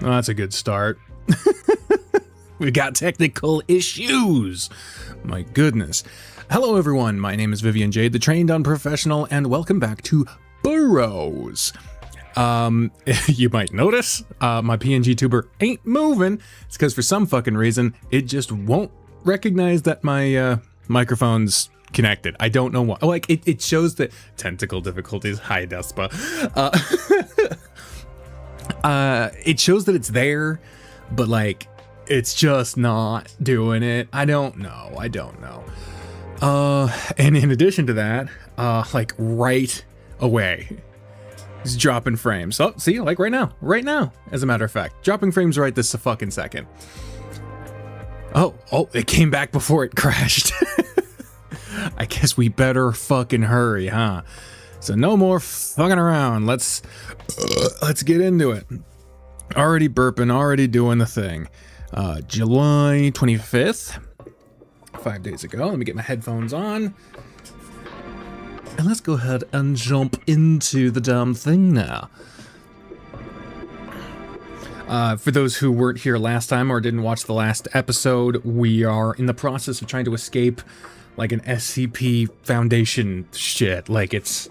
Well, that's a good start. We got technical issues. My goodness. Hello, everyone. My name is Vivian Jade, the trained unprofessional, and welcome back to Burrows. You might notice my PNG tuber ain't moving. It's because for some fucking reason, it just won't recognize that my microphone's connected. I don't know why. Like, it shows the tentacle difficulties. Hi, Despa. It shows that it's there, but like, it's just not doing it. I don't know. And in addition to that, like right away, it's dropping frames. Oh, see, like right now, as a matter of fact, dropping frames right this fucking second. Oh, it came back before it crashed. I guess we better fucking hurry, huh? So no more fucking around. Let's get into it. Already burping, already doing the thing. July 25th, 5 days ago. Let me get my headphones on. And let's go ahead and jump into the damn thing now. For those who weren't here last time or didn't watch the last episode, we are in the process of trying to escape like an SCP Foundation shit. Like, it's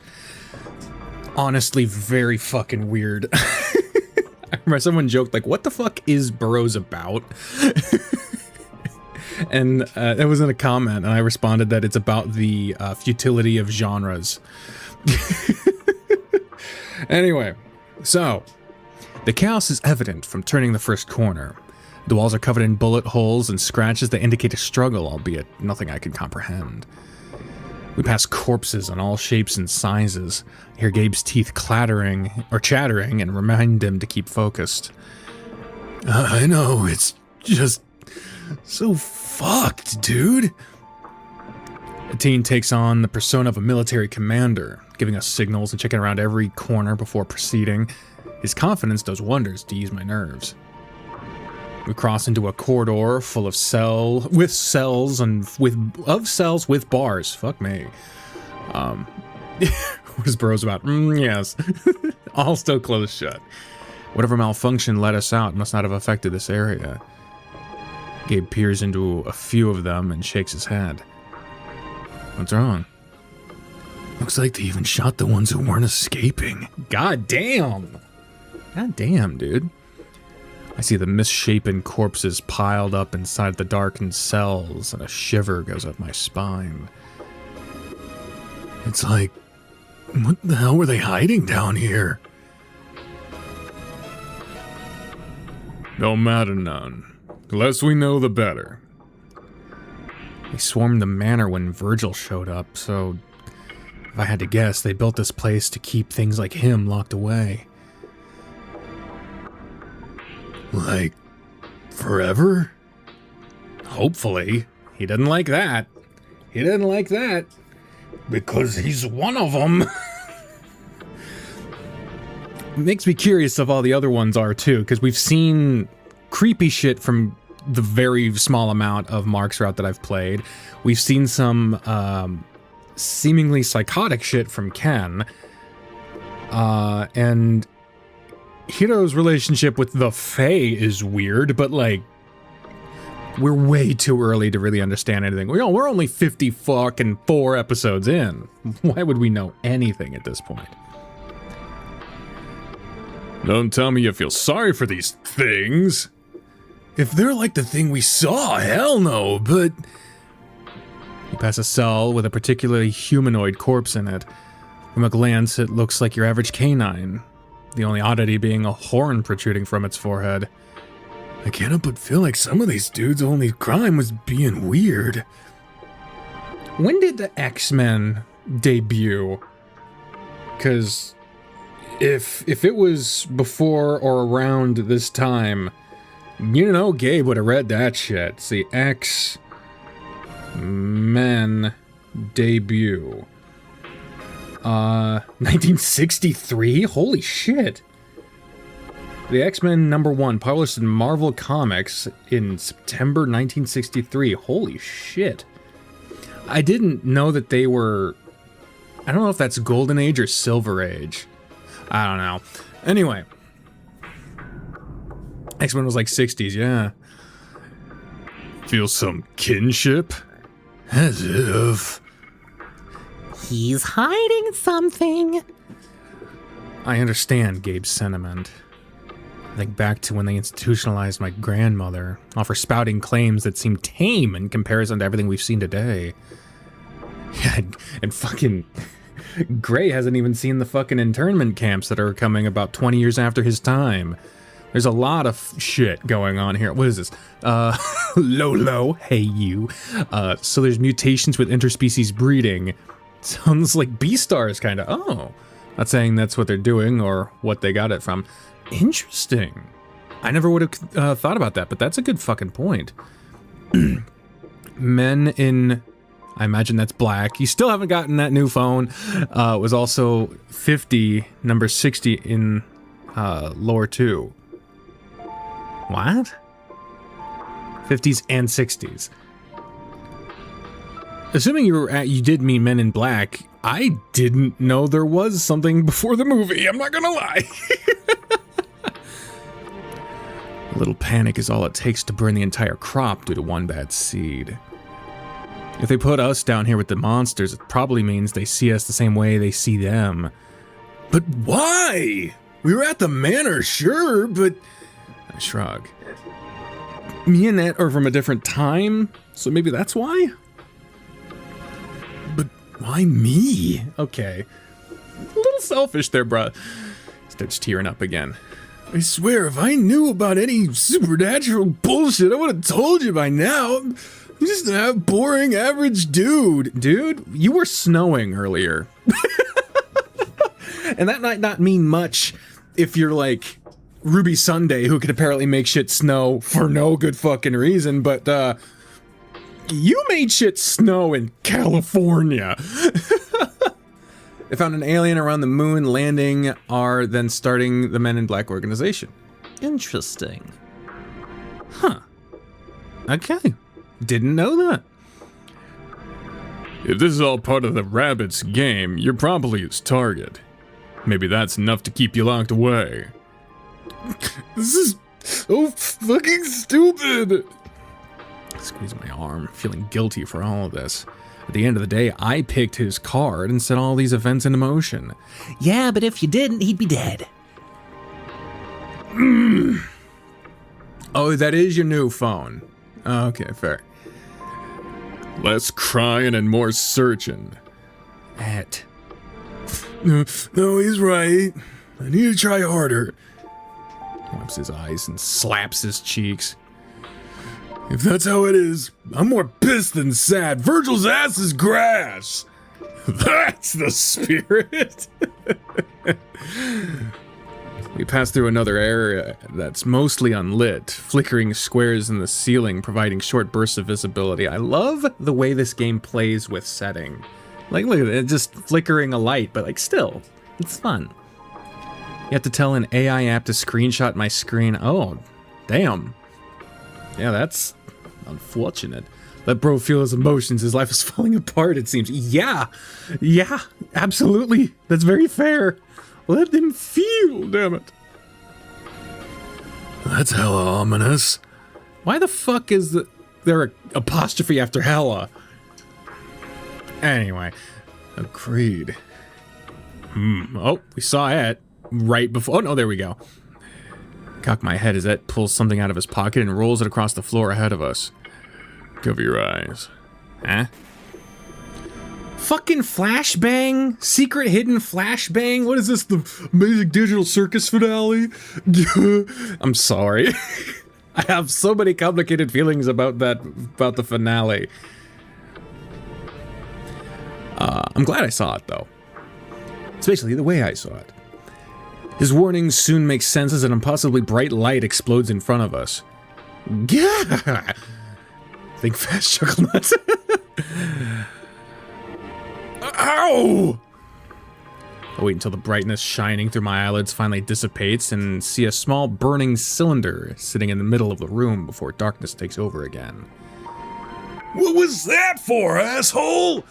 honestly very fucking weird. I remember someone joked, like, what the fuck is Burrows about? And that was in a comment, and I responded that it's about the futility of genres. Anyway, so the chaos is evident from turning the first corner. The walls are covered in bullet holes and scratches that indicate a struggle, albeit nothing I can comprehend. We pass corpses on all shapes and sizes, hear Gabe's teeth chattering and remind him to keep focused. I know, it's just so fucked, dude. The teen takes on the persona of a military commander, giving us signals and checking around every corner before proceeding. His confidence does wonders to ease my nerves. We cross into a corridor full of cells with bars. Fuck me. What is Burrows about? Yes. All still closed shut. Whatever malfunction let us out must not have affected this area. Gabe peers into a few of them and shakes his head. What's wrong? Looks like they even shot the ones who weren't escaping. God damn, dude. I see the misshapen corpses piled up inside the darkened cells, and a shiver goes up my spine. It's like, what the hell were they hiding down here? Don't matter none. The less we know, the better. They swarmed the manor when Virgil showed up, so if I had to guess, they built this place to keep things like him locked away. Like, forever? Hopefully. He didn't like that. Because he's one of them. It makes me curious if all the other ones are too, because we've seen creepy shit from the very small amount of Mark's route that I've played. We've seen some seemingly psychotic shit from Ken. And Hiro's relationship with the Fae is weird, but like, we're way too early to really understand anything. We're only 54 episodes in. Why would we know anything at this point? Don't tell me you feel sorry for these things. If they're like the thing we saw, hell no, but... You pass a cell with a particularly humanoid corpse in it. From a glance, it looks like your average canine. The only oddity being a horn protruding from its forehead. I can't help but feel like some of these dudes' only crime was being weird. When did the X-Men debut? Because if it was before or around this time, you know Gabe would have read that shit. See, X-Men debut. 1963? Holy shit. The X-Men #1, published in Marvel Comics in September 1963. Holy shit. I didn't know that they were... I don't know if that's Golden Age or Silver Age. I don't know. Anyway. X-Men was like 60s, yeah. Feel some kinship? As if... He's hiding something. I understand Gabe's sentiment. I think back to when they institutionalized my grandmother, all for spouting claims that seem tame in comparison to everything we've seen today. Yeah, and fucking Gray hasn't even seen the fucking internment camps that are coming about 20 years after his time. There's a lot of shit going on here. What is this? Lolo, hey you. So there's mutations with interspecies breeding. Sounds like B-Stars, kind of. Oh, not saying that's what they're doing or what they got it from. Interesting. I never would have thought about that, but that's a good fucking point. Men in, I imagine that's black. You still haven't gotten that new phone. Was also 50, number 60 in lower 2. What? 50s and 60s. Assuming you did mean Men in Black, I didn't know there was something before the movie. I'm not gonna lie. A little panic is all it takes to burn the entire crop due to one bad seed. If they put us down here with the monsters, it probably means they see us the same way they see them. But why? We were at the manor, sure, but... I shrug. Me and Nat are from a different time, so maybe that's why? But why me? Okay. A little selfish there, bruh. Starts tearing up again. I swear, if I knew about any supernatural bullshit, I would have told you by now. I'm just a boring average dude. Dude, you were snowing earlier. And that might not mean much if you're like Ruby Sunday, who could apparently make shit snow for no good fucking reason, but you made shit snow in California. They found an alien around the moon landing, are then starting the Men in Black organization. Interesting. Huh. Okay. Didn't know that. If this is all part of the rabbit's game, you're probably his target. Maybe that's enough to keep you locked away. This is so fucking stupid. Squeeze my arm, feeling guilty for all of this. At the end of the day, I picked his card and set all these events into motion. Yeah, but if you didn't, he'd be dead. Oh, that is your new phone. Okay, fair. Less crying and more searching. No, he's right. I need to try harder. Wipes his eyes and slaps his cheeks. If that's how it is, I'm more pissed than sad. Virgil's ass is grass. That's the spirit. We pass through another area that's mostly unlit, flickering squares in the ceiling providing short bursts of visibility. I love the way this game plays with setting. Like, look at it, just flickering a light, but like still, it's fun. You have to tell an AI app to screenshot my screen. Oh, damn. Yeah, that's unfortunate. Let bro feel his emotions. His life is falling apart, it seems. Yeah, absolutely. That's very fair. Let them feel, damn it. That's hella ominous. Why the fuck is there an apostrophe after hella? Anyway, agreed. Oh, we saw it right before. Oh, no, there we go. Cock my head as Ed pulls something out of his pocket and rolls it across the floor ahead of us. Cover your eyes. Huh? Fucking flashbang? Secret hidden flashbang? What is this, the Amazing Digital Circus finale? I'm sorry. I have so many complicated feelings about the finale. I'm glad I saw it, though. Especially the way I saw it. His warnings soon make sense as an impossibly bright light explodes in front of us. Gah! Think fast, chuckle nuts. Ow! I wait until the brightness shining through my eyelids finally dissipates and see a small burning cylinder sitting in the middle of the room before darkness takes over again. What was that for, asshole?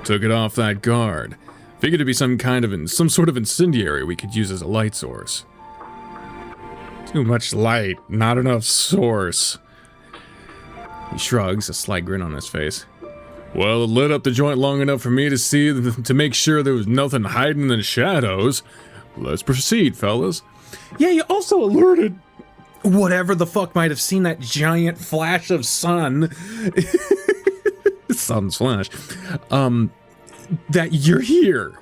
Took it off that guard. Figured to be some sort of incendiary we could use as a light source. Too much light, not enough source. He shrugs, a slight grin on his face. Well, it lit up the joint long enough for me to see, to make sure there was nothing hiding in the shadows. Let's proceed, fellas. Yeah, you also alerted whatever the fuck might have seen that giant flash of sun. Sun's flash. That you're here.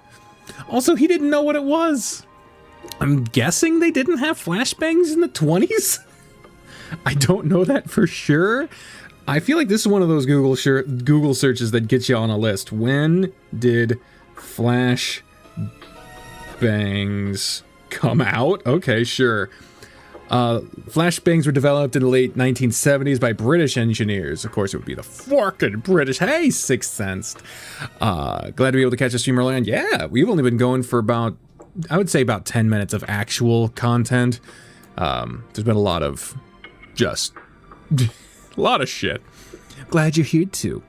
Also, he didn't know what it was. I'm guessing they didn't have flashbangs in the 20s? I don't know that for sure. I feel like this is one of those Google searches that gets you on a list. When did flashbangs come out? Okay, sure. Flashbangs were developed in the late 1970s by British engineers. Of course, it would be the fucking British. Hey, Sixth Sense. Glad to be able to catch a stream early on. Yeah, we've only been going for about, I would say about 10 minutes of actual content. There's been a lot of just, a lot of shit. Glad you're here too.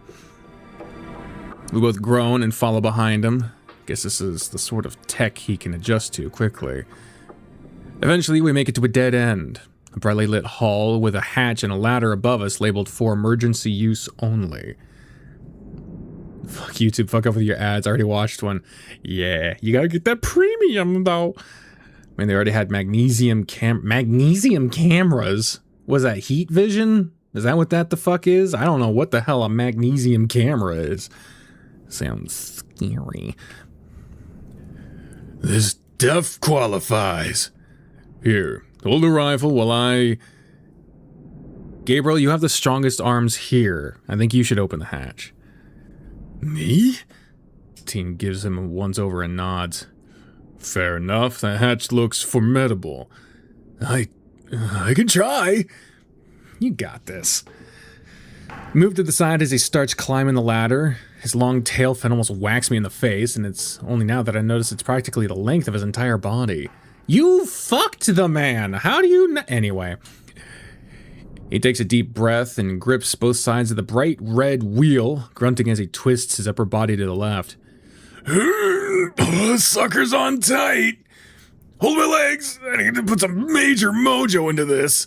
We both groan and follow behind him. Guess this is the sort of tech he can adjust to quickly. Eventually, we make it to a dead end. A brightly lit hall with a hatch and a ladder above us labeled for emergency use only. Fuck YouTube, fuck off with your ads. I already watched one. Yeah, you gotta get that premium, though. I mean, they already had magnesium cameras. Was that heat vision? Is that what that the fuck is? I don't know what the hell a magnesium camera is. Sounds scary. This def qualifies. Here, hold the rifle while I... Gabriel, you have the strongest arms here. I think you should open the hatch. Me? Team gives him a once-over and nods. Fair enough, the hatch looks formidable. I can try. You got this. Move to the side as he starts climbing the ladder. His long tail fin almost whacks me in the face, and it's only now that I notice it's practically the length of his entire body. You fucked the man! How do you Anyway. He takes a deep breath and grips both sides of the bright red wheel, grunting as he twists his upper body to the left. Sucker's on tight! Hold my legs! I need to put some major mojo into this!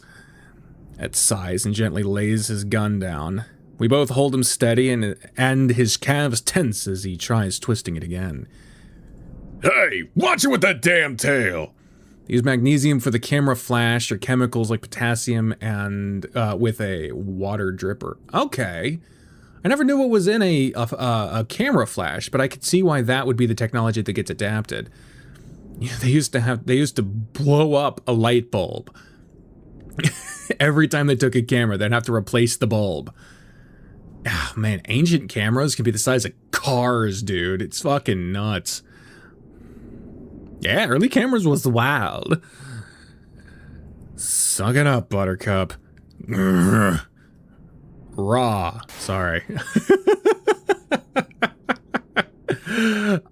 Ed sighs and gently lays his gun down. We both hold him steady and his calves tense as he tries twisting it again. Hey, watch it with that damn tail! They use magnesium for the camera flash or chemicals like potassium and with a water dripper. Okay. I never knew what was in a camera flash, but I could see why that would be the technology that gets adapted. Yeah, they used to blow up a light bulb. Every time they took a camera, they'd have to replace the bulb. Ah, man, ancient cameras can be the size of cars, dude. It's fucking nuts. Yeah, early cameras was wild. Suck it up, Buttercup. Raw. Sorry.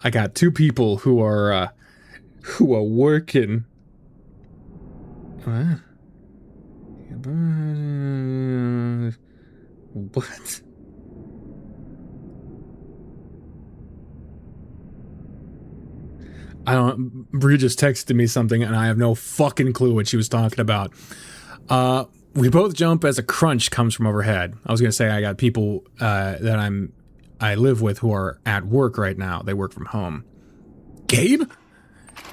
I got two people who are working. What? Bria just texted me something and I have no fucking clue what she was talking about. We both jump as a crunch comes from overhead. I was gonna say I got people that I live with who are at work right now. They work from home. Gabe?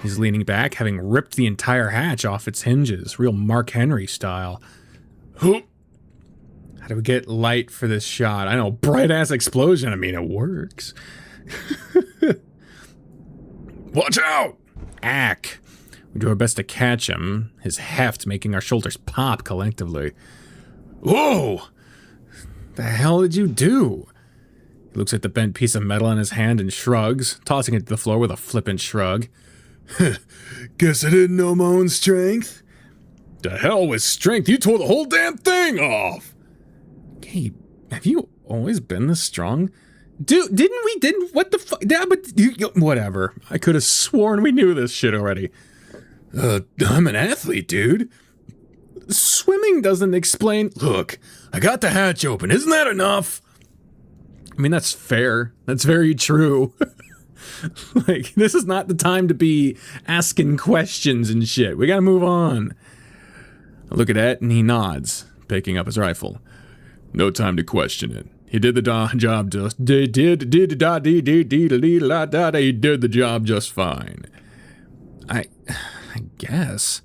He's leaning back, having ripped the entire hatch off its hinges. Real Mark Henry style. How do we get light for this shot? I know, bright-ass explosion. I mean, it works. Watch out! Ack. We do our best to catch him, his heft making our shoulders pop collectively. Whoa! The hell did you do? He looks at the bent piece of metal in his hand and shrugs, tossing it to the floor with a flippant shrug. Guess I didn't know my own strength. The hell with strength, you tore the whole damn thing off! Gabe, have you always been this strong? Dude, what the fuck? Yeah, but whatever. I could have sworn we knew this shit already. I'm an athlete, dude. Swimming doesn't explain. Look, I got the hatch open. Isn't that enough? I mean, that's fair. That's very true. Like, this is not the time to be asking questions and shit. We gotta move on. I look at Ed and he nods, picking up his rifle. No time to question it. He did the job just he did the job just fine. I guess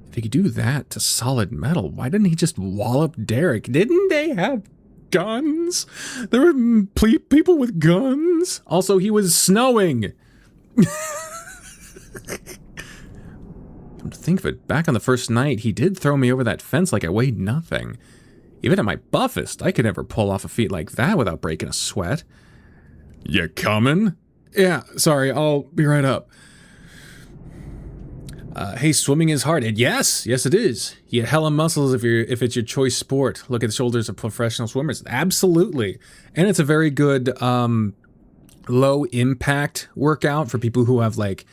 if he could do that to solid metal, why didn't he just wallop Derek? Didn't they have guns? There were people with guns. Also, he was snowing. Come to think of it, back on the first night, he did throw me over that fence like I weighed nothing. Even at my buffest, I could never pull off a feat like that without breaking a sweat. You coming? Yeah, sorry, I'll be right up. Hey, swimming is hard. Yes, it is. You get hella muscles if it's your choice sport. Look at the shoulders of professional swimmers. Absolutely. And it's a very good low impact workout for people who have like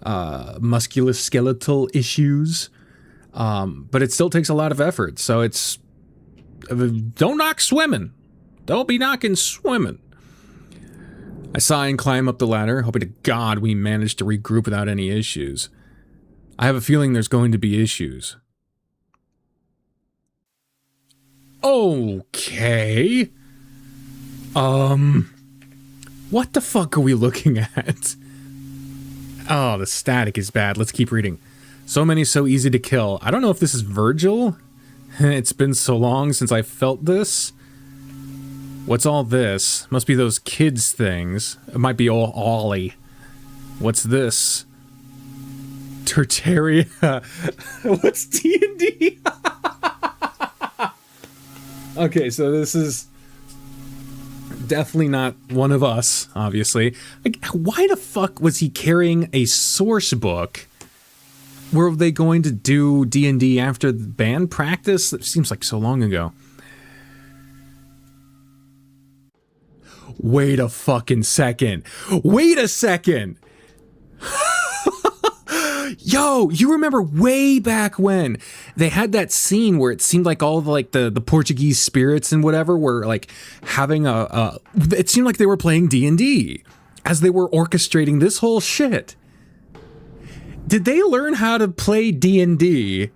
musculoskeletal issues. But it still takes a lot of effort. So it's don't knock swimming. Don't be knocking swimming. I sigh and climb up the ladder, hoping to God we managed to regroup without any issues. I have a feeling there's going to be issues. Okay. What the fuck are we looking at? Oh, the static is bad. Let's keep reading. So many so easy to kill. I don't know if this is Virgil. It's been so long since I felt this. What's all this? Must be those kids things. It might be all Ollie. What's this? Terraria. What's D&D? Okay, so this is definitely not one of us, obviously. Like, why the fuck was he carrying a source book? Were they going to do D&D after the band practice? It seems like so long ago. Wait a fucking second. Wait a second. Yo, you remember way back when they had that scene where it seemed like all the Portuguese spirits and whatever were like having it seemed like they were playing D&D as they were orchestrating this whole shit. Did they learn how to play D&D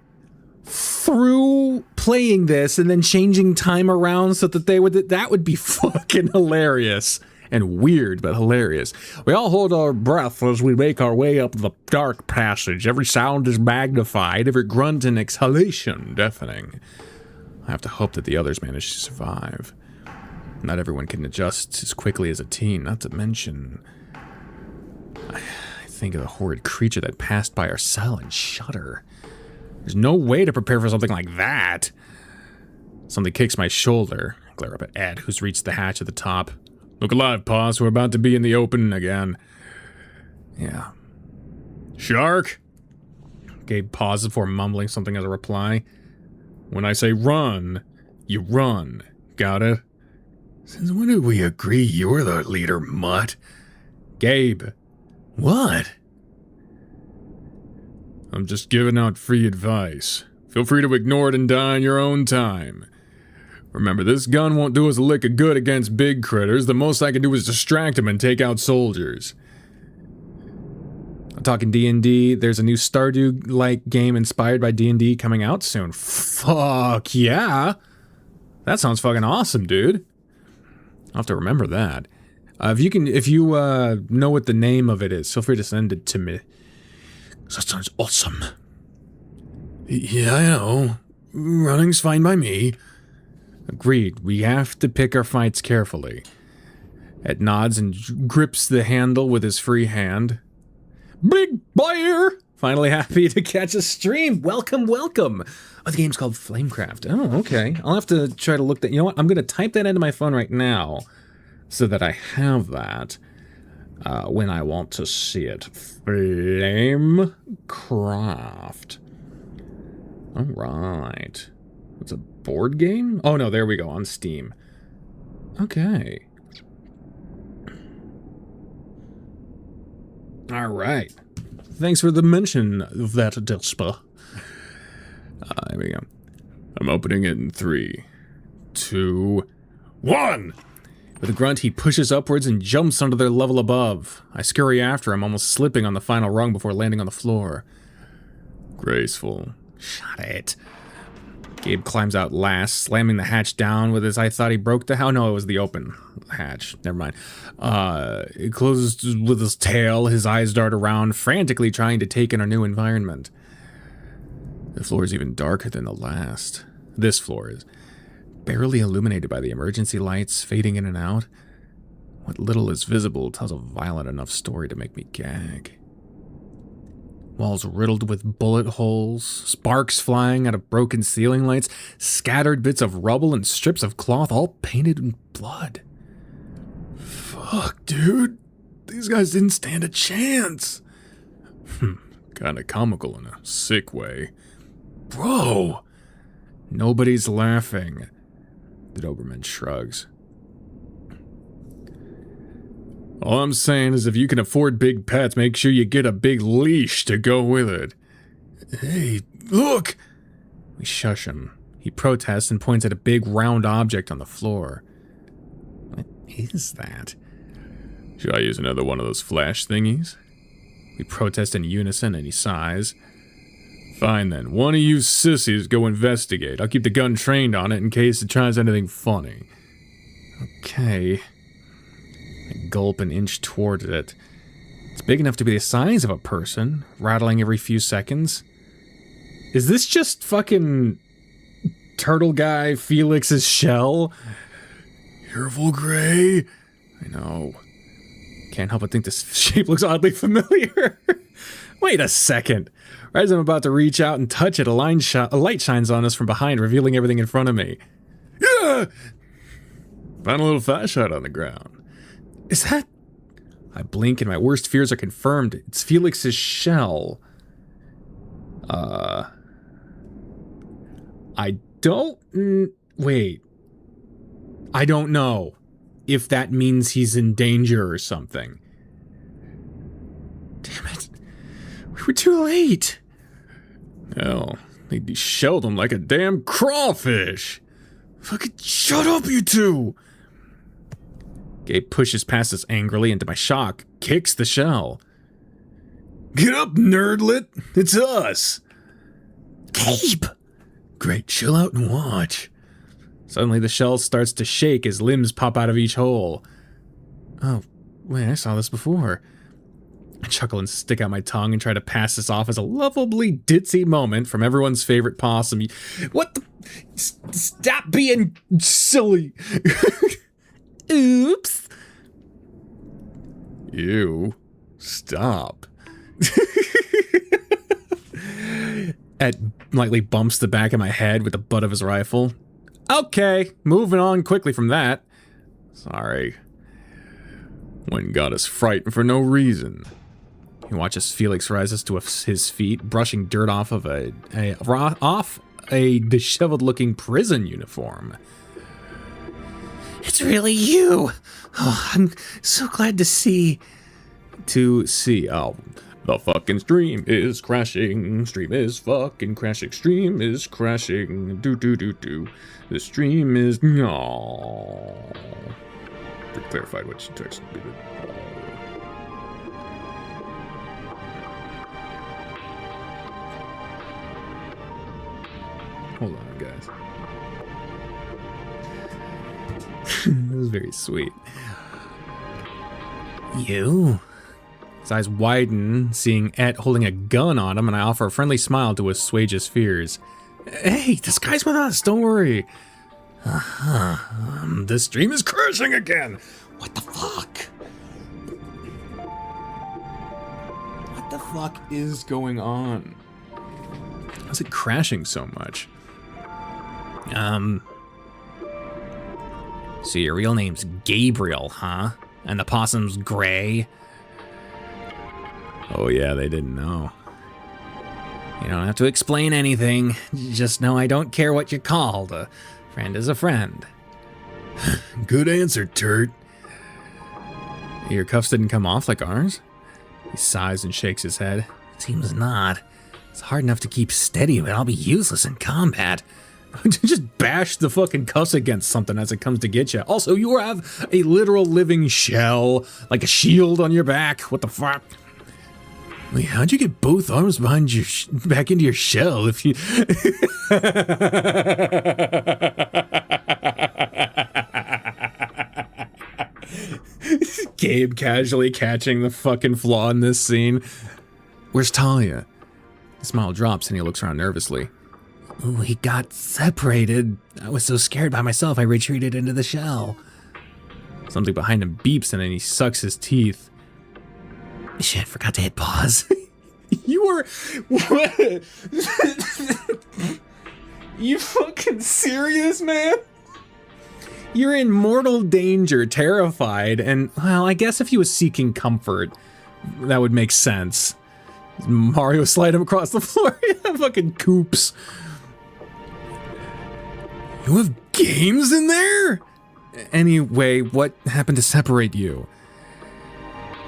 through playing this and then changing time around so that that would be fucking hilarious. And weird, but hilarious. We all hold our breath as we make our way up the dark passage. Every sound is magnified, every grunt and exhalation deafening. I have to hope that the others manage to survive. Not everyone can adjust as quickly as a teen, not to mention... I think of the horrid creature that passed by our cell and shudder. There's no way to prepare for something like that. Something kicks my shoulder. I glare up at Ed, who's reached the hatch at the top. Look alive, Paws. We're about to be in the open again. Yeah. Shark? Gabe pauses before mumbling something as a reply. When I say run, you run. Got it? Since when did we agree you were the leader, mutt? Gabe. What? I'm just giving out free advice. Feel free to ignore it and die in your own time. Remember, this gun won't do us a lick of good against big critters. The most I can do is distract them and take out soldiers. I'm talking D&D. There's a new Stardew-like game inspired by D&D coming out soon. Fuck yeah! That sounds fucking awesome, dude. I'll have to remember that. If you know what the name of it is, feel free to send it to me. That sounds awesome. Yeah, I know. Running's fine by me. Agreed. We have to pick our fights carefully. Ed nods and grips the handle with his free hand. Big player! Finally happy to catch a stream. Welcome, welcome. Oh, the game's called Flamecraft. Oh, okay. I'll have to try to look that. You know what? I'm going to type that into my phone right now so that I have that when I want to see it. Flamecraft. All right. It's a board game? Oh no, there we go, on Steam. Okay. Alright. Thanks for the mention of that, Dispa. There we go. I'm opening it in 3, 2, 1! With a grunt, he pushes upwards and jumps onto their level above. I scurry after him, almost slipping on the final rung before landing on the floor. Graceful. Shut it. Gabe climbs out last, slamming the hatch down with his, I thought he broke the hatch. No, it was the open hatch. Never mind. It closes with his tail. His eyes dart around, frantically trying to take in our new environment. The floor is even darker than the last. This floor is barely illuminated by the emergency lights fading in and out. What little is visible tells a violent enough story to make me gag. Walls riddled with bullet holes, sparks flying out of broken ceiling lights, scattered bits of rubble and strips of cloth, all painted in blood. Fuck, dude. These guys didn't stand a chance. Kinda comical in a sick way. Bro! Nobody's laughing. The Doberman shrugs. All I'm saying is if you can afford big pets, make sure you get a big leash to go with it. Hey, look! We shush him. He protests and points at a big round object on the floor. What is that? Should I use another one of those flash thingies? We protest in unison and he sighs. Fine then, one of you sissies go investigate. I'll keep the gun trained on it in case it tries anything funny. Okay. I gulp and inch toward it. It's big enough to be the size of a person, rattling every few seconds. Is this just fucking turtle guy Felix's shell? Careful, Gray. I know. Can't help but think this shape looks oddly familiar. Wait a second. Right as I'm about to reach out and touch it, a light shines on us from behind, revealing everything in front of me. Yeah! Found a little flashlight on the ground. Is that... I blink and my worst fears are confirmed. It's Felix's shell. I don't... wait. I don't know if that means he's in danger or something. Damn it. We were too late. Hell, they deshelled him like a damn crawfish. Fucking shut up, you two! Gabe pushes past us angrily and to my shock, kicks the shell. Get up, nerdlet! It's us! Gabe! Great, chill out and watch. Suddenly the shell starts to shake as limbs pop out of each hole. Oh, wait, I saw this before. I chuckle and stick out my tongue and try to pass this off as a lovably ditzy moment from everyone's favorite possum. What the... Stop being silly! Oops. You stop. Ed lightly bumps the back of my head with the butt of his rifle. Okay, moving on quickly from that. Sorry. One got us frightened for no reason. He watches Felix rises to his feet, brushing dirt off of a disheveled-looking prison uniform. It's really you! Oh, I'm so glad to see... Oh, the fucking stream is crashing. Stream is fucking crashing. Stream is crashing. Do. The stream is... No. Clarified what she texted me. Hold on, guys. That was very sweet. You? His eyes widen, seeing Et holding a gun on him, and I offer a friendly smile to assuage his fears. Hey, this guy's with us, don't worry. The stream is crashing again. What the fuck? What the fuck is going on? Why is it crashing so much? So your real name's Gabriel, huh? And the possum's Gray? Oh yeah, they didn't know. You don't have to explain anything. Just know I don't care what you're called. A friend is a friend. Good answer, Turt. Your cuffs didn't come off like ours? He sighs and shakes his head. Seems not. It's hard enough to keep steady, but I'll be useless in combat. Just bash the fucking cuffs against something as it comes to get you. Also, you have a literal living shell, like a shield on your back. What the fuck? Wait, how'd you get both arms behind your back into your shell if you... Gabe casually catching the fucking flaw in this scene. Where's Talia? The smile drops and he looks around nervously. We got separated. I was so scared by myself I retreated into the shell. Something behind him beeps and then he sucks his teeth. Shit, forgot to hit pause. You were... What? You fucking serious, man? You're in mortal danger, terrified, and, well, I guess if he was seeking comfort, that would make sense. Mario slide him across the floor. Fucking coops. You have games in there? Anyway, what happened to separate you?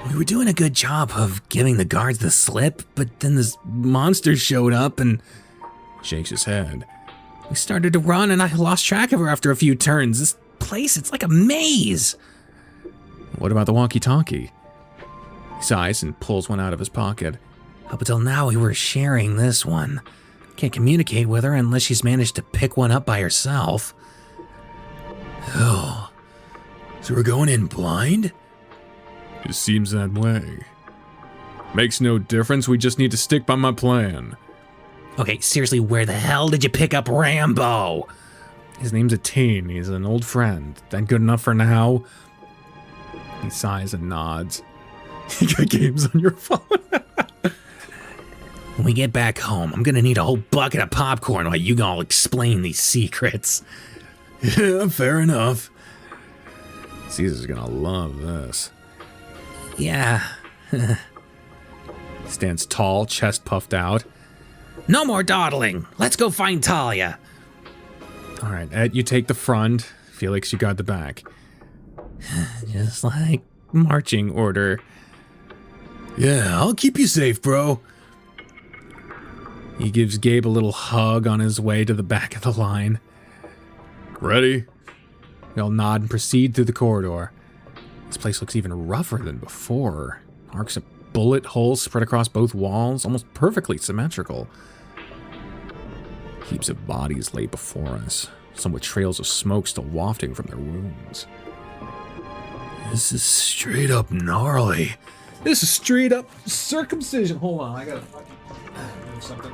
We were doing a good job of giving the guards the slip, but then this monster showed up and... Shakes his head. We started to run and I lost track of her after a few turns. This place, it's like a maze. What about the walkie-talkie? He sighs and pulls one out of his pocket. Up until now, we were sharing this one. Can't communicate with her unless she's managed to pick one up by herself. Oh, so we're going in blind? It seems that way. Makes no difference, we just need to stick by my plan. Okay, seriously, where the hell did you pick up Rambo? His name's Attain, he's an old friend. That good enough for now? He sighs and nods. You got games on your phone? When we get back home, I'm gonna need a whole bucket of popcorn while you all explain these secrets. Yeah, fair enough. Caesar's gonna love this. Yeah. Stands tall, chest puffed out. No more dawdling. Let's go find Talia. All right, Ed, you take the front. Felix, you got the back. Just like marching order. Yeah, I'll keep you safe, bro. He gives Gabe a little hug on his way to the back of the line. Ready? They all nod and proceed through the corridor. This place looks even rougher than before. Arcs of bullet holes spread across both walls, almost perfectly symmetrical. Heaps of bodies lay before us, some with trails of smoke still wafting from their wounds. This is straight up gnarly. This is straight up circumcision. Hold on, I gotta fucking move something.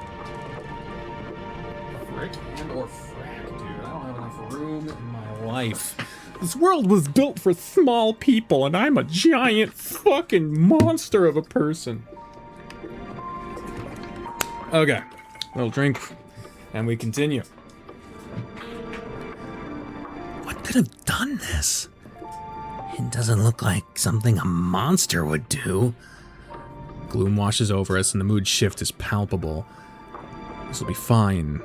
Frick and or frack, dude. I don't have enough room in my life. This world was built for small people, and I'm a giant fucking monster of a person. Okay, little drink, and we continue. What could have done this? It doesn't look like something a monster would do. Gloom washes over us, and the mood shift is palpable. This will be fine.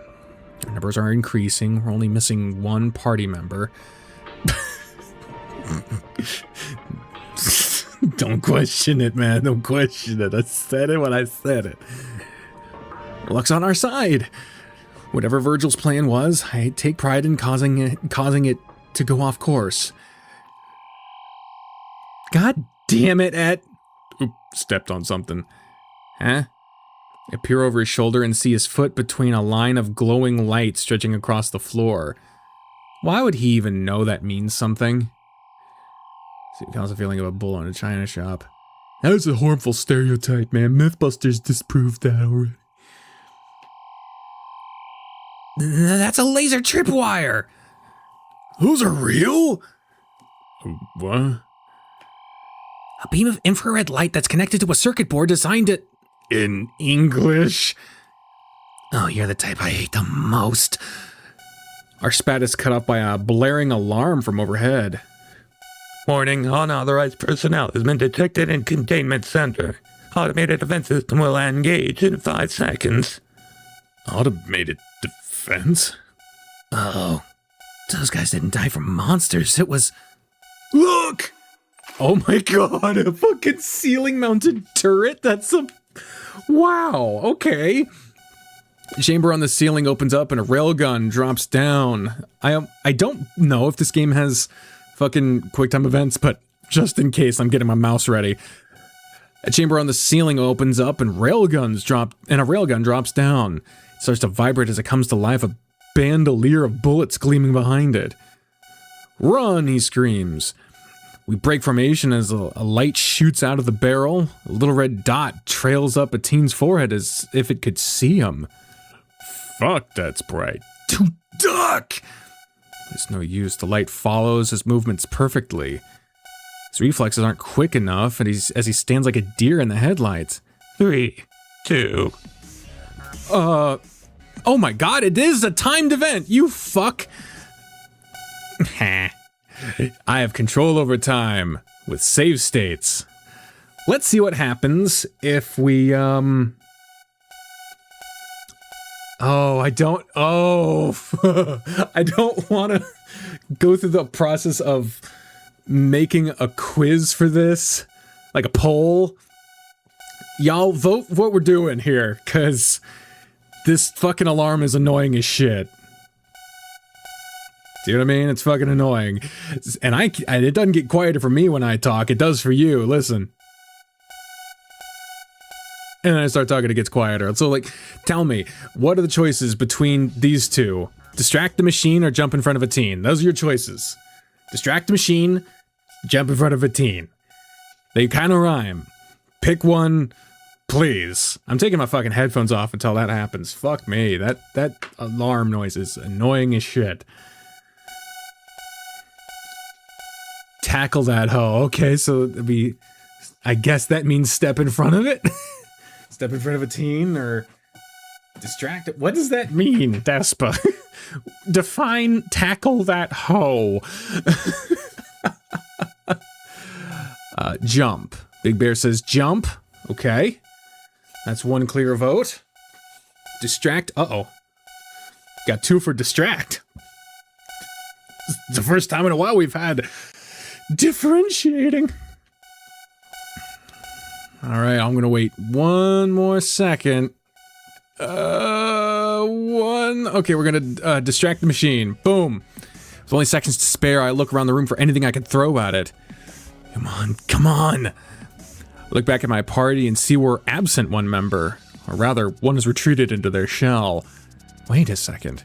Our numbers are increasing. We're only missing one party member. Don't question it, man. Don't question it. I said it when I said it. Luck's on our side. Whatever Virgil's plan was, I take pride in causing it to go off course. God damn it, Ed. Oop, stepped on something. Huh? I peer over his shoulder and see his foot between a line of glowing light stretching across the floor. Why would he even know that means something? See, it causes a feeling of a bull in a china shop. That's a harmful stereotype, man. Mythbusters disproved that already. That's a laser tripwire. Those are real? What? A beam of infrared light that's connected to a circuit board designed to... In English? Oh, you're the type I hate the most. Our spat is cut off by a blaring alarm from overhead. Warning, unauthorized personnel has been detected in containment center. Automated defense system will engage in 5 seconds. Automated defense? Oh, those guys didn't die from monsters. It was... Look! Oh my god, a fucking ceiling-mounted turret? That's a... Wow, okay. The chamber on the ceiling opens up and a railgun drops down. I don't know if this game has fucking QuickTime events, but just in case, I'm getting my mouse ready. A chamber on the ceiling opens up and a railgun drops down. It starts to vibrate as it comes to life, a bandolier of bullets gleaming behind it. "Run!" he screams. We break formation as a light shoots out of the barrel. A little red dot trails up a teen's forehead as if it could see him. "Fuck, that's bright. To duck!" There's no use. The light follows his movements perfectly. His reflexes aren't quick enough, and as he stands like a deer in the headlights. 3, 2. Oh my god, it is a timed event, you fuck! I have control over time, with save states. Let's see what happens if we, I don't want to go through the process of making a quiz for this, like a poll. Y'all vote what we're doing here, because this fucking alarm is annoying as shit. Do you know what I mean? It's fucking annoying. And it doesn't get quieter for me when I talk. It does for you. Listen. And then I start talking, it gets quieter. So, like, tell me, what are the choices between these two? Distract the machine or jump in front of a teen? Those are your choices. Distract the machine, jump in front of a teen. They kind of rhyme. Pick one, please. I'm taking my fucking headphones off until that happens. Fuck me. That alarm noise is annoying as shit. Tackle that hoe. Okay, so I guess that means step in front of it? Step in front of a teen or distract it? What does that mean, Despa? Define tackle that hoe. Jump. Big Bear says jump. Okay. That's one clear vote. Distract. Uh-oh. Got 2 for distract. It's the first time in a while we've had differentiating. Alright, I'm gonna wait one more second. Okay, we're gonna distract the machine. Boom. With only seconds to spare, I look around the room for anything I can throw at it. Come on, come on! I look back at my party and see we're absent one member. Or rather, one has retreated into their shell. Wait a second.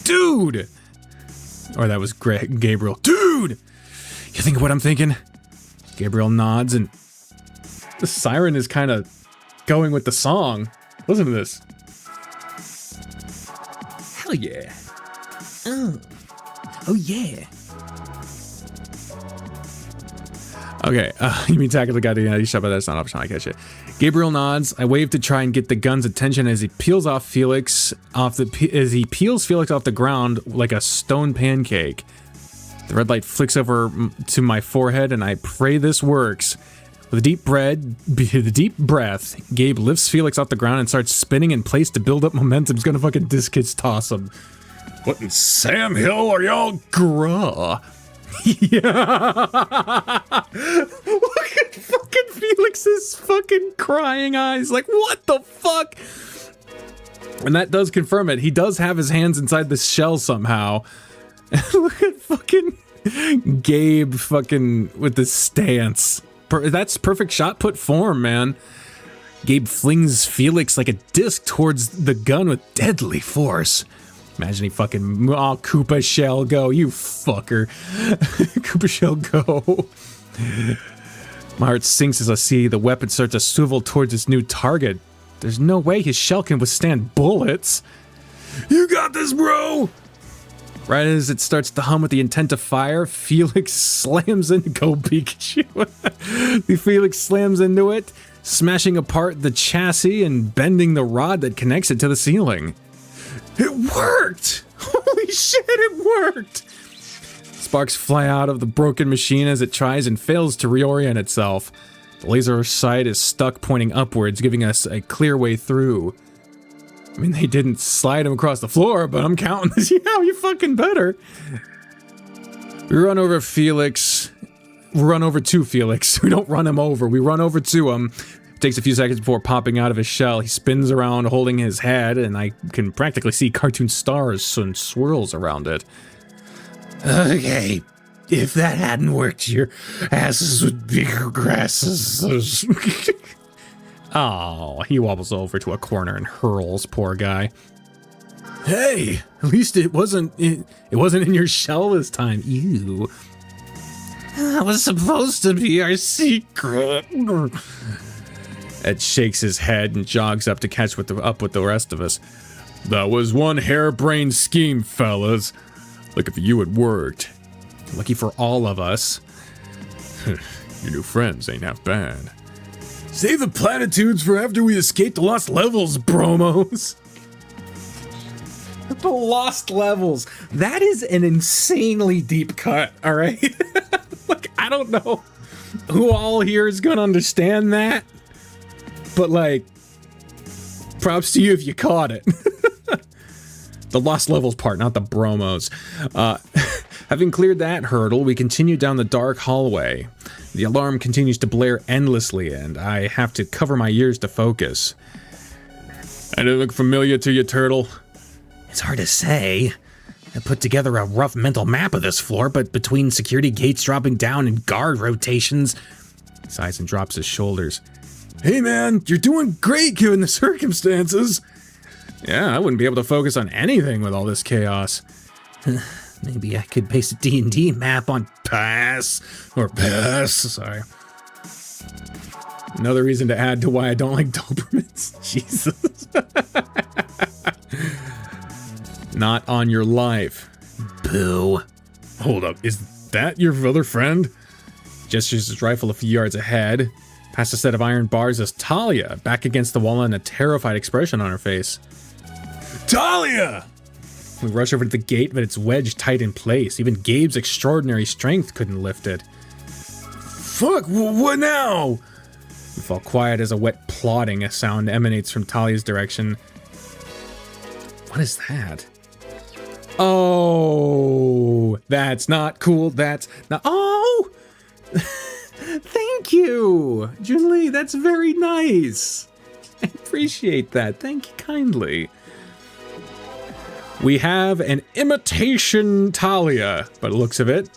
Dude! Or that was Gabriel. Dude! You think of what I'm thinking? Gabriel nods and the siren is kind of going with the song. Listen to this. Hell yeah. Oh yeah. Okay, you mean tackle the guy to the ID shop, but that's not optional, I catch it. Gabriel nods. I wave to try and get the gun's attention as he peels Felix off the ground like a stone pancake. The red light flicks over to my forehead and I pray this works. With a deep breath, Gabe lifts Felix off the ground and starts spinning in place to build up momentum. He's gonna fucking discus toss him. What in Sam Hill are y'all gruh? Yeah. Look at fucking Felix's fucking crying eyes. Like, what the fuck? And that does confirm it. He does have his hands inside the shell somehow. Look at fucking Gabe fucking with the stance. That's perfect shot put form, man. Gabe flings Felix like a disc towards the gun with deadly force. Imagine he fucking, oh, Koopa Shell go, you fucker. Koopa Shell go. My heart sinks as I see the weapon start to swivel towards its new target. There's no way his shell can withstand bullets. You got this, bro! Right as it starts to hum with the intent to fire, Felix slams into Go Pikachu. Felix slams into it, smashing apart the chassis and bending the rod that connects it to the ceiling. It worked! Holy shit, it worked! Sparks fly out of the broken machine as it tries and fails to reorient itself. The laser sight is stuck pointing upwards, giving us a clear way through. I mean, they didn't slide him across the floor, but I'm counting this. Yeah, you fucking better. We run over Felix. We run over to Felix. We don't run him over. We run over to him. It takes a few seconds before popping out of his shell. He spins around holding his head, and I can practically see cartoon stars and swirls around it. Okay, If that hadn't worked, your asses would be grasses. Oh, he wobbles over to a corner and hurls, poor guy. Hey, at least it wasn't in your shell this time. Ew. That was supposed to be our secret. Ed shakes his head and jogs up to catch up with the rest of us. That was one harebrained scheme, fellas. Look, if you had worked. Lucky for all of us. Your new friends ain't half bad. Save the platitudes for after we escape the lost levels, bromos. The lost levels. That is an insanely deep cut, all right? Like, I don't know who all here is going to understand that. But, like, props to you if you caught it. The lost levels part, not the bromos. Having cleared that hurdle, we continue down the dark hallway. The alarm continues to blare endlessly, and I have to cover my ears to focus. Anything look familiar to you, Turtle? It's hard to say. I put together a rough mental map of this floor, but between security gates dropping down and guard rotations... He sighs and drops his shoulders. Hey man, you're doing great given the circumstances. Yeah, I wouldn't be able to focus on anything with all this chaos. Maybe I could base a D&D map on pass. Sorry. Another reason to add to why I don't like Dobermans. Jesus. Not on your life. Boo. Hold up, is that your other friend? Gestures his rifle a few yards ahead. Past a set of iron bars is Talia, back against the wall and a terrified expression on her face. Talia! We rush over to the gate, but it's wedged tight in place. Even Gabe's extraordinary strength couldn't lift it. Fuck, what now? We fall quiet as a wet plodding sound emanates from Talia's direction. What is that? Oh, that's not cool. That's not... Oh! Thank you, Junli. That's very nice. I appreciate that. Thank you kindly. We have an imitation Talia, by the looks of it.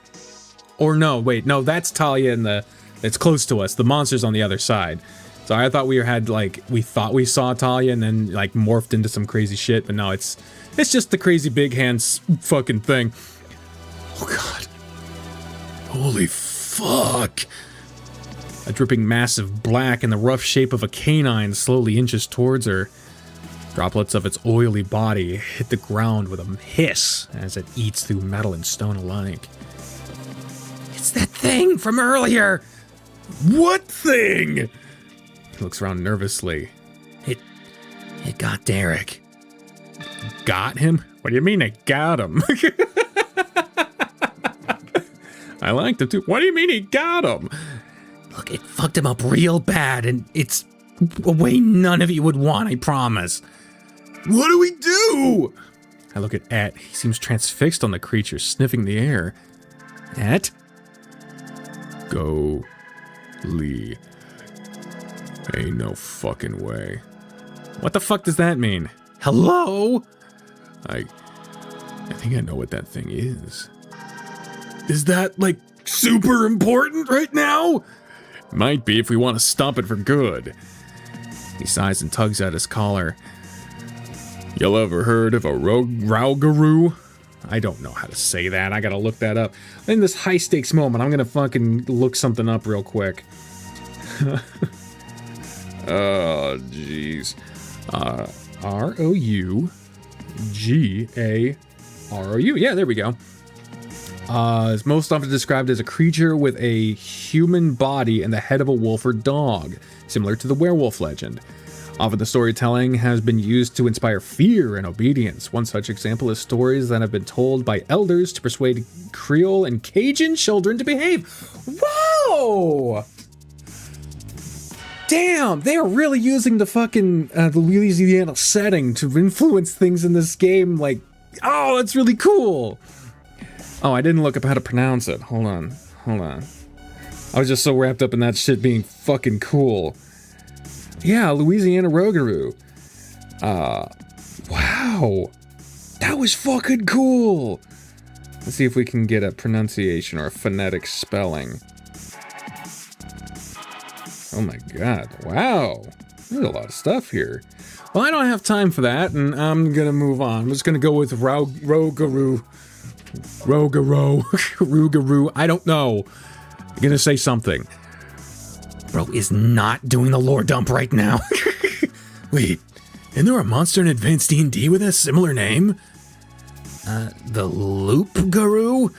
Or no, wait, no, that's Talia in the... It's close to us. The monster's on the other side. So I thought we had, like, we thought we saw Talia and then, like, morphed into some crazy shit. But no, it's just the crazy big hands fucking thing. Oh, God. Holy fuck. A dripping mass of black in the rough shape of a canine slowly inches towards her. Droplets of its oily body hit the ground with a hiss as it eats through metal and stone alike. It's that thing from earlier. What thing? He looks around nervously. It got Derek. Got him? What do you mean it got him? I liked him too. What do you mean he got him? Look, it fucked him up real bad, and it's a way none of you would want, I promise. What do we do? I look at Et. He seems transfixed on the creature, sniffing the air. Et? Go, Lee. Ain't no fucking way. What the fuck does that mean? Hello? I think I know what that thing is. Is that, like, super important right now? Might be if we want to stop it for good. He sighs and tugs at his collar. Y'all ever heard of a Raugaroo? I don't know how to say that. I gotta look that up. In this high-stakes moment, I'm gonna fucking look something up real quick. Oh, jeez. R-O-U-G-A-R-O-U. Yeah, there we go. It's most often described as a creature with a human body and the head of a wolf or dog, similar to the werewolf legend. Often the storytelling has been used to inspire fear and obedience. One such example is stories that have been told by elders to persuade Creole and Cajun children to behave. Whoa! Damn, they are really using the fucking the Louisiana setting to influence things in this game. Like, oh, that's really cool. Oh, I didn't look up how to pronounce it. Hold on. I was just so wrapped up in that shit being fucking cool. Yeah, Louisiana Rougarou. Wow. That was fucking cool. Let's see if we can get a pronunciation or a phonetic spelling. Oh my god, wow. There's a lot of stuff here. Well, I don't have time for that, and I'm gonna move on. I'm just gonna go with Rougarou. I don't know. I'm gonna say something. Bro is not doing the lore dump right now. Wait, isn't there a monster in Advanced D&D with a similar name? The Loop-Garou?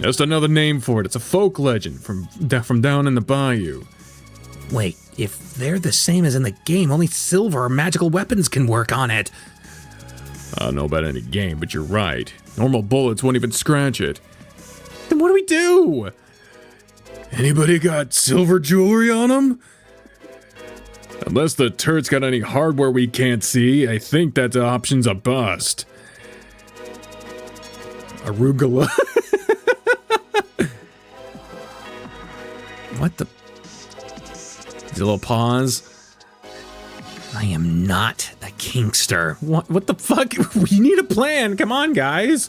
Just another name for it. It's a folk legend from down in the bayou. Wait, if they're the same as in the game, only silver or magical weapons can work on it. I don't know about any game, but you're right. Normal bullets won't even scratch it. Then what do we do? Anybody got silver jewelry on them? Unless the turret's got any hardware we can't see, I think that option's a bust. Arugula. What the? There's a little pause. I am not a kinkster. What the fuck? We need a plan. Come on, guys.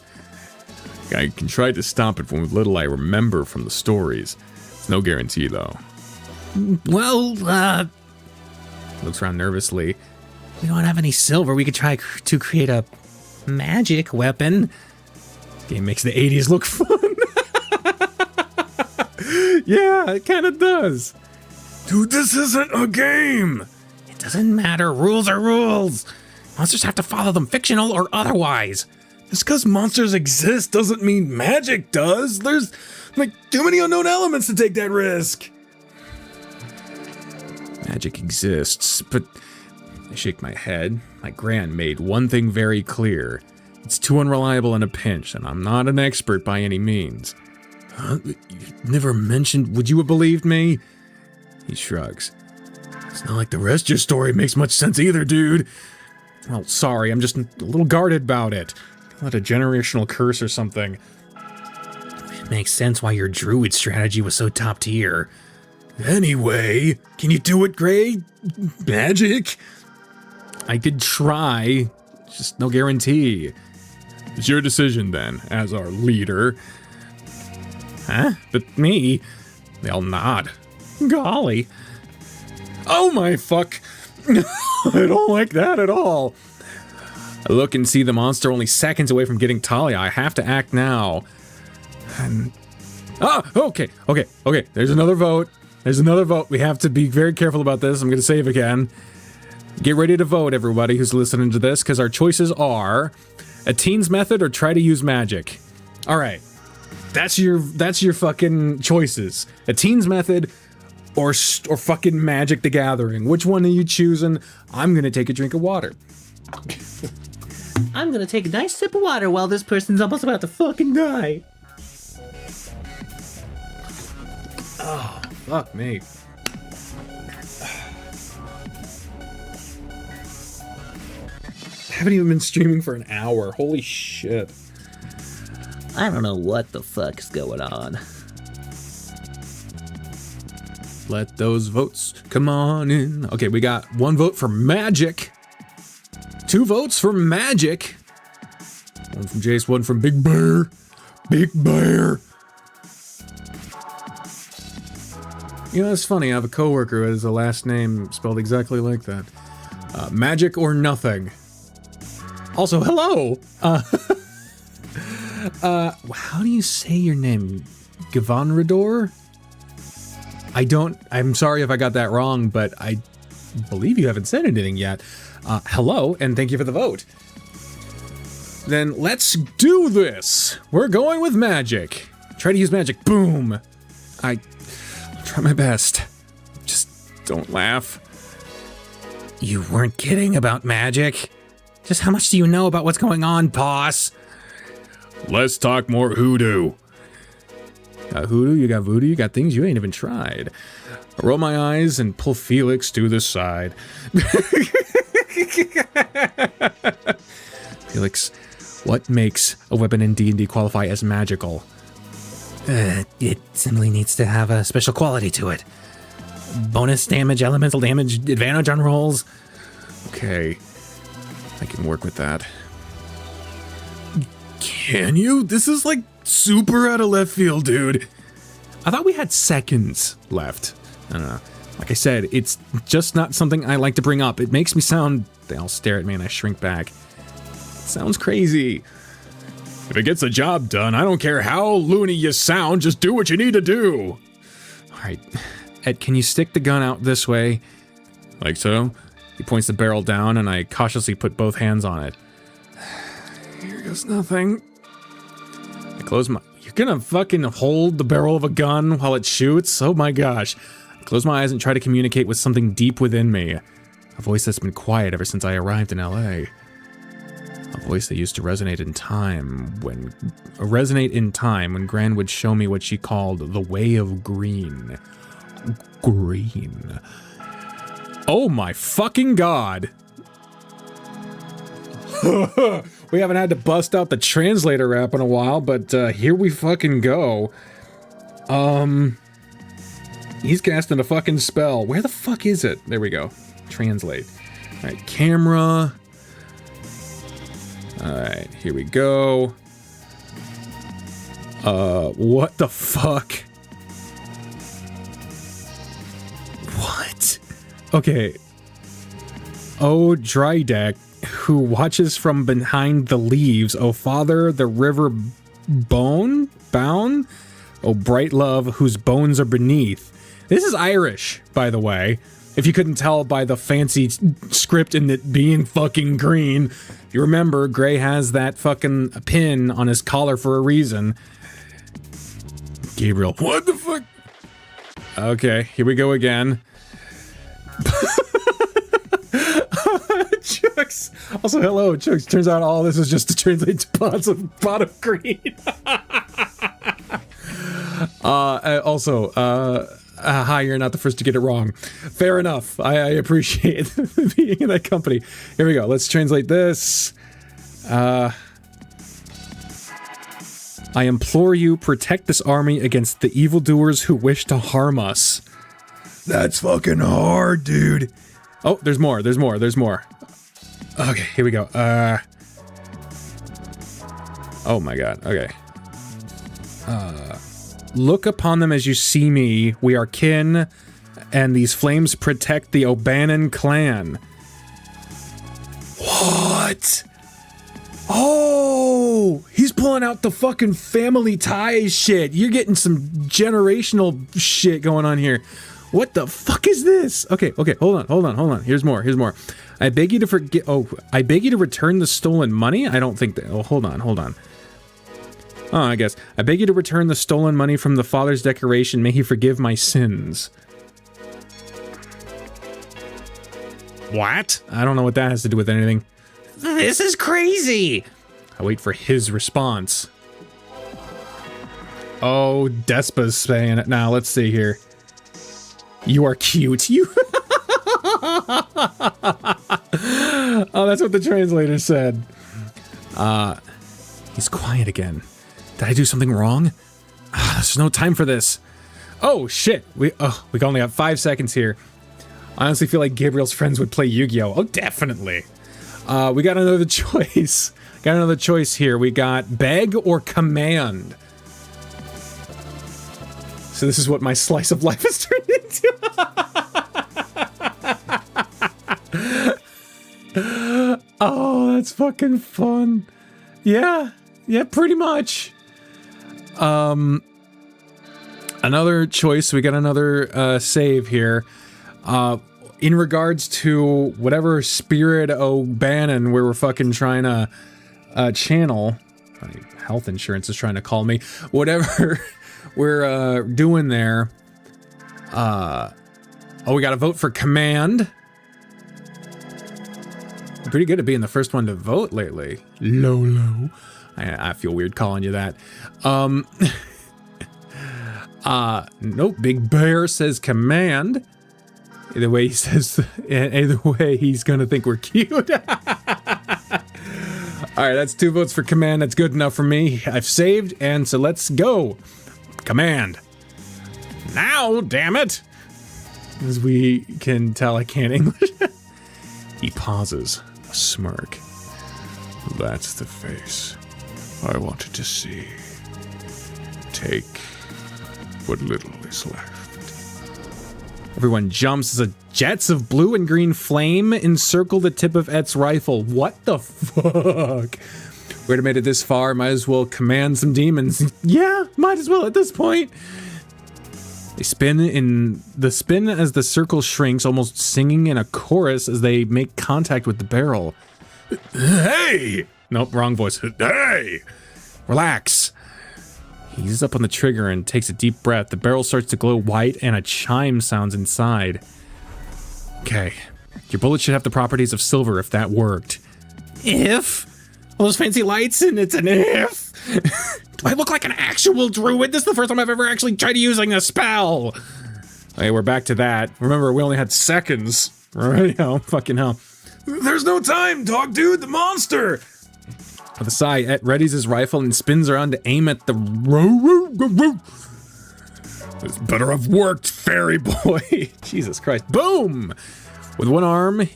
I can try to stop it from what little I remember from the stories. It's no guarantee, though. Well, looks around nervously. We don't have any silver. We could try to create a magic weapon. This game makes the 80s look fun. Yeah, it kind of does. Dude, this isn't a game. It doesn't matter. Rules are rules. Monsters have to follow them, fictional or otherwise. Just because monsters exist doesn't mean magic does. There's, like, too many unknown elements to take that risk. Magic exists, but I shake my head. My gran made one thing very clear. It's too unreliable in a pinch, and I'm not an expert by any means. Huh? You never mentioned... Would you have believed me? He shrugs. It's not like the rest of your story makes much sense either, dude. Well, sorry, I'm just a little guarded about it. What, a generational curse or something. It makes sense why your druid strategy was so top tier. Anyway, can you do it, Gray? Magic? I could try, just no guarantee. It's your decision then, as our leader. Huh? But me? They'll nod. Golly. Oh my fuck. I don't like that at all. I look and see the monster only seconds away from getting Talia. I have to act now. And... okay. There's another vote. We have to be very careful about this. I'm going to save again. Get ready to vote, everybody who's listening to this, because our choices are a teens method or try to use magic. All right. That's your fucking choices. A teens method or fucking Magic the Gathering. Which one are you choosing? I'm going to take a drink of water. I'm gonna take a nice sip of water while this person's almost about to fucking die. Oh, fuck me. I haven't even been streaming for an hour. Holy shit. I don't know what the fuck's going on. Let those votes come on in. Okay, we got one vote for magic. 2 votes for magic. One from Jace, one from Big Bear. Big Bear. You know, it's funny. I have a coworker who has a last name spelled exactly like that. Magic or nothing. Also, hello. How do you say your name? Gavanrador? I'm sorry if I got that wrong, but I believe you haven't said anything yet. Hello, and thank you for the vote. Then let's do this. We're going with magic. Try to use magic. Boom. I'll try my best. Just don't laugh. You weren't kidding about magic? Just how much do you know about what's going on, boss? Let's talk more hoodoo. Got hoodoo, you got voodoo, you got things you ain't even tried. I roll my eyes and pull Felix to the side. Felix, what makes a weapon in D&D qualify as magical? It simply needs to have a special quality to it. Bonus damage, elemental damage, advantage on rolls. Okay, I can work with that. Can you? This is like super out of left field, dude. I thought we had seconds left. I don't know. Like I said, it's just not something I like to bring up. It makes me sound... They all stare at me and I shrink back. It sounds crazy. If it gets the job done, I don't care how loony you sound, just do what you need to do. All right. Ed, can you stick the gun out this way? Like so? He points the barrel down and I cautiously put both hands on it. Here goes nothing. I close my... You're gonna fucking hold the barrel of a gun while it shoots? Oh my gosh. I close my eyes and try to communicate with something deep within me. A voice that's been quiet ever since I arrived in LA. A voice that used to resonate in time when Gran would show me what she called the way of green. Green. Oh my fucking god. We haven't had to bust out the translator app in a while, but here we fucking go. He's casting a fucking spell. Where the fuck is it? There we go. Translate. All right, camera. All right, here we go. What the fuck? What? Okay. Oh, dry deck, who watches from behind the leaves. Oh, father, the river bound? Oh, bright love, whose bones are beneath. This is Irish, by the way. If you couldn't tell by the fancy script and it being fucking green. If you remember, Gray has that fucking pin on his collar for a reason. Gabriel, what the fuck? Okay, here we go again. Chucks. Also, hello, Chucks. Turns out all this is just to translate to pot of green. Hi, you're not the first to get it wrong. Fair enough. I appreciate being in that company. Here we go. Let's translate this. I implore you, protect this army against the evildoers who wish to harm us. That's fucking hard, dude. Oh, there's more. Okay, here we go. Oh my god. Okay. Look upon them as you see me. We are kin, and these flames protect the O'Bannon clan. What? Oh, he's pulling out the fucking family ties shit. You're getting some generational shit going on here. What the fuck is this? Okay, hold on. Here's more. I beg you to return the stolen money? I don't think that. Oh, hold on. Oh, I guess. I beg you to return the stolen money from the father's decoration. May he forgive my sins. What? I don't know what that has to do with anything. This is crazy! I wait for his response. Oh, Despa's saying it. Now, let's see here. You are cute. You. Oh, that's what the translator said. He's quiet again. Did I do something wrong? There's no time for this. Oh, shit. We only have 5 seconds here. I honestly feel like Gabriel's friends would play Yu-Gi-Oh! Oh, definitely. We got another choice. Here. We got beg or command. So this is what my slice of life has turned into. Oh, that's fucking fun. Yeah, pretty much. Another choice. We got another save here. In regards to whatever spirit O'Bannon we were fucking trying to channel. Health insurance is trying to call me. Whatever we're doing there. We got to vote for command. I'm pretty good at being the first one to vote lately. Lolo. I feel weird calling you that. Nope. Big Bear says command. Either way, he's gonna think we're cute. All right, that's 2 votes for command. That's good enough for me. I've saved, and so let's go. Command. Now, damn it. As we can tell, I can't English. He pauses, a smirk. That's the face. I wanted to see. Take what little is left. Everyone jumps as jets of blue and green flame encircle the tip of Et's rifle. What the fuck? We already made it this far, might as well command some demons. Yeah, might as well at this point. They spin as the circle shrinks, almost singing in a chorus as they make contact with the barrel. Hey! Nope, wrong voice. Hey! Relax. He eases up on the trigger and takes a deep breath. The barrel starts to glow white and a chime sounds inside. Okay, your bullet should have the properties of silver if that worked. If? All those fancy lights and it's an if? Do I look like an actual druid? This is the first time I've ever actually tried using a spell. Okay, we're back to that. Remember, we only had seconds. Right? Oh, fucking hell. There's no time, dog dude, the monster! With a sigh, Et readies his rifle and spins around to aim at the This better have worked, fairy boy. Jesus Christ. Boom! With one arm.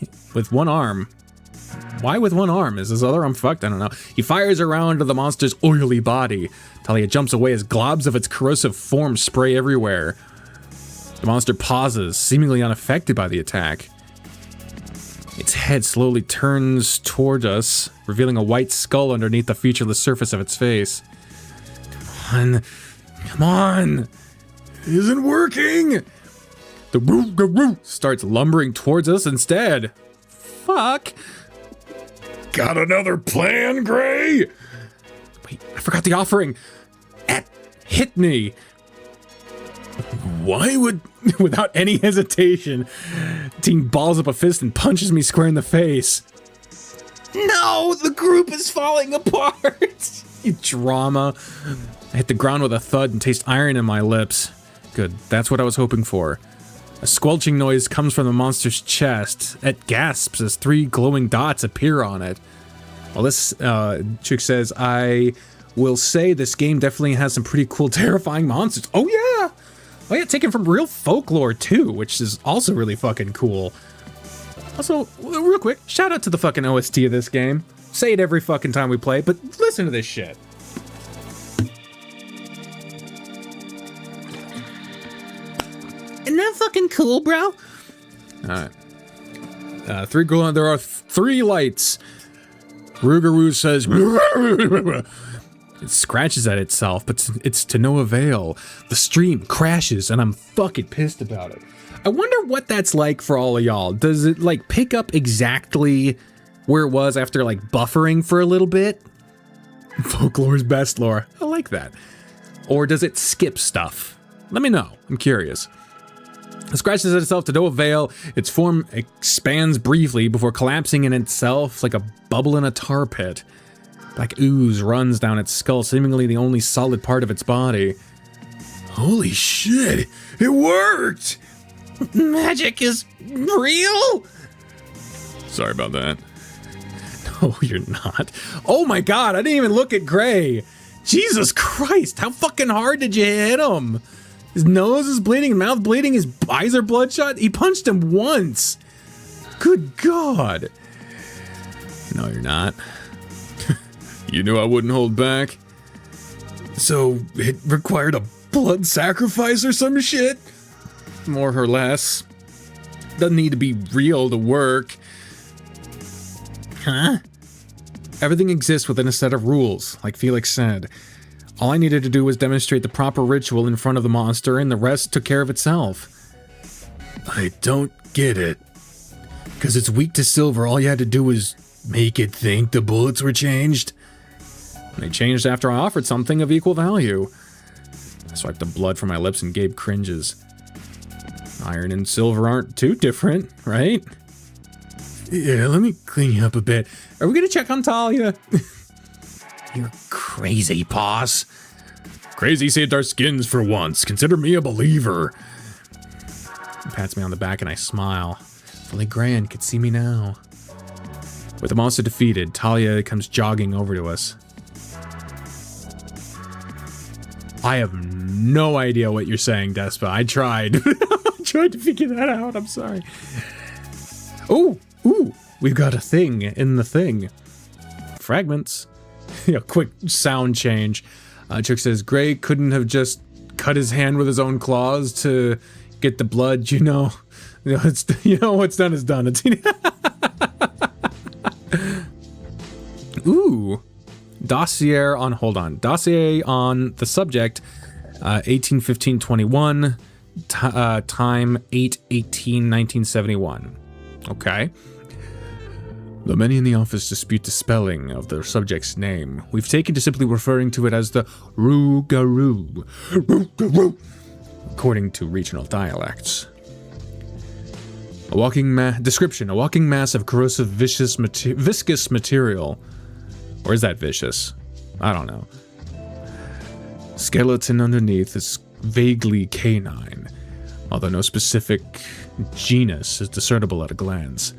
Why with one arm? Is his other arm fucked? I don't know. He fires around to the monster's oily body. Talia jumps away as globs of its corrosive form spray everywhere. The monster pauses, seemingly unaffected by the attack. Its head slowly turns toward us, revealing a white skull underneath the featureless surface of its face. Come on! It isn't working! The woo starts lumbering towards us instead. Fuck! Got another plan, Gray? Wait, I forgot the offering. Hit me. Why would... Without any hesitation, Team balls up a fist and punches me square in the face. No, the group is falling apart. You drama. I hit the ground with a thud and taste iron in my lips. Good, that's what I was hoping for. A squelching noise comes from the monster's chest. It gasps as 3 glowing dots appear on it. Well, this chick says, I will say this game definitely has some pretty cool, terrifying monsters. Oh yeah! Oh yeah, taken from real folklore too, which is also really fucking cool. Also, real quick, shout out to the fucking OST of this game. Say it every fucking time we play, but listen to this shit. Isn't that fucking cool, bro? Alright. There are 3 lights. Rougarou says... It scratches at itself, but it's to no avail. The stream crashes, and I'm fucking pissed about it. I wonder what that's like for all of y'all. Does it, like, pick up exactly where it was after, like, buffering for a little bit? Folklore's best lore. I like that. Or does it skip stuff? Let me know. I'm curious. It scratches at itself to no avail. Its form expands briefly before collapsing in itself like a bubble in a tar pit. Black ooze runs down its skull, seemingly the only solid part of its body. Holy shit! It worked! Magic is real? Sorry about that. No, you're not. Oh my god, I didn't even look at Gray. Jesus Christ, how fucking hard did you hit him? His nose is bleeding, mouth bleeding, his eyes are bloodshot. He punched him once. Good God. No, you're not. You knew I wouldn't hold back? So, it required a blood sacrifice or some shit? More or less. Doesn't need to be real to work. Huh? Everything exists within a set of rules, like Felix said. All I needed to do was demonstrate the proper ritual in front of the monster, and the rest took care of itself. I don't get it. Because it's weak to silver, all you had to do was make it think the bullets were changed. They changed after I offered something of equal value. I swiped the blood from my lips and Gabe cringes. Iron and silver aren't too different, right? Yeah, let me clean you up a bit. Are we gonna check on Talia? You're crazy, Paws. Crazy saved our skins for once. Consider me a believer. He pats me on the back and I smile. If only Gran could see me now. With the monster defeated, Talia comes jogging over to us. I have no idea what you're saying, Despa. I tried. I tried to figure that out. I'm sorry. Ooh, we've got a thing in the thing. Fragments. quick sound change. Chick says, Gray couldn't have just cut his hand with his own claws to get the blood, you know. It's, what's done is done. It's Ooh. Dossier on the subject, 1815-21, time 8/18/1971. Okay. Though many in the office dispute the spelling of the subject's name, we've taken to simply referring to it as the Rougarou, according to regional dialects. A walking mass of corrosive, viscous material. Or is that vicious? I don't know. Skeleton underneath is vaguely canine, although no specific genus is discernible at a glance.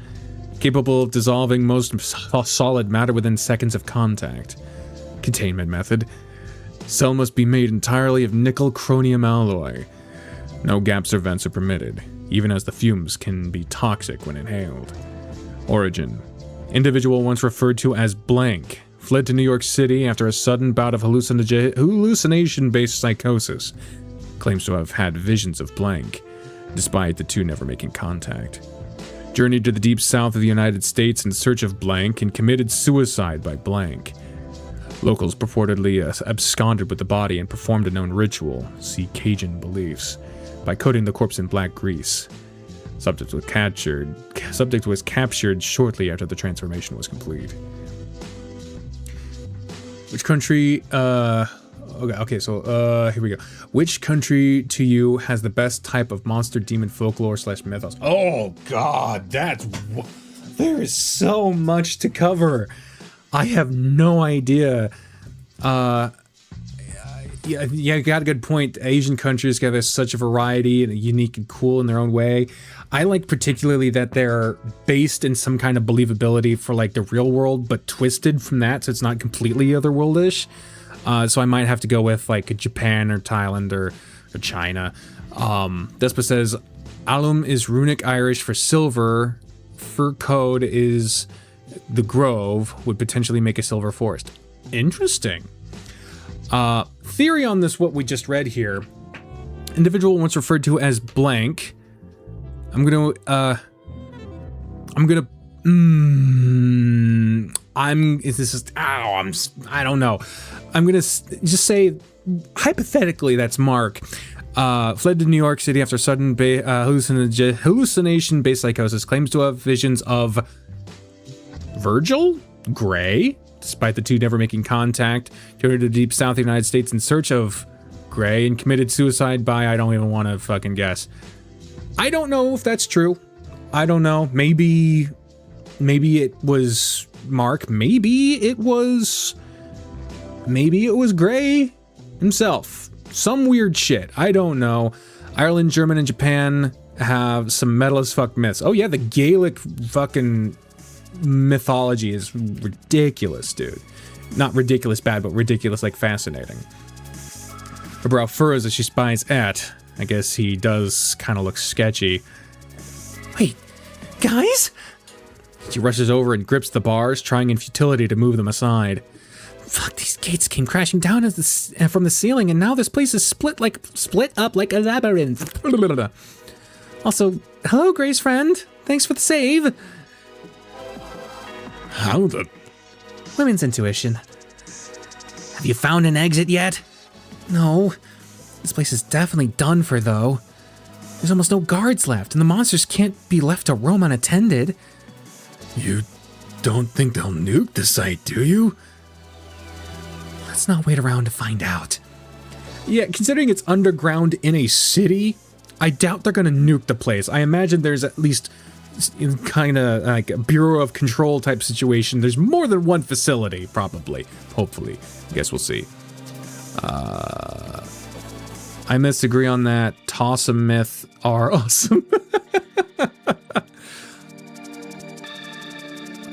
Capable of dissolving most solid matter within seconds of contact. Containment method. Cell must be made entirely of nickel-chromium alloy. No gaps or vents are permitted, even as the fumes can be toxic when inhaled. Origin. Individual once referred to as blank. Fled to New York City after a sudden bout of hallucination-based psychosis. Claims to have had visions of blank, despite the two never making contact. Journeyed to the deep south of the United States in search of blank and committed suicide by blank. Locals purportedly absconded with the body and performed a known ritual, see Cajun beliefs, by coating the corpse in black grease. Subject was captured shortly after the transformation was complete. Which country, here we go. Which country to you has the best type of monster demon folklore / mythos? Oh god, there is so much to cover. I have no idea. Yeah, you got a good point. Asian countries gather such a variety and unique and cool in their own way. I like particularly that they're based in some kind of believability for like the real world, but twisted from that, so it's not completely otherworldish. So I might have to go with like Japan or Thailand or China. Despa says, Alum is runic Irish for silver. Fur code is the grove, would potentially make a silver forest. Interesting. Theory on this, what we just read here. Individual once referred to as blank. I don't know. I'm gonna just say, hypothetically, that's Mark. Fled to New York City after sudden hallucination-based psychosis. Claims to have visions of Virgil? Gray? Despite the two never making contact. Journeyed to the deep south of the United States in search of Gray and committed suicide by, I don't even want to fucking guess. I don't know if that's true. I don't know. Maybe it was Mark. Maybe it was Gray himself. Some weird shit. I don't know. Ireland, German, and Japan have some metal as fuck myths. Oh yeah, the Gaelic fucking mythology is ridiculous, dude. Not ridiculous bad, but ridiculous like fascinating. Her brow furrows as she spies at. I guess he does kind of look sketchy. Wait, guys? She rushes over and grips the bars, trying in futility to move them aside. Fuck, these gates came crashing down from the ceiling, and now this place is split up like a labyrinth. Also, hello, Gray's friend. Thanks for the save. How the... Women's intuition. Have you found an exit yet? No. This place is definitely done for, though. There's almost no guards left, and the monsters can't be left to roam unattended. You don't think they'll nuke the site, do you? Let's not wait around to find out. Yeah, considering it's underground in a city, I doubt they're gonna nuke the place. I imagine there's at least kind of like a Bureau of Control type situation. There's more than one facility, probably. Hopefully. I guess we'll see. I disagree on that. Toss a myth are awesome.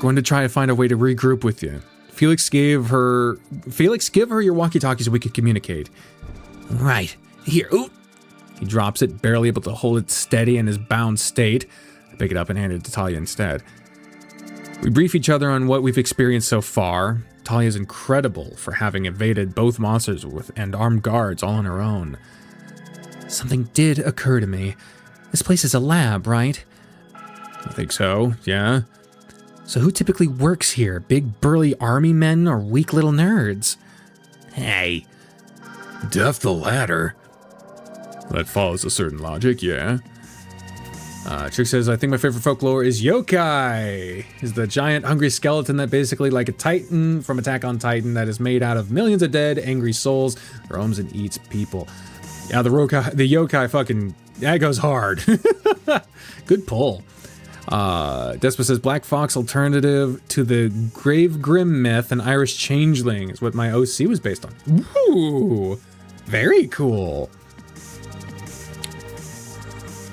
Going to try to find a way to regroup with you. Felix, give her your walkie-talkie so we can communicate. Right. Here. Ooh. He drops it, barely able to hold it steady in his bound state. I pick it up and hand it to Talia instead. We brief each other on what we've experienced so far. Talia's incredible for having evaded both monsters and armed guards all on her own. Something did occur to me. This place is a lab, right? I think so, yeah. So who typically works here? Big burly army men or weak little nerds? Hey. Def the latter. That follows a certain logic, yeah. Trick says, I think my favorite folklore is yokai. Is the giant hungry skeleton that basically like a titan from Attack on Titan that is made out of millions of dead, angry souls, roams and eats people. Yeah, the yokai fucking, that goes hard. Good pull. Despa says, Black Fox alternative to the Grave Grim myth and Irish Changeling is what my OC was based on. Ooh, very cool.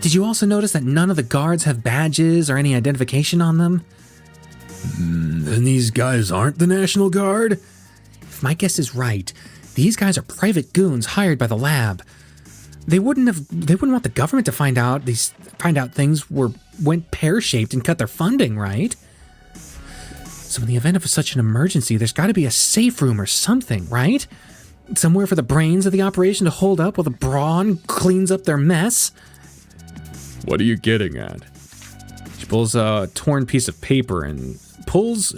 Did you also notice that none of the guards have badges or any identification on them? Then these guys aren't the National Guard? If my guess is right, these guys are private goons hired by the lab. They wouldn't want the government to find out things went pear-shaped and cut their funding, right? So in the event of such an emergency, there's got to be a safe room or something, right? Somewhere for the brains of the operation to hold up while the brawn cleans up their mess. What are you getting at? She pulls a torn piece of paper and pulls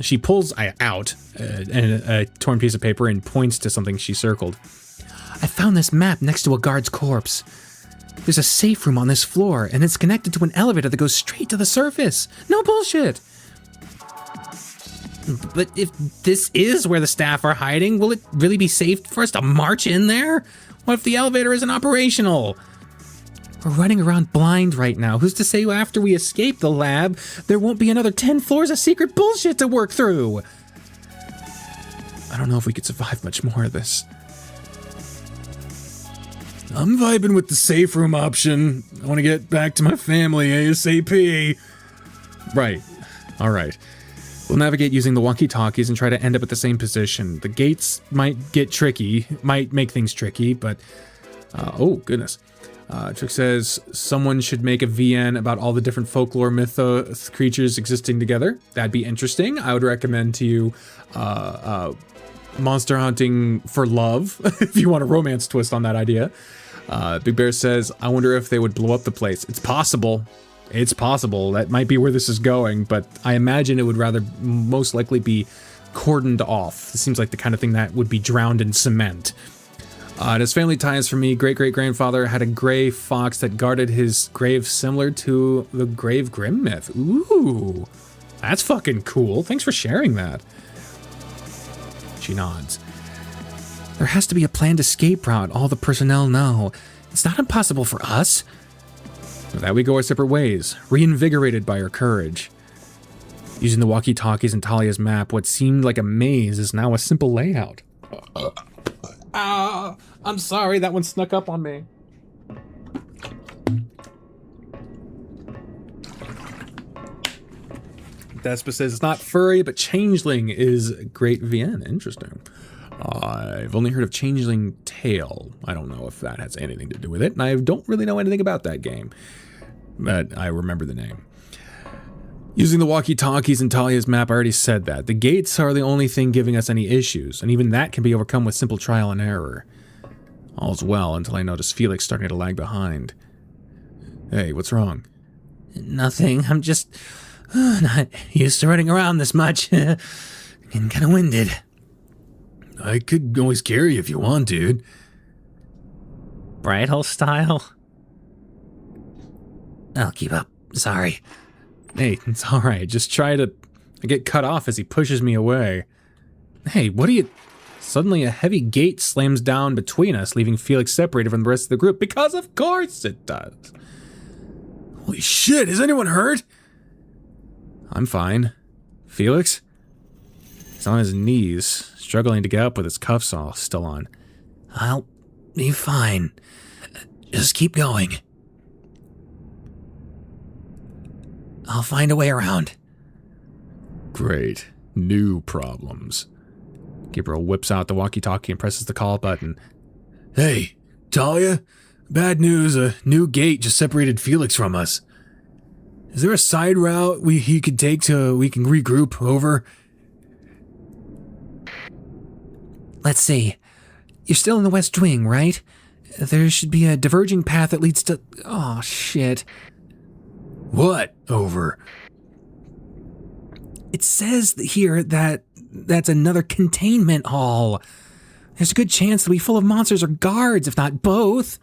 out a torn piece of paper and points to something she circled. I found this map next to a guard's corpse. There's a safe room on this floor, and it's connected to an elevator that goes straight to the surface. No bullshit. But if this is where the staff are hiding, will it really be safe for us to march in there? What if the elevator isn't operational? We're running around blind right now. Who's to say after we escape the lab, there won't be another 10 floors of secret bullshit to work through? I don't know if we could survive much more of this. I'm vibing with the safe room option. I want to get back to my family ASAP. Right. All right. We'll navigate using the walkie-talkies and try to end up at the same position. The gates might make things tricky, but... oh, goodness. Trick says, someone should make a VN about all the different folklore mythos creatures existing together. That'd be interesting. I would recommend to you Monster Hunting for Love, if you want a romance twist on that idea. Big Bear says, I wonder if they would blow up the place. It's possible. It's possible. That might be where this is going, but I imagine it would rather most likely be cordoned off. It seems like the kind of thing that would be drowned in cement. It has family ties for me. Great-great-grandfather had a gray fox that guarded his grave similar to the Grave Grim myth. Ooh, that's fucking cool. Thanks for sharing that. She nods. There has to be a planned escape route all the personnel know. It's not impossible for us. With that we go our separate ways, reinvigorated by our courage. Using the walkie-talkies and Talia's map, what seemed like a maze is now a simple layout. I'm sorry, that one snuck up on me. Despa says it's not furry, but changeling is great VN. Interesting. I've only heard of Changeling Tale. I don't know if that has anything to do with it, and I don't really know anything about that game, but I remember the name. Using the walkie-talkies and Talia's map, I already said that. The gates are the only thing giving us any issues, and even that can be overcome with simple trial and error. All's well until I notice Felix starting to lag behind. Hey, what's wrong? Nothing. I'm just not used to running around this much. Getting kind of winded. I could always carry you if you want, dude. Bridal style? I'll keep up. Sorry. Hey, it's alright. Just try to... I get cut off as he pushes me away. Hey, what are you... Suddenly a heavy gate slams down between us, leaving Felix separated from the rest of the group, because of course it does. Holy shit, is anyone hurt? I'm fine. Felix? He's on his knees, struggling to get up with his cuffs all still on. I'll be fine. Just keep going. I'll find a way around. Great. New problems. Gabriel whips out the walkie-talkie and presses the call button. Hey, Talia? Bad news, a new gate just separated Felix from us. Is there a side route he could take we can regroup over? Let's see. You're still in the West Wing, right? There should be a diverging path that leads to... Oh, shit. What? Over? It says here that that's another containment hall. There's a good chance it'll be full of monsters or guards, if not both.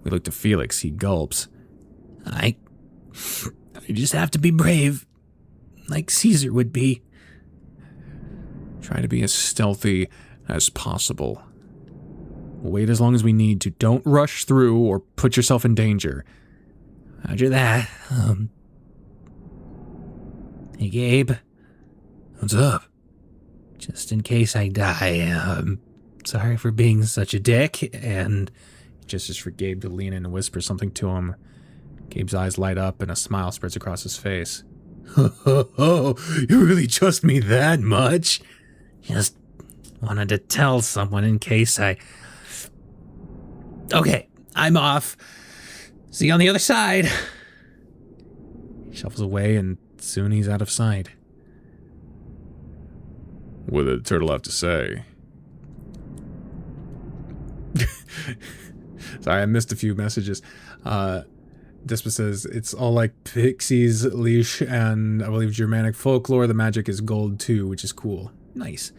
We look to Felix. He gulps. I just have to be brave, like Caesar would be. Try to be as stealthy as possible. We'll wait as long as we need to. Don't rush through or put yourself in danger. Roger that. Hey, Gabe. What's up? Just in case I die, sorry for being such a dick, and... Gestures for Gabe to lean in and whisper something to him. Gabe's eyes light up and a smile spreads across his face. Oh, you really trust me that much? Just wanted to tell someone in case I... Okay, I'm off. See you on the other side. He shuffles away and soon he's out of sight. What did the turtle have to say? Sorry, I missed a few messages. Dispa says, it's all like Pixie's leash and I believe Germanic folklore. The magic is gold too, which is cool. Nice.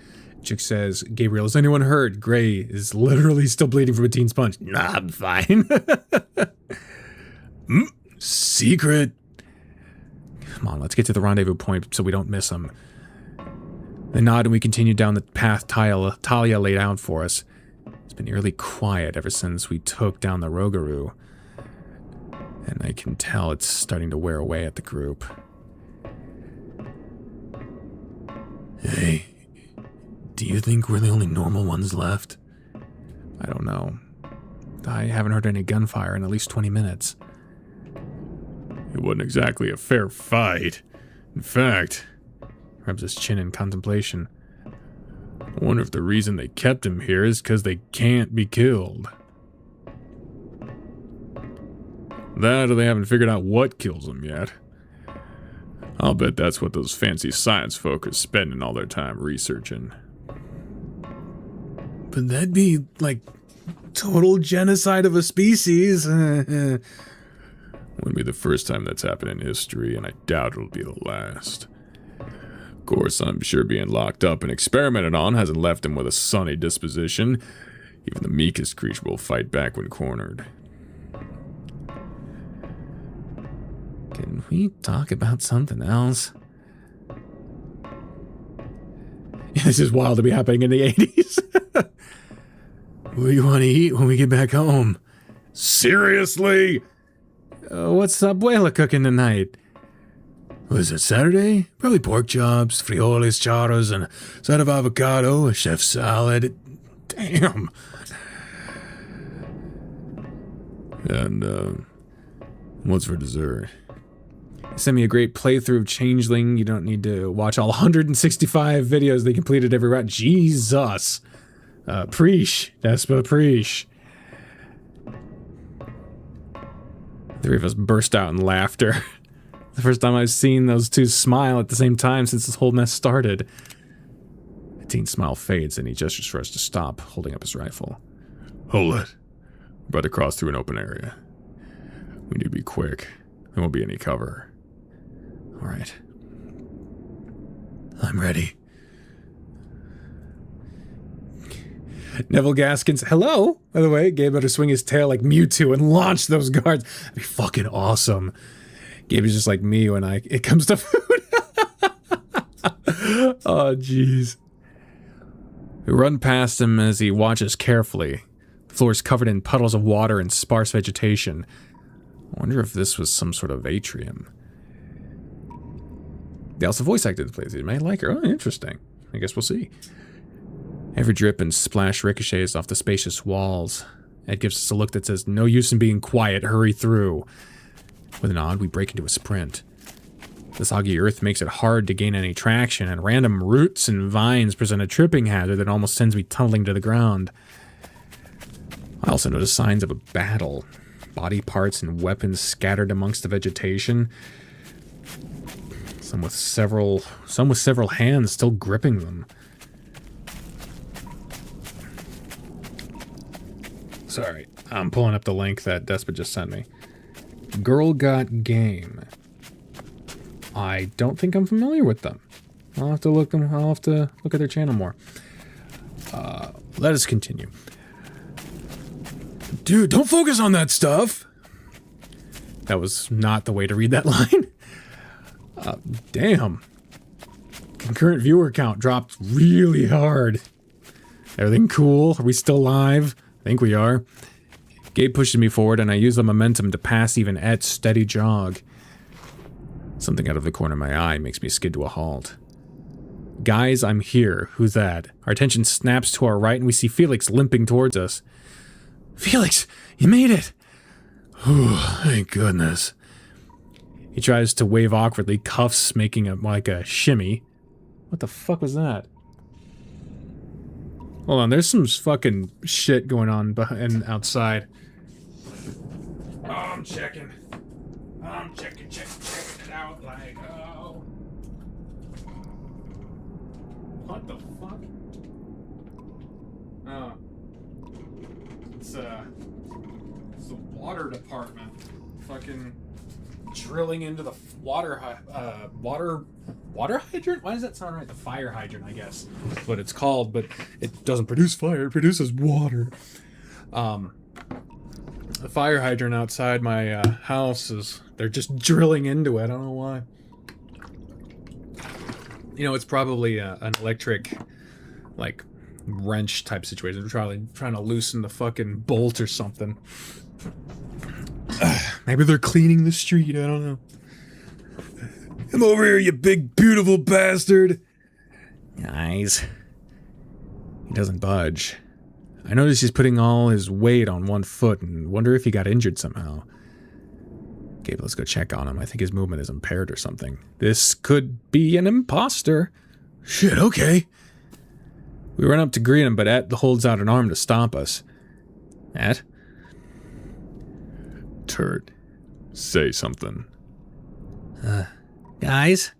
Chick says, Gabriel, is anyone hurt? Gray is literally still bleeding from a teen sponge. Nah, I'm fine. Secret. Come on, let's get to the rendezvous point so we don't miss him. They nod and we continue down the path Talia laid out for us. It's been eerily quiet ever since we took down the Rougarou. And I can tell it's starting to wear away at the group. Hey, do you think we're the only normal ones left? I don't know. I haven't heard any gunfire in at least 20 minutes. It wasn't exactly a fair fight. In fact, rubs his chin in contemplation. I wonder if the reason they kept him here is because they can't be killed. That or they haven't figured out what kills them yet. I'll bet that's what those fancy science folk are spending all their time researching. But that'd be, like, total genocide of a species. Wouldn't be the first time that's happened in history, and I doubt it'll be the last. Of course, I'm sure being locked up and experimented on hasn't left him with a sunny disposition. Even the meekest creature will fight back when cornered. Can we talk about something else? This is wild to be happening in the 80s. What do you want to eat when we get back home? Seriously? What's Abuela cooking tonight? Was it Saturday? Probably pork chops, frijoles, charros, and a side of avocado, a chef salad. Damn. And, what's for dessert? Send me a great playthrough of Changeling. You don't need to watch all 165 videos they completed every round. Jesus. Preach. Despa, preach. The three of us burst out in laughter. The first time I've seen those two smile at the same time since this whole mess started. The teen's smile fades and he gestures for us to stop, holding up his rifle. Hold it. We're about to cross through an open area. We need to be quick. There won't be any cover. All right. I'm ready. Neville Gaskins, hello! By the way, Gabe better swing his tail like Mewtwo and launch those guards. That'd be fucking awesome. Gabe is just like me when it comes to food. Oh, jeez. We run past him as he watches carefully. The floor is covered in puddles of water and sparse vegetation. I wonder if this was some sort of atrium. They also voice acted the place. You may like her. Oh, interesting. I guess we'll see. Every drip and splash ricochets off the spacious walls. Ed gives us a look that says, no use in being quiet, hurry through. With a nod, we break into a sprint. The soggy earth makes it hard to gain any traction, and random roots and vines present a tripping hazard that almost sends me tumbling to the ground. I also notice signs of a battle. Body parts and weapons scattered amongst the vegetation. Some with several hands still gripping them. Sorry, I'm pulling up the link that Despot just sent me. Girl Got Game. I don't think I'm familiar with them. I'll have to look at their channel more. Let us continue. Dude, don't focus on that stuff. That was not the way to read that line. Damn. Concurrent viewer count dropped really hard. Everything cool? Are we still live? I think we are. Gabe pushes me forward and I use the momentum to pass even Et's steady jog. Something out of the corner of my eye makes me skid to a halt. Guys, I'm here. Who's that? Our attention snaps to our right and we see Felix limping towards us. Felix, you made it! Whew, thank goodness. He tries to wave awkwardly, cuffs making like a shimmy. What the fuck was that? Hold on, there's some fucking shit going on outside. Oh, I'm checking. I'm checking it out like, oh. What the fuck? Oh. It's the water department. Fucking drilling into the water hydrant? Why does that sound right? The fire hydrant, I guess. That's what it's called, but it doesn't produce fire, it produces water. The fire hydrant outside my house they're just drilling into it. I don't know why. You know, it's probably an electric, like, wrench type situation. They're probably trying to loosen the fucking bolt or something. Maybe they're cleaning the street, I don't know. Come over here, you big, beautiful bastard! Guys. He doesn't budge. I notice he's putting all his weight on one foot and wonder if he got injured somehow. Okay, let's go check on him. I think his movement is impaired or something. This could be an imposter. Shit, okay. We run up to greet him, but Et holds out an arm to stop us. Et? Turd. Say something. Guys?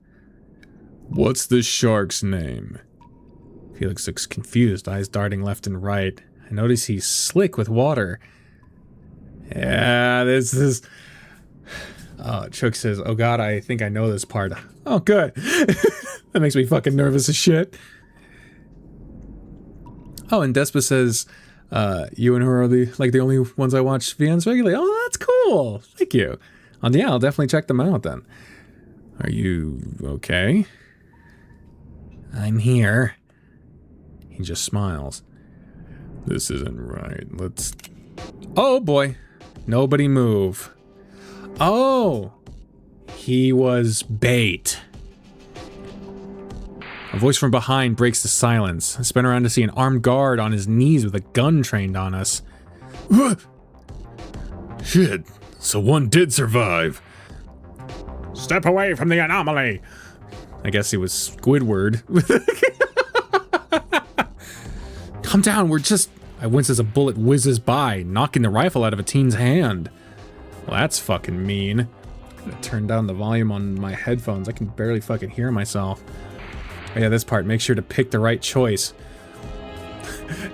What's this shark's name? Felix looks confused, eyes darting left and right. I notice he's slick with water. Yeah, this is... Chook says, oh god, I think I know this part. Oh, good. That makes me fucking nervous as shit. Oh, and Despa says, you and her are the only ones I watch VNs regularly. Oh, that's cool. Thank you. Yeah, I'll definitely check them out then. Are you okay? I'm here. He just smiles. This isn't right. Let's... Oh, boy. Nobody move. Oh! He was bait. A voice from behind breaks the silence. I spin around to see an armed guard on his knees with a gun trained on us. Shit. So one did survive. Step away from the anomaly. I guess he was Squidward. Calm down, we're just... I wince as a bullet whizzes by, knocking the rifle out of a teen's hand. Well, that's fucking mean. I'm gonna turn down the volume on my headphones. I can barely fucking hear myself. Oh yeah, this part, make sure to pick the right choice.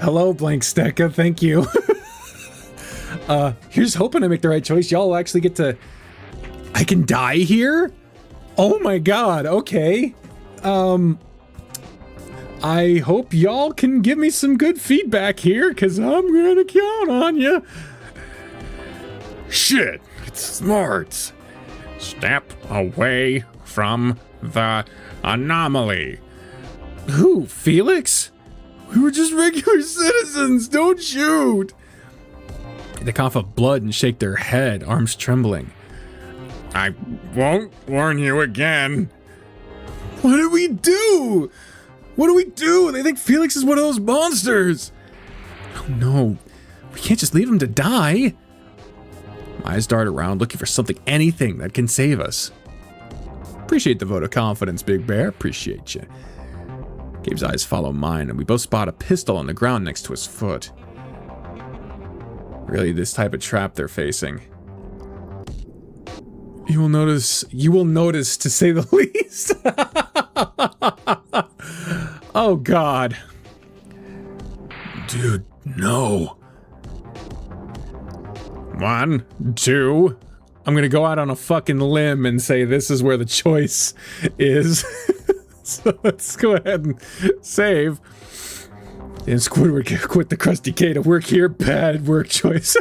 Hello, Blank Stecca, thank you. Here's hoping I make the right choice. Y'all actually get to... I can die here? Oh my god, okay. I hope y'all can give me some good feedback here, because I'm gonna count on you. Shit, it's smart. Step away from the anomaly. Who, Felix? We were just regular citizens, don't shoot. They cough up blood and shake their head, arms trembling. I won't warn you again. What did we do? What do we do? They think Felix is one of those monsters. Oh no, we can't just leave him to die. My eyes dart around looking for something, anything that can save us. Appreciate the vote of confidence, Big Bear. Appreciate you. Gabe's eyes follow mine, and we both spot a pistol on the ground next to his foot. Really, this type of trap they're facing. You will notice, to say the least. Christ. Oh, God. Dude, no. 1, 2. I'm going to go out on a fucking limb and say this is where the choice is. So let's go ahead and save. And Squidward quit the Krusty K to work here. Bad work choice.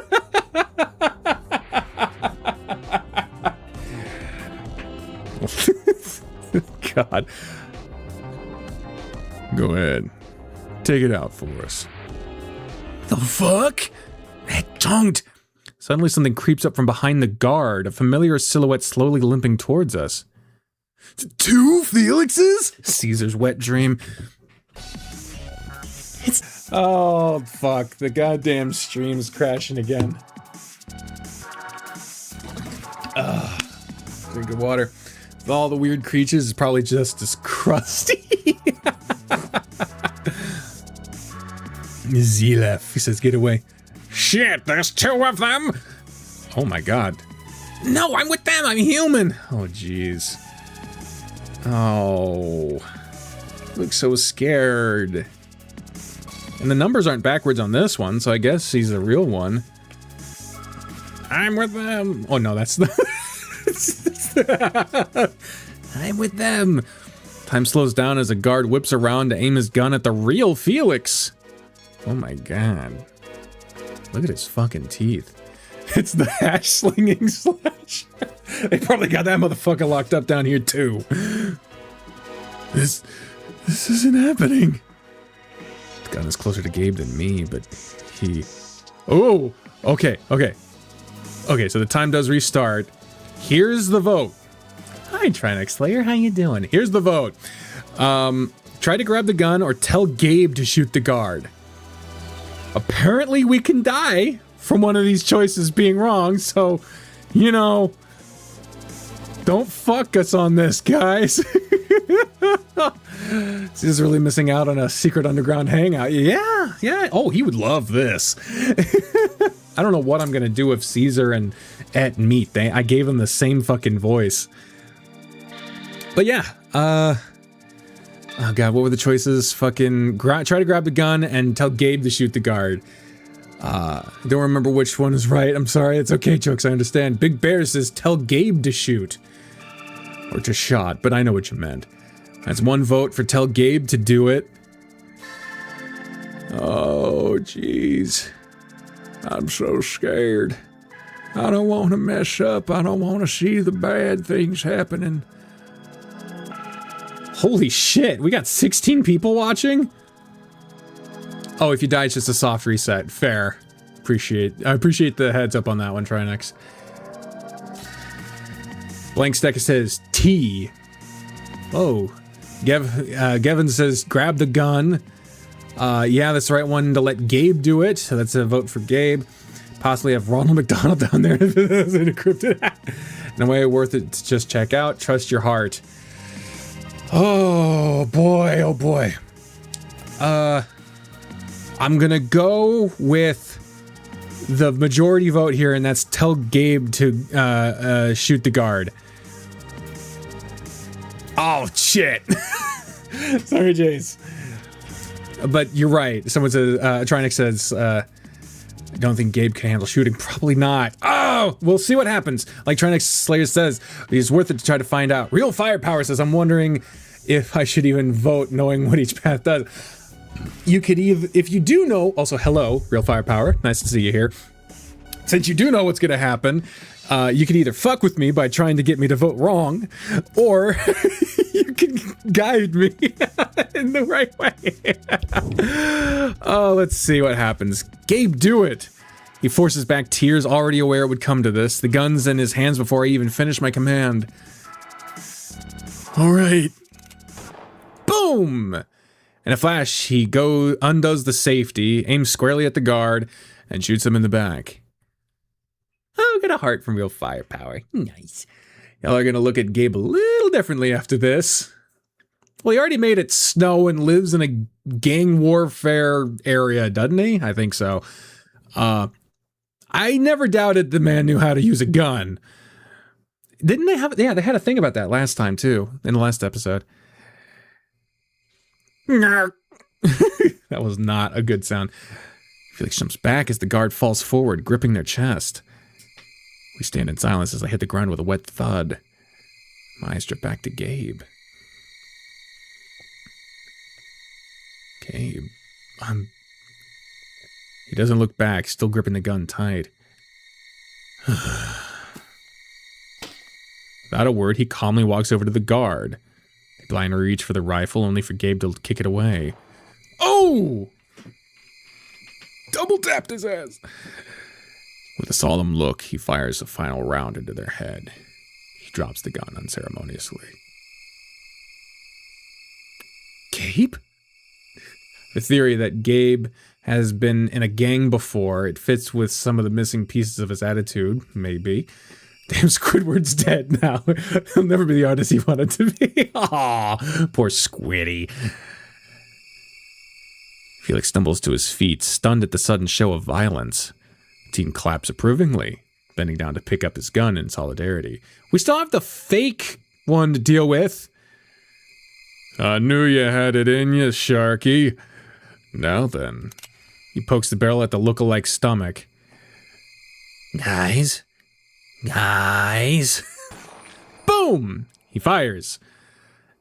God. Go ahead. Take it out for us. The fuck? It don't. Suddenly something creeps up from behind the guard, a familiar silhouette slowly limping towards us. 2 Felixes? Caesar's wet dream. Oh, fuck. The goddamn stream's crashing again. Drink of water. With all the weird creatures, it's probably just as crusty. Zilef, he says, get away. Shit, there's 2 of them! Oh my god. No, I'm with them, I'm human! Oh, jeez. Oh. Looks so scared. And the numbers aren't backwards on this one, so I guess he's a real one. I'm with them! Oh no, that's the... I'm with them! Time slows down as a guard whips around to aim his gun at the real Felix. Oh my god. Look at his fucking teeth. It's the hash slinging slash. They probably got that motherfucker locked up down here too. This isn't happening. The gun is closer to Gabe than me, but he... Oh! Okay, okay. Okay, so the time does restart. Here's the vote. Hi, Trinex Slayer, how you doing? Here's the vote. Try to grab the gun or tell Gabe to shoot the guard. Apparently we can die from one of these choices being wrong, so, you know, don't fuck us on this, guys. He's really missing out on a secret underground hangout. Yeah. Oh, he would love this. I don't know what I'm gonna do if Caesar and Et meet. I gave them the same fucking voice. But yeah, oh god, what were the choices? Fucking try to grab the gun and tell Gabe to shoot the guard. Don't remember which one is right. I'm sorry. It's okay, Chokes. I understand. Big Bear says tell Gabe to shoot. Or to shot, but I know what you meant. That's 1 vote for tell Gabe to do it. Oh, jeez. I'm so scared. I don't want to mess up. I don't want to see the bad things happening. Holy shit, we got 16 people watching? Oh, if you die, it's just a soft reset. Fair. I appreciate the heads up on that one, Trinex. Blank Stack says T. Oh. Gavin says grab the gun. Yeah, that's the right one to let Gabe do it. So that's a vote for Gabe. Possibly have Ronald McDonald down there as an encrypted. No way worth it to just check out. Trust your heart. Oh boy, oh boy. I'm gonna go with the majority vote here, and that's tell Gabe to shoot the guard. Oh shit. Sorry, Jace. But you're right. Someone says, Trinex says, I don't think Gabe can handle shooting. Probably not. Oh, we'll see what happens. Like Trinex Slayer says, it's worth it to try to find out. Real Firepower says, I'm wondering if I should even vote knowing what each path does. You could even, if you do know, also hello, Real Firepower, nice to see you here. Since you do know what's gonna happen, you could either fuck with me by trying to get me to vote wrong, or you can guide me in the right way. Oh, let's see what happens. Gabe, do it! He forces back tears, already aware it would come to this. The gun's in his hands before I even finish my command. All right. Boom! In a flash, he undoes the safety, aims squarely at the guard, and shoots him in the back. Oh, get a heart from Real Firepower. Nice. Y'all are gonna look at Gabe a little differently after this. Well, he already made it snow and lives in a gang warfare area, doesn't he? I think so. I never doubted the man knew how to use a gun. Didn't they have... Yeah, they had a thing about that last time, too, in the last episode. That was not a good sound. Felix jumps back as the guard falls forward, gripping their chest. We stand in silence as I hit the ground with a wet thud. My eyes drift back to Gabe. Gabe, He doesn't look back, still gripping the gun tight. Without a word, he calmly walks over to the guard. They blindly reach for the rifle, only for Gabe to kick it away. Oh! Double tapped his ass. With a solemn look, he fires a final round into their head. He drops the gun unceremoniously. Gabe? The theory that Gabe has been in a gang before, it fits with some of the missing pieces of his attitude, maybe. Damn, Squidward's dead now. He'll never be the artist he wanted to be. Aw, poor Squiddy. Felix stumbles to his feet, stunned at the sudden show of violence. The team claps approvingly, bending down to pick up his gun in solidarity. We still have the fake one to deal with. I knew you had it in you, Sharky. Now then. He pokes the barrel at the look-alike stomach. Guys? Boom! He fires.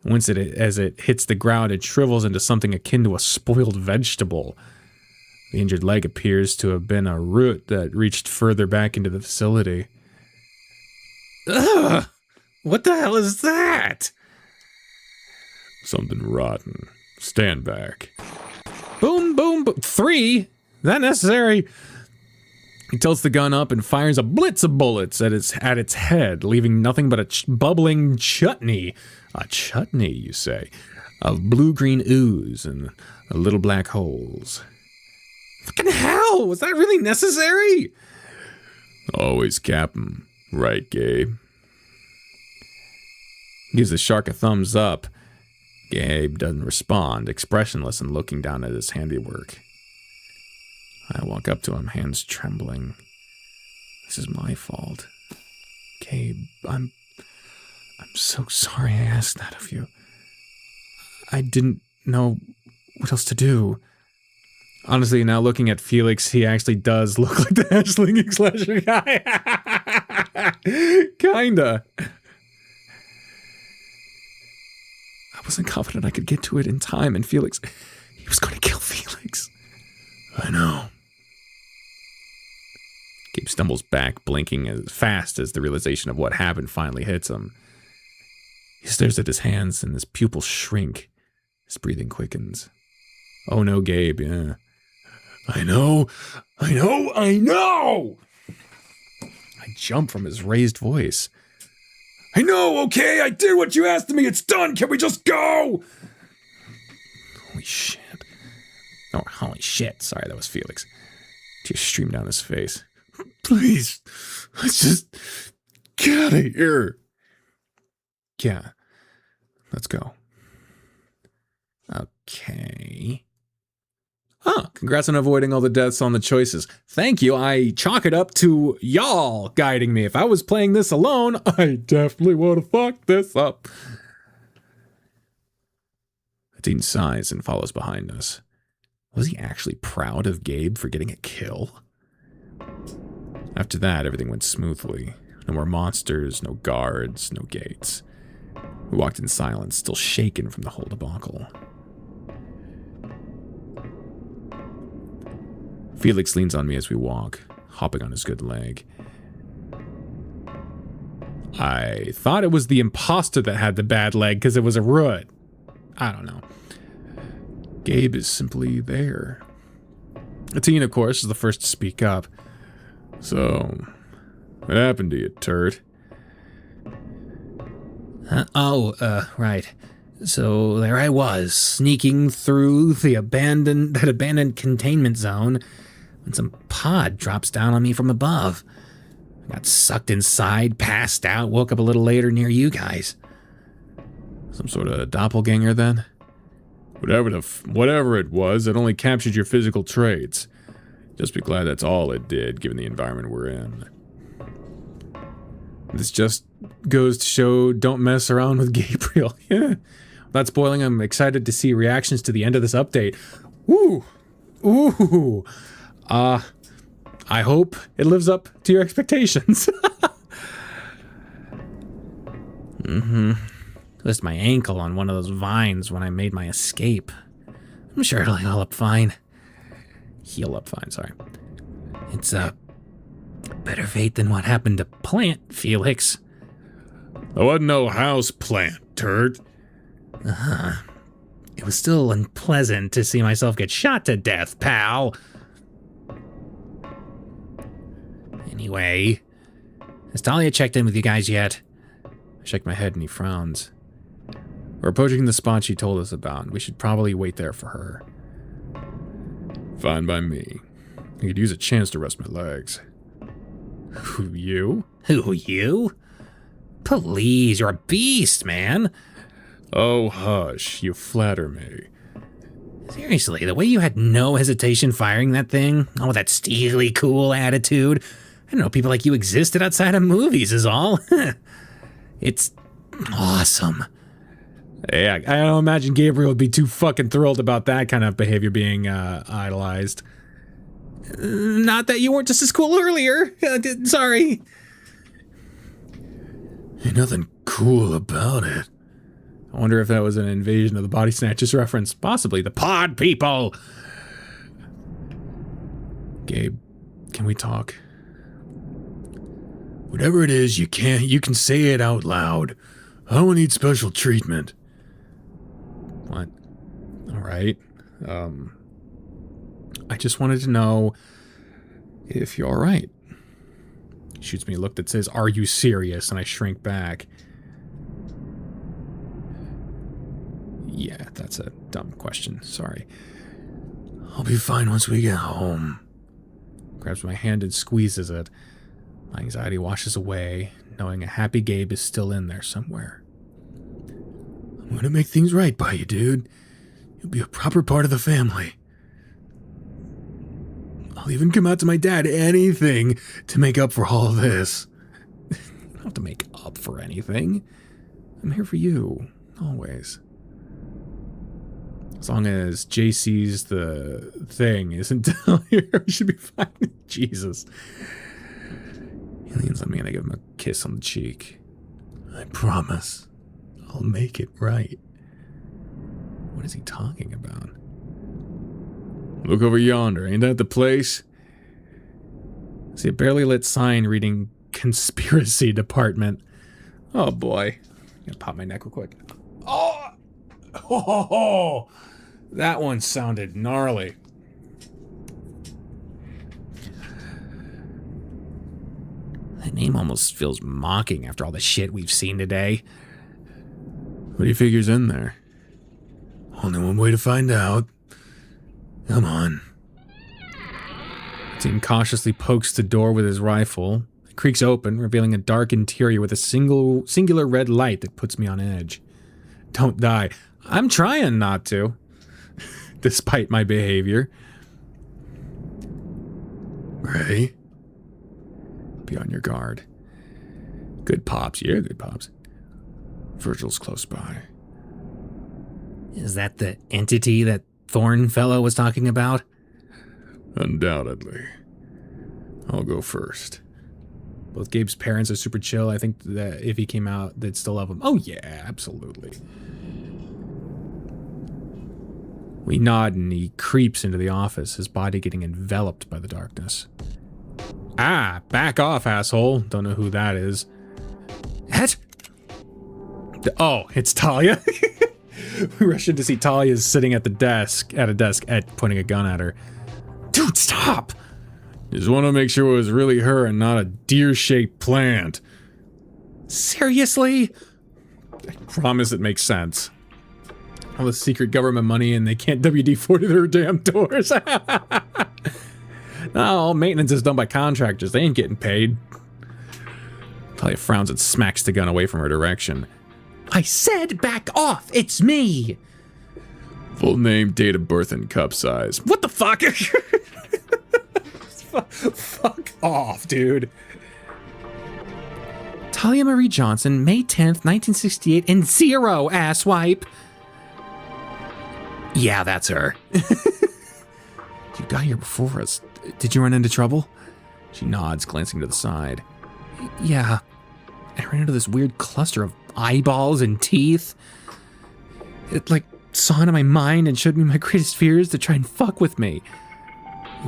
Once as it hits the ground, it shrivels into something akin to a spoiled vegetable. The injured leg appears to have been a root that reached further back into the facility. Ugh! What the hell is that? Something rotten. Stand back. Boom, boom, boom. 3? Is that necessary? He tilts the gun up and fires a blitz of bullets at its head, leaving nothing but a bubbling chutney. A chutney, you say, of blue-green ooze and little black holes. Fucking hell! Was that really necessary? Always cap 'em. Right, Gabe? Gives the shark a thumbs up. Gabe doesn't respond, expressionless and looking down at his handiwork. I walk up to him, hands trembling. This is my fault. Gabe, I'm so sorry I asked that of you. I didn't know what else to do. Honestly, now looking at Felix, he actually does look like the Ashling slasher guy. Kinda. I wasn't confident I could get to it in time, and Felix, he was going to kill Felix. I know. Gabe stumbles back, blinking as fast as the realization of what happened finally hits him. He stares at his hands, and his pupils shrink. His breathing quickens. Oh no, Gabe, yeah. I know! I jump from his raised voice. I know, okay? I did what you asked of me! It's done! Can we just go? Holy shit. Oh, holy shit. Sorry, that was Felix. Tears streamed down his face. Please, let's just get out of here. Yeah, let's go. Okay. Oh, congrats on avoiding all the deaths on the choices. Thank you. I chalk it up to y'all guiding me. If I was playing this alone, I definitely would have fucked this up. Dean sighs and follows behind us. Was he actually proud of Gabe for getting a kill? After that, everything went smoothly. No more monsters, no guards, no gates. We walked in silence, still shaken from the whole debacle. Felix leans on me as we walk, hopping on his good leg. I thought it was the imposter that had the bad leg because it was a root. I don't know. Gabe is simply there. Teen, of course, is the first to speak up. So, what happened to you, turd? Right. So there I was, sneaking through that abandoned containment zone, when some pod drops down on me from above. I got sucked inside, passed out, woke up a little later near you guys. Some sort of doppelganger, then? Whatever it was, it only captured your physical traits. Just be glad that's all it did, given the environment we're in. This just goes to show don't mess around with Gabriel. Yeah. Without spoiling, I'm excited to see reactions to the end of this update. Ooh. Ooh. I hope it lives up to your expectations. Twist my ankle on one of those vines when I made my escape. I'm sure it'll heal up fine. Heal up fine, sorry. It's a better fate than what happened to Plant, Felix. I wasn't no house plant, turd. It was still unpleasant to see myself get shot to death, pal. Anyway, has Talia checked in with you guys yet? I shake my head and he frowns. We're approaching the spot she told us about. We should probably wait there for her. Fine by me. I could use a chance to rest my legs. Who, you? Who, you? Please, you're a beast, man. Oh, hush. You flatter me. Seriously, the way you had no hesitation firing that thing, all with that steely cool attitude. I didn't know people like you existed outside of movies is all. It's awesome. Yeah, I don't imagine Gabriel would be too fucking thrilled about that kind of behavior being idolized. Not that you weren't just as cool earlier. Sorry. Ain't nothing cool about it. I wonder if that was an Invasion of the Body Snatchers reference. Possibly the pod people. Gabe, can we talk? Whatever it is, you can say it out loud. I don't need special treatment. What? All right. I just wanted to know if you're all right. He shoots me a look that says, "Are you serious?" And I shrink back. Yeah, that's a dumb question. Sorry. I'll be fine once we get home. Grabs my hand and squeezes it. My anxiety washes away, knowing a happy Gabe is still in there somewhere. I'm gonna make things right by you, dude. You'll be a proper part of the family. I'll even come out to my dad, anything, to make up for all of this. You don't have to make up for anything. I'm here for you, always. As long as JC's the thing isn't down here, we should be fine. Jesus. He leans on me and I give him a kiss on the cheek. I promise I'll make it right. What is he talking about? Look over yonder. Ain't that the place? I see a barely lit sign reading Conspiracy Department. Oh boy. I'm gonna pop my neck real quick. Oh! That one sounded gnarly. That name almost feels mocking after all the shit we've seen today. What do you figure's in there? Only one way to find out. Come on. Team cautiously pokes the door with his rifle. It creaks open, revealing a dark interior with a singular red light that puts me on edge. Don't die. I'm trying not to, despite my behavior. Ready? Be on your guard. Good pops. Yeah, good pops. Virgil's close by. Is that the entity that Thorne fellow was talking about? Undoubtedly. I'll go first. Both Gabe's parents are super chill. I think that if he came out, they'd still love him. Oh yeah, absolutely. We nod and he creeps into the office, his body getting enveloped by the darkness. Ah, back off, asshole. Don't know who that is. What? Oh, it's Talia. We rush in to see Talia sitting at a desk, pointing a gun at her. Dude, stop! Just want to make sure it was really her and not a deer-shaped plant. Seriously? I promise it makes sense. All the secret government money and they can't WD-40 their damn doors. No, all maintenance is done by contractors. They ain't getting paid. Talia frowns and smacks the gun away from her direction. I said back off! It's me! Full name, date of birth, and cup size. What the fuck? Fuck off, dude. Talia Marie Johnson, May 10th, 1968, and 0, asswipe. Yeah, that's her. You got here before us. Did you run into trouble? She nods, glancing to the side. Yeah. I ran into this weird cluster of eyeballs and teeth. It, like, saw into my mind and showed me my greatest fears to try and fuck with me.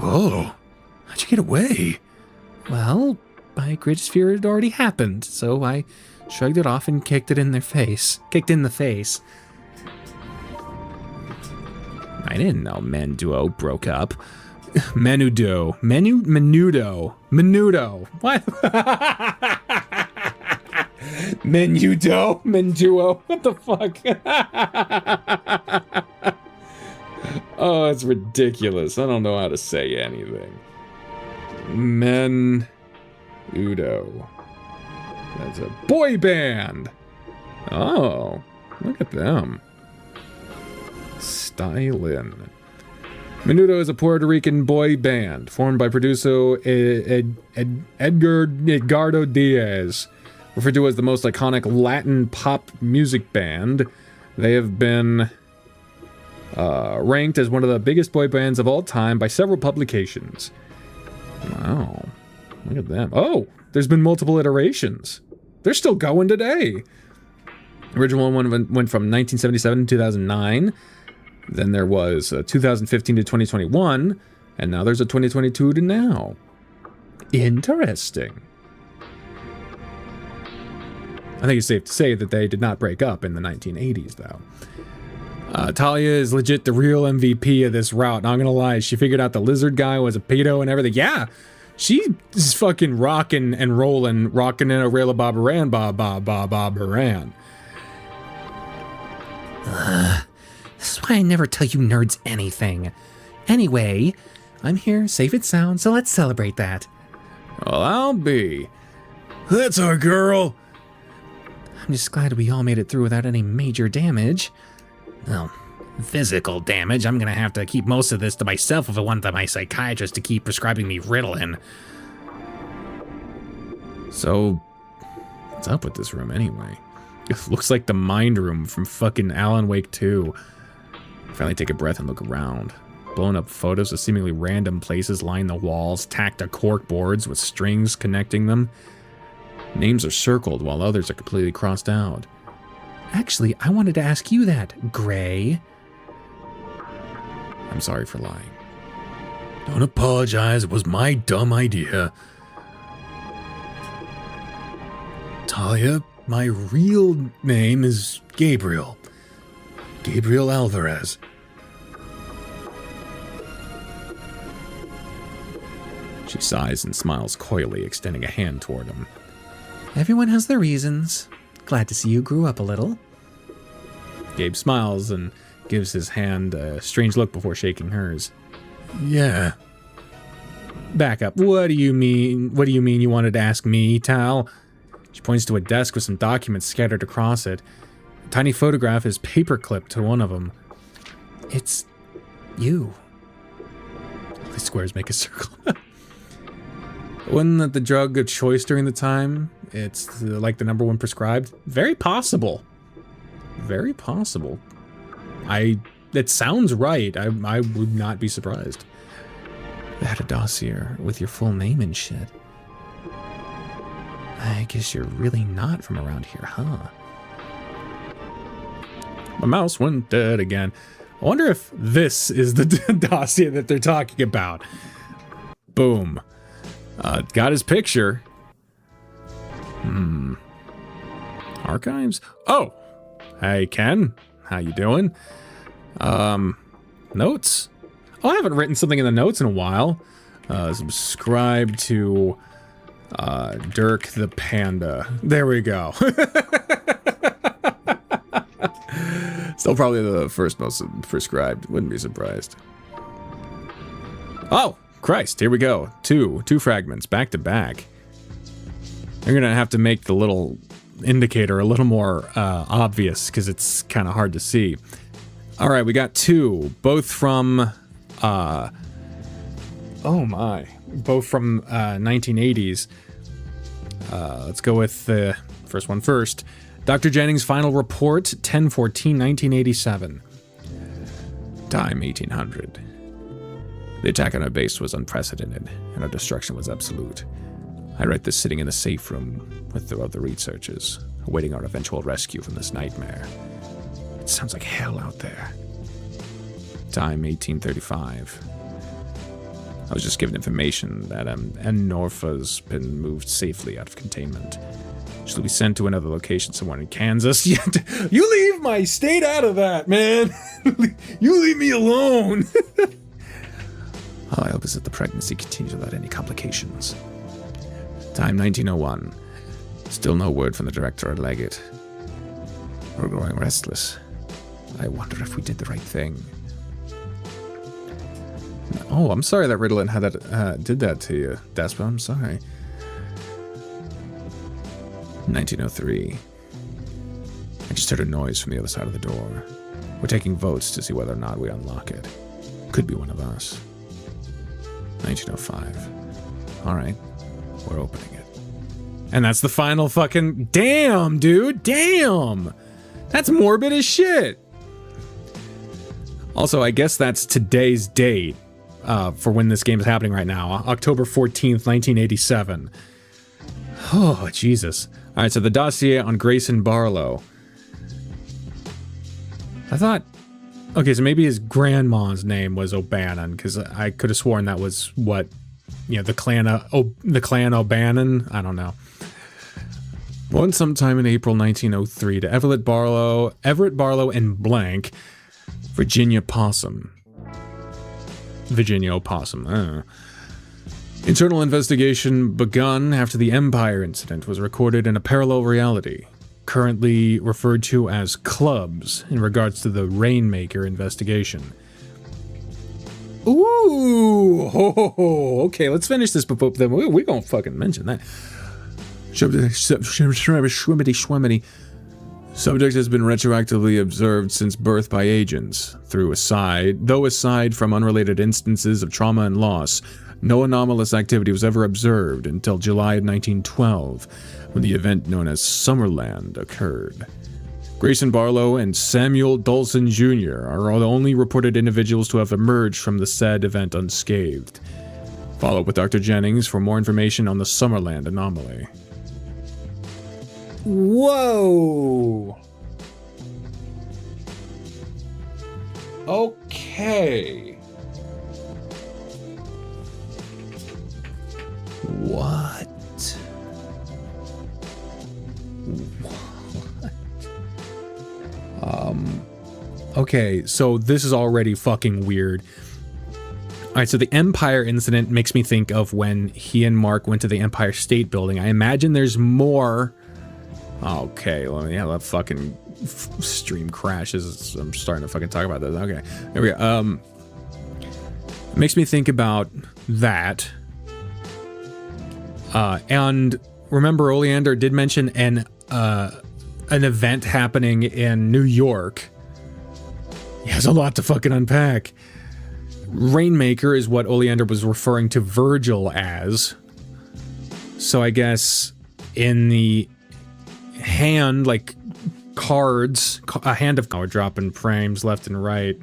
Whoa. How'd you get away? Well, my greatest fear had already happened, so I shrugged it off and kicked in the face. I didn't know Menudo broke up. Menudo. What? Menudo. What the fuck? Oh, it's ridiculous. I don't know how to say anything. Menudo. That's a boy band. Oh, look at them. Stylin'. Menudo is a Puerto Rican boy band formed by producer Edgardo Diaz, referred to as the most iconic Latin pop music band. They have been ranked as one of the biggest boy bands of all time by several publications. Wow, look at them. Oh, there's been multiple iterations. They're still going today. The original one went from 1977 to 2009. Then there was 2015 to 2021, and now there's a 2022 to now. Interesting. I think it's safe to say that they did not break up in the 1980s, though. Talia is legit the real MVP of this route. Not gonna lie, she figured out the lizard guy was a pedo and everything. Yeah, she's fucking rocking and rolling, rocking in a rail of Bob Haran, Bob Haran. This is why I never tell you nerds anything. Anyway, I'm here, safe and sound, so let's celebrate that. Well, I'll be. That's our girl. I'm just glad we all made it through without any major damage. Well, physical damage. I'm gonna have to keep most of this to myself if I want my psychiatrist to keep prescribing me Ritalin. So, what's up with this room anyway? It looks like the mind room from fucking Alan Wake 2. Finally take a breath and look around. Blown up photos of seemingly random places line the walls, tacked to cork boards with strings connecting them. Names are circled while others are completely crossed out. Actually, I wanted to ask you that, Gray. I'm sorry for lying. Don't apologize, it was my dumb idea. Talia, my real name is Gabriel. Gabriel Alvarez. She sighs and smiles coyly, extending a hand toward him. Everyone has their reasons. Glad to see you grew up a little. Gabe smiles and gives his hand a strange look before shaking hers. Yeah. Back up. What do you mean? What do you mean you wanted to ask me, Tal? She points to a desk with some documents scattered across it. A tiny photograph is paperclipped to one of them. It's you. The squares make a circle. Wasn't that the drug of choice during the time? It's like the number one prescribed? Very possible. Very possible. That sounds right. I would not be surprised. They had a dossier with your full name and shit. I guess you're really not from around here, huh? My mouse went dead again. I wonder if this is the dossier that they're talking about. Boom. Got his picture. Archives? Oh! Hey, Ken. How you doing? Notes? Oh, I haven't written something in the notes in a while. Subscribe to Dirk the Panda. There we go. Still probably the first most prescribed. Wouldn't be surprised. Oh, Christ. Here we go. Two fragments back to back. You're gonna have to make the little indicator a little more obvious because it's kind of hard to see. All right, we got two, both from both from 1980s. Let's go with the First one first. Dr. Jennings' final report, 10/14/1987. Time 1800. The attack on our base was unprecedented, and our destruction was absolute. I write this sitting in the safe room with the other researchers, awaiting our eventual rescue from this nightmare. It sounds like hell out there. Time 1835. I was just given information that Norfa's been moved safely out of containment. She'll be sent to another location somewhere in Kansas. You leave my state out of that, man. You leave me alone. All I hope is that the pregnancy continues without any complications. Time 1901. Still no word from the director or Leggett. We're growing restless. I wonder if we did the right thing. Oh, I'm sorry that Ritalin had that did that to you, Despa. I'm sorry. 1903. I just heard a noise from the other side of the door. We're taking votes to see whether or not we unlock it. Could be one of us. 1905. Alright, we're opening it. And that's the final fucking... Damn, dude! Damn! That's morbid as shit! Also, I guess that's today's date for when this game is happening right now. October 14th, 1987. Oh, Jesus. Alright, so the dossier on Grayson Barlow. I thought... Okay, so maybe his grandma's name was O'Bannon, because I could have sworn that was what, you know, the clan O'Bannon? I don't know. Born sometime in April 1903 to Everett Barlow and blank, Virginia Opossum. Internal investigation begun after the Empire incident was recorded in a parallel reality, currently referred to as Clubs in regards to the Rainmaker investigation. Ooh, okay, let's finish this before then we're gonna fucking mention that. Schwimmity. Subject has been retroactively observed since birth by agents. Aside from unrelated instances of trauma and loss, no anomalous activity was ever observed until July of 1912, when the event known as Summerland occurred. Grayson Barlow and Samuel Dolson Jr. are the only reported individuals to have emerged from the said event unscathed. Follow up with Dr. Jennings for more information on the Summerland anomaly. Whoa! Okay. What? Okay, so this is already fucking weird. Alright, so the Empire incident makes me think of when he and Mark went to the Empire State Building. I imagine there's more... Okay, well, yeah, that fucking stream crashes. I'm starting to fucking talk about this. Okay, there we go. It makes me think about that. And remember, Oleander did mention an event happening in New York. He has a lot to fucking unpack. Rainmaker is what Oleander was referring to Virgil as. So I guess in the hand, like cards, a hand of we're dropping frames left and right.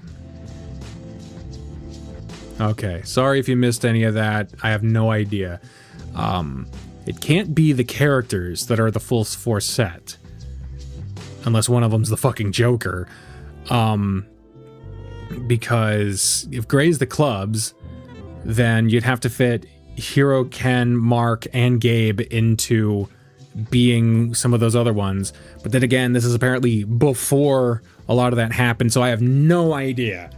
Okay, sorry if you missed any of that. I have no idea. It can't be the characters that are the full force set. Unless one of them's the fucking Joker. Because if Gray's the clubs, then you'd have to fit Hero, Ken, Mark, and Gabe into being some of those other ones. But then again, this is apparently before a lot of that happened, so I have no idea.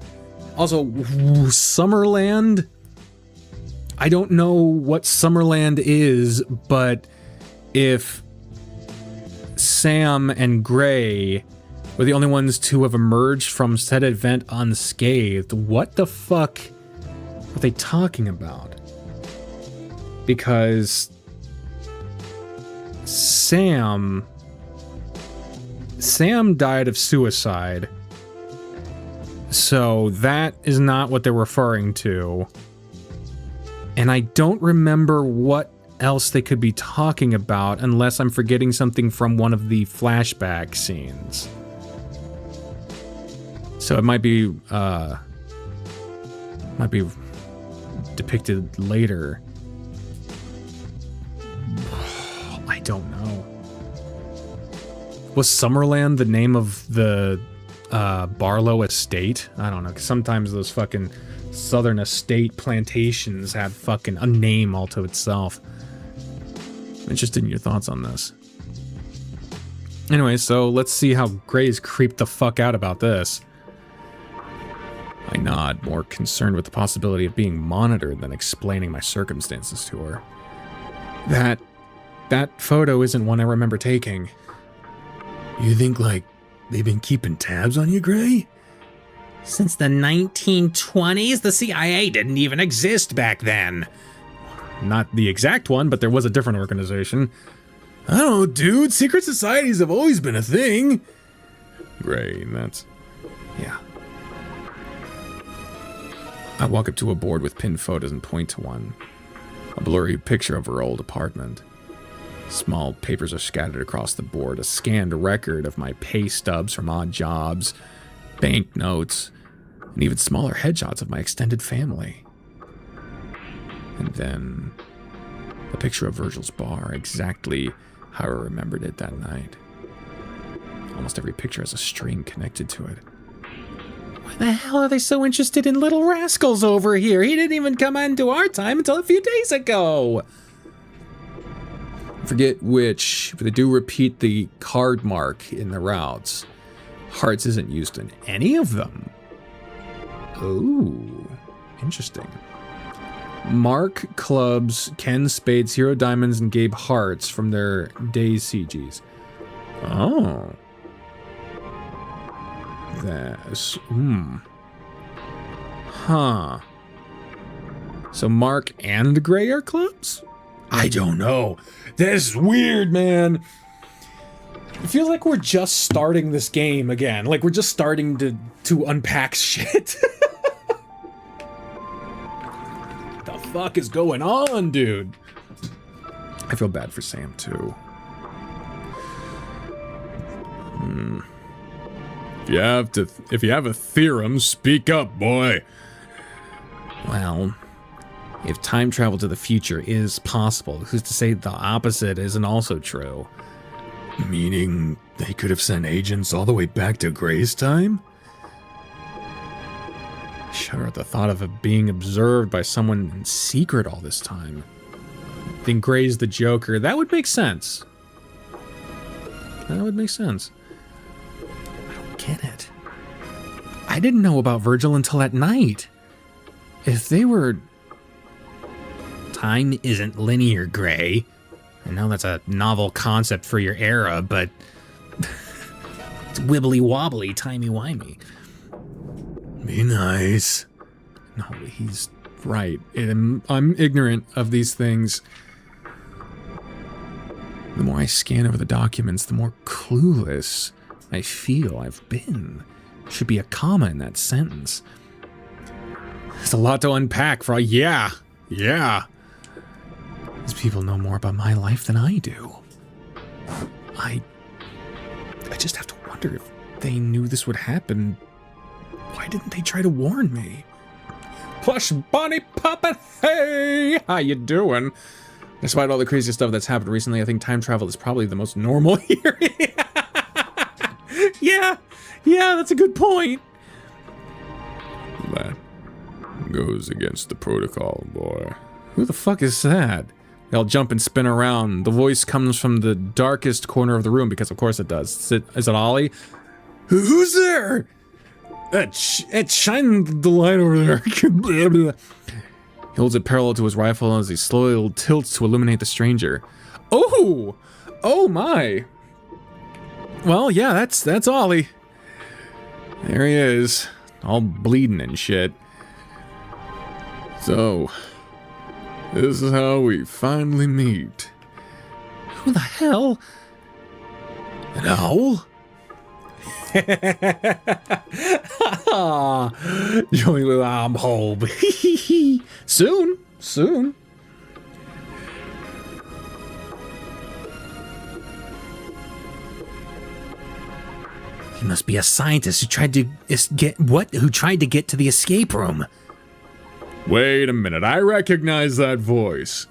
Also, Summerland? I don't know what Summerland is, but if Sam and Gray were the only ones to have emerged from said event unscathed, what the fuck are they talking about? Because Sam died of suicide, so that is not what they're referring to. And I don't remember what else they could be talking about, unless I'm forgetting something from one of the flashback scenes. So it might be depicted later. I don't know. Was Summerland the name of the Barlow estate? I don't know, 'cause sometimes those fucking southern estate plantations have fucking a name all to itself. I'm interested in your thoughts on this. Anyway, so let's see how Gray's creeped the fuck out about this. I nod, more concerned with the possibility of being monitored than explaining my circumstances to her. That photo isn't one I remember taking. You think, like, they've been keeping tabs on you, Gray? Since the 1920s, the CIA didn't even exist back then. Not the exact one, but there was a different organization. I don't know, dude. Secret societies have always been a thing. Gray, that's... yeah. I walk up to a board with pinned photos and point to one. A blurry picture of her old apartment. Small papers are scattered across the board, a scanned record of my pay stubs from odd jobs, banknotes, and even smaller headshots of my extended family. And then a picture of Virgil's bar, exactly how I remembered it that night. Almost every picture has a string connected to it. Why the hell are they so interested in Little Rascals over here? He didn't even come into our time until a few days ago. I forget which, but they do repeat the card mark in the routes. Hearts isn't used in any of them. Oh, interesting. Mark clubs Ken Spades, Hero Diamonds, and Gabe Hearts from their Days CGs. Oh. That's... Huh. So Mark and Gray are clubs? I don't know. This is weird, man. It feels like we're just starting this game again. Like we're just starting to unpack shit. What the fuck is going on, dude? I feel bad for Sam, too. If you have a theorem, speak up, boy. Well, if time travel to the future is possible, who's to say the opposite isn't also true? Meaning they could have sent agents all the way back to Gray's time? Shudder at the thought of it being observed by someone in secret all this time. Then Gray's the Joker. That would make sense. That would make sense. I don't get it. I didn't know about Virgil until that night. If they were... Time isn't linear, Gray. I know that's a novel concept for your era, but it's wibbly-wobbly, timey-wimey. Be nice. No, he's right. I'm ignorant of these things. The more I scan over the documents, the more clueless I feel I've been. Should be a comma in that sentence. There's a lot to unpack for... Yeah. These people know more about my life than I do. I just have to wonder if they knew this would happen. Why didn't they try to warn me? Plush Bonnie Poppin', hey! How you doing? Despite all the crazy stuff that's happened recently, I think time travel is probably the most normal here. Yeah, that's a good point. That goes against the protocol, boy. Who the fuck is that? They all jump and spin around. The voice comes from the darkest corner of the room, because of course it does. Is it Ollie? Who's there? Shine the light over there. He holds it parallel to his rifle as he slowly tilts to illuminate the stranger. Oh my. Well, yeah, that's Ollie. There he is, all bleeding and shit. So, this is how we finally meet. Who the hell? An owl? Joey, I'm home. Soon. He must be a scientist who tried to get to the escape room. Wait a minute, I recognize that voice.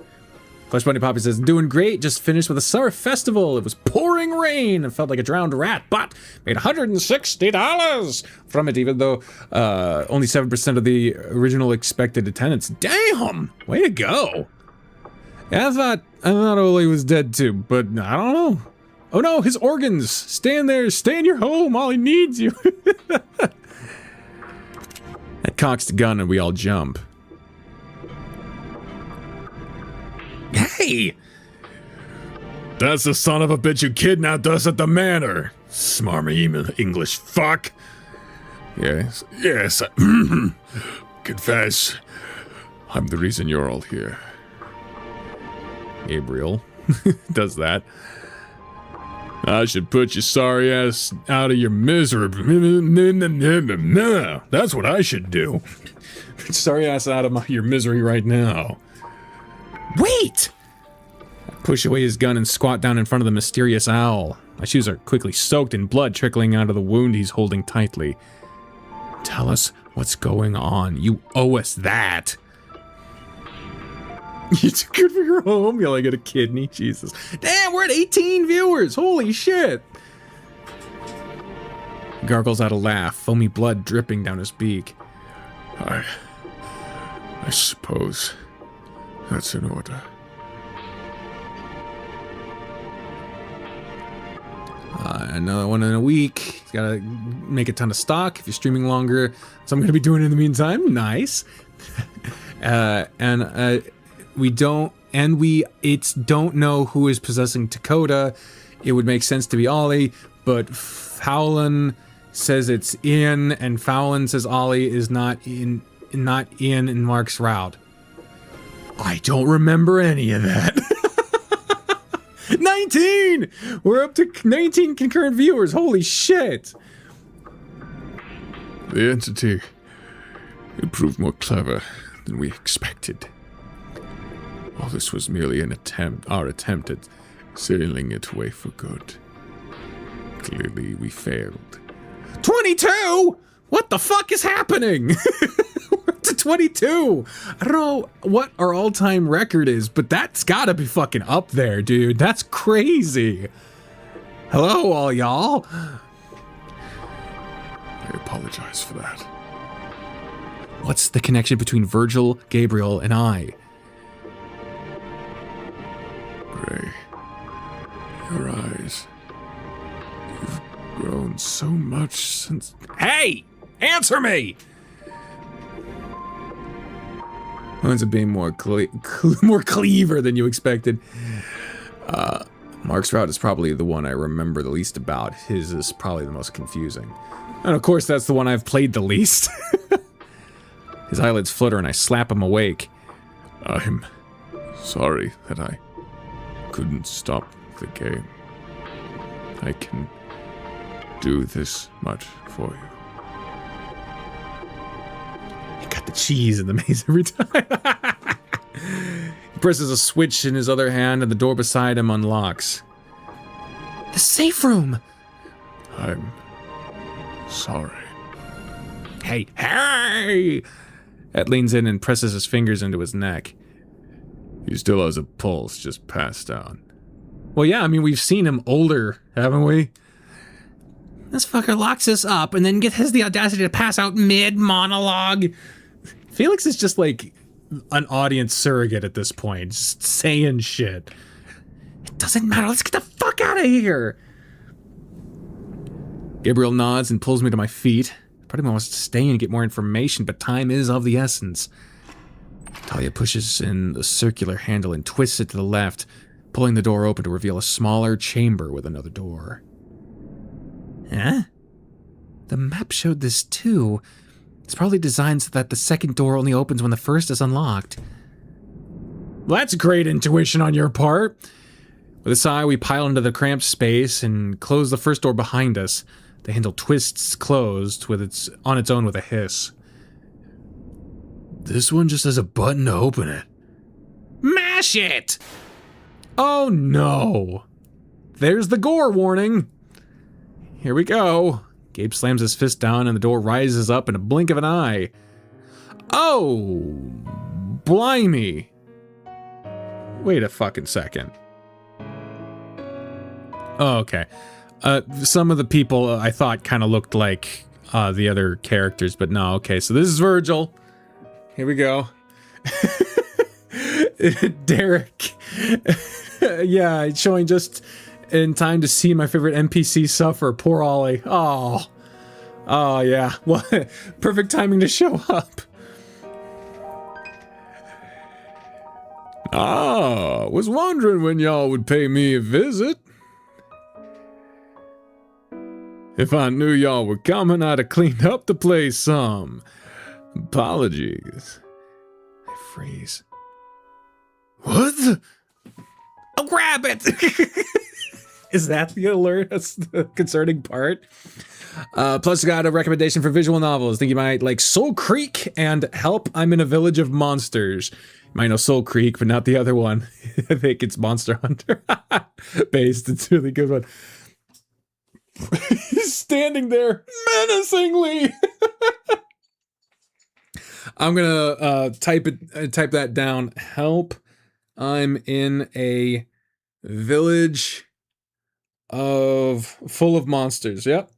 Flesh Bunny Poppy says, doing great, just finished with a summer festival. It was pouring rain and felt like a drowned rat, but made $160 from it, even though only 7% of the original expected attendance. Damn! Way to go! Yeah, I thought Oli was dead too, but I don't know. Oh no, his organs! Stay in there, stay in your home, Ollie needs you. That cocks the gun and we all jump. Hey! That's the son of a bitch who kidnapped us at the manor. Smarmy English fuck. Yes, confess. I'm the reason you're all here. Gabriel does that. I should put your sorry ass out of your misery. That's what I should do. Sorry ass out of your misery right now. Wait! I push away his gun and squat down in front of the mysterious owl. My shoes are quickly soaked in blood trickling out of the wound he's holding tightly. Tell us what's going on. You owe us that. It's good for your home. You'll get a kidney. Jesus. Damn, we're at 18 viewers. Holy shit. He gargles out a laugh, foamy blood dripping down his beak. I suppose that's in order. Another one in a week. He's gotta make a ton of stock if you're streaming longer. So I'm gonna be doing it in the meantime. Nice. We don't know who is possessing Dakota. It would make sense to be Ollie, but Fowlin says it's in, and Fowlin says Ollie is not in Mark's route. I don't remember any of that. 19! We're up to 19 concurrent viewers. Holy shit. The entity, it proved more clever than we expected. All this was merely our attempt at sailing it away for good. Clearly, we failed. 22? What the fuck is happening? We're up to 22. I don't know what our all-time record is, but that's gotta be fucking up there, dude. That's crazy. Hello, all y'all. I apologize for that. What's the connection between Virgil, Gabriel, and I? Gray, your eyes. You've grown so much since... Hey! Answer me! Ends up being more cleaver than you expected. Mark's route is probably the one I remember the least about. His is probably the most confusing. And of course, that's the one I've played the least. His eyelids flutter and I slap him awake. I'm sorry that I couldn't stop the game. I can do this much for you. He got the cheese in the maze every time. He presses a switch in his other hand and the door beside him unlocks. The safe room! I'm sorry. Hey, hey! Ed leans in and presses his fingers into his neck. He still has a pulse, just passed out. Well, yeah, I mean, we've seen him older, haven't we? This fucker locks us up and then has the audacity to pass out mid-monologue. Felix is just like an audience surrogate at this point, just saying shit. It doesn't matter, let's get the fuck out of here! Gabriel nods and pulls me to my feet. Part of me wants to stay and get more information, but time is of the essence. Talia pushes in the circular handle and twists it to the left, pulling the door open to reveal a smaller chamber with another door. Huh? The map showed this too. It's probably designed so that the second door only opens when the first is unlocked. Well, that's great intuition on your part. With a sigh, we pile into the cramped space and close the first door behind us. The handle twists closed on its own with a hiss. This one just has a button to open it. Mash it! Oh no. There's the gore warning. Here we go. Gabe slams his fist down and the door rises up in a blink of an eye. Oh, blimey. Wait a fucking second. Oh, okay. Some of the people I thought kind of looked like the other characters, but no, okay. So this is Virgil. Here we go. Derek. Yeah, showing just in time to see my favorite NPC suffer. Poor Ollie. Oh. Oh, yeah. What? Perfect timing to show up. Ah, was wondering when y'all would pay me a visit. If I knew y'all were coming, I'd have cleaned up the place some. Apologies. I freeze. What the? Oh, grab it! Is that the alert? That's the concerning part. Plus, I got a recommendation for visual novels. Think you might like Soul Creek and Help, I'm in a Village of Monsters. You might know Soul Creek, but not the other one. I think it's Monster Hunter based. It's a really good one. He's standing there menacingly. I'm gonna type that down. Help, I'm in a village full of monsters. Yep.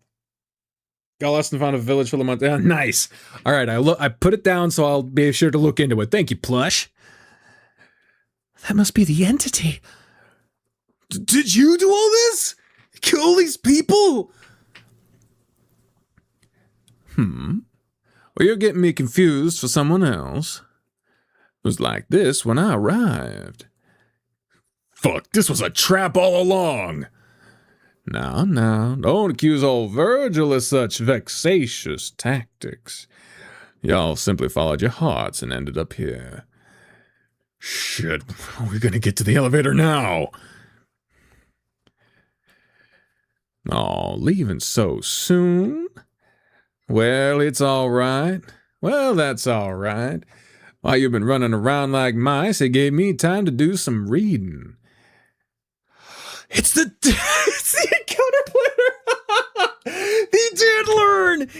Got lost and found a village full of monsters. Yeah, nice. All right, I put it down so I'll be sure to look into it. Thank you, Plush. That must be the entity. Did you do all this? Kill these people? Well, you're getting me confused for someone else. It was like this when I arrived. Fuck, this was a trap all along. Now, don't accuse old Virgil of such vexatious tactics. Y'all simply followed your hearts and ended up here. Shit, we're gonna get to the elevator now. Oh, leaving so soon? Well, it's all right. Well, that's all right. While you've been running around like mice, it gave me time to do some reading. It's the encounter planner.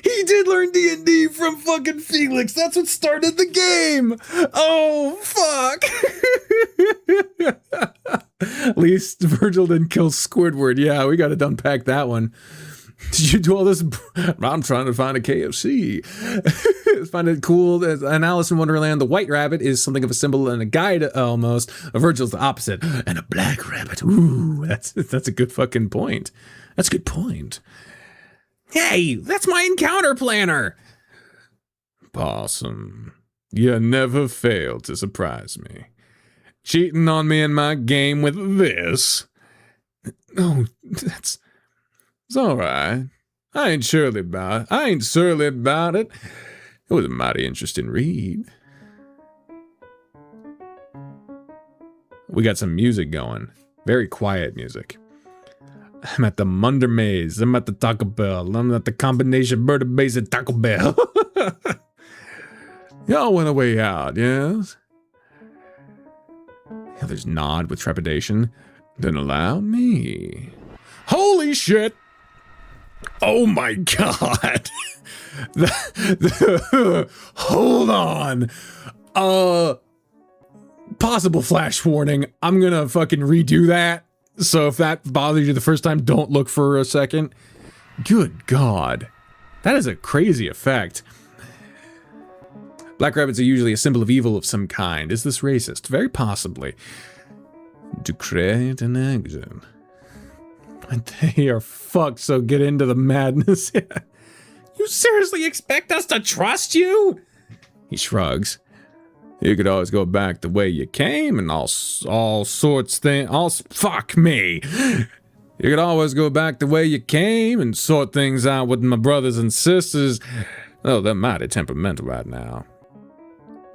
He did learn D&D from fucking Felix. That's what started the game. Oh, fuck. At least Virgil didn't kill Squidward. Yeah, we got to unpack that one. Did you do all this? I'm trying to find a KFC. Find it cool. In Alice in Wonderland, the white rabbit is something of a symbol and a guide almost. Virgil's the opposite. And a black rabbit. Ooh, that's a good fucking point. That's a good point. Hey, that's my encounter planner. Possum, you never fail to surprise me. Cheating on me in my game with this? Oh, It's all right. I ain't surly about it. It was a mighty interesting read. we got some music going. Very quiet music. I'm at the Munder Maze. I'm at the Taco Bell. I'm at the combination Burger Base at Taco Bell. Y'all went a way out, yes? The others nod with trepidation. Then allow me. Holy shit! Oh my god! Hold on. Possible flash warning. I'm gonna fucking redo that. So if that bothers you the first time, don't look for a second. Good God. That is a crazy effect. Black rabbits are usually a symbol of evil of some kind. Is this racist? Very possibly. To create an exit. But they are fucked, so get into the madness. You seriously expect us to trust you? He shrugs. You could always go back the way you came and all sorts things. Fuck me. You could always go back the way you came and sort things out with my brothers and sisters. Oh, they're mighty temperamental right now.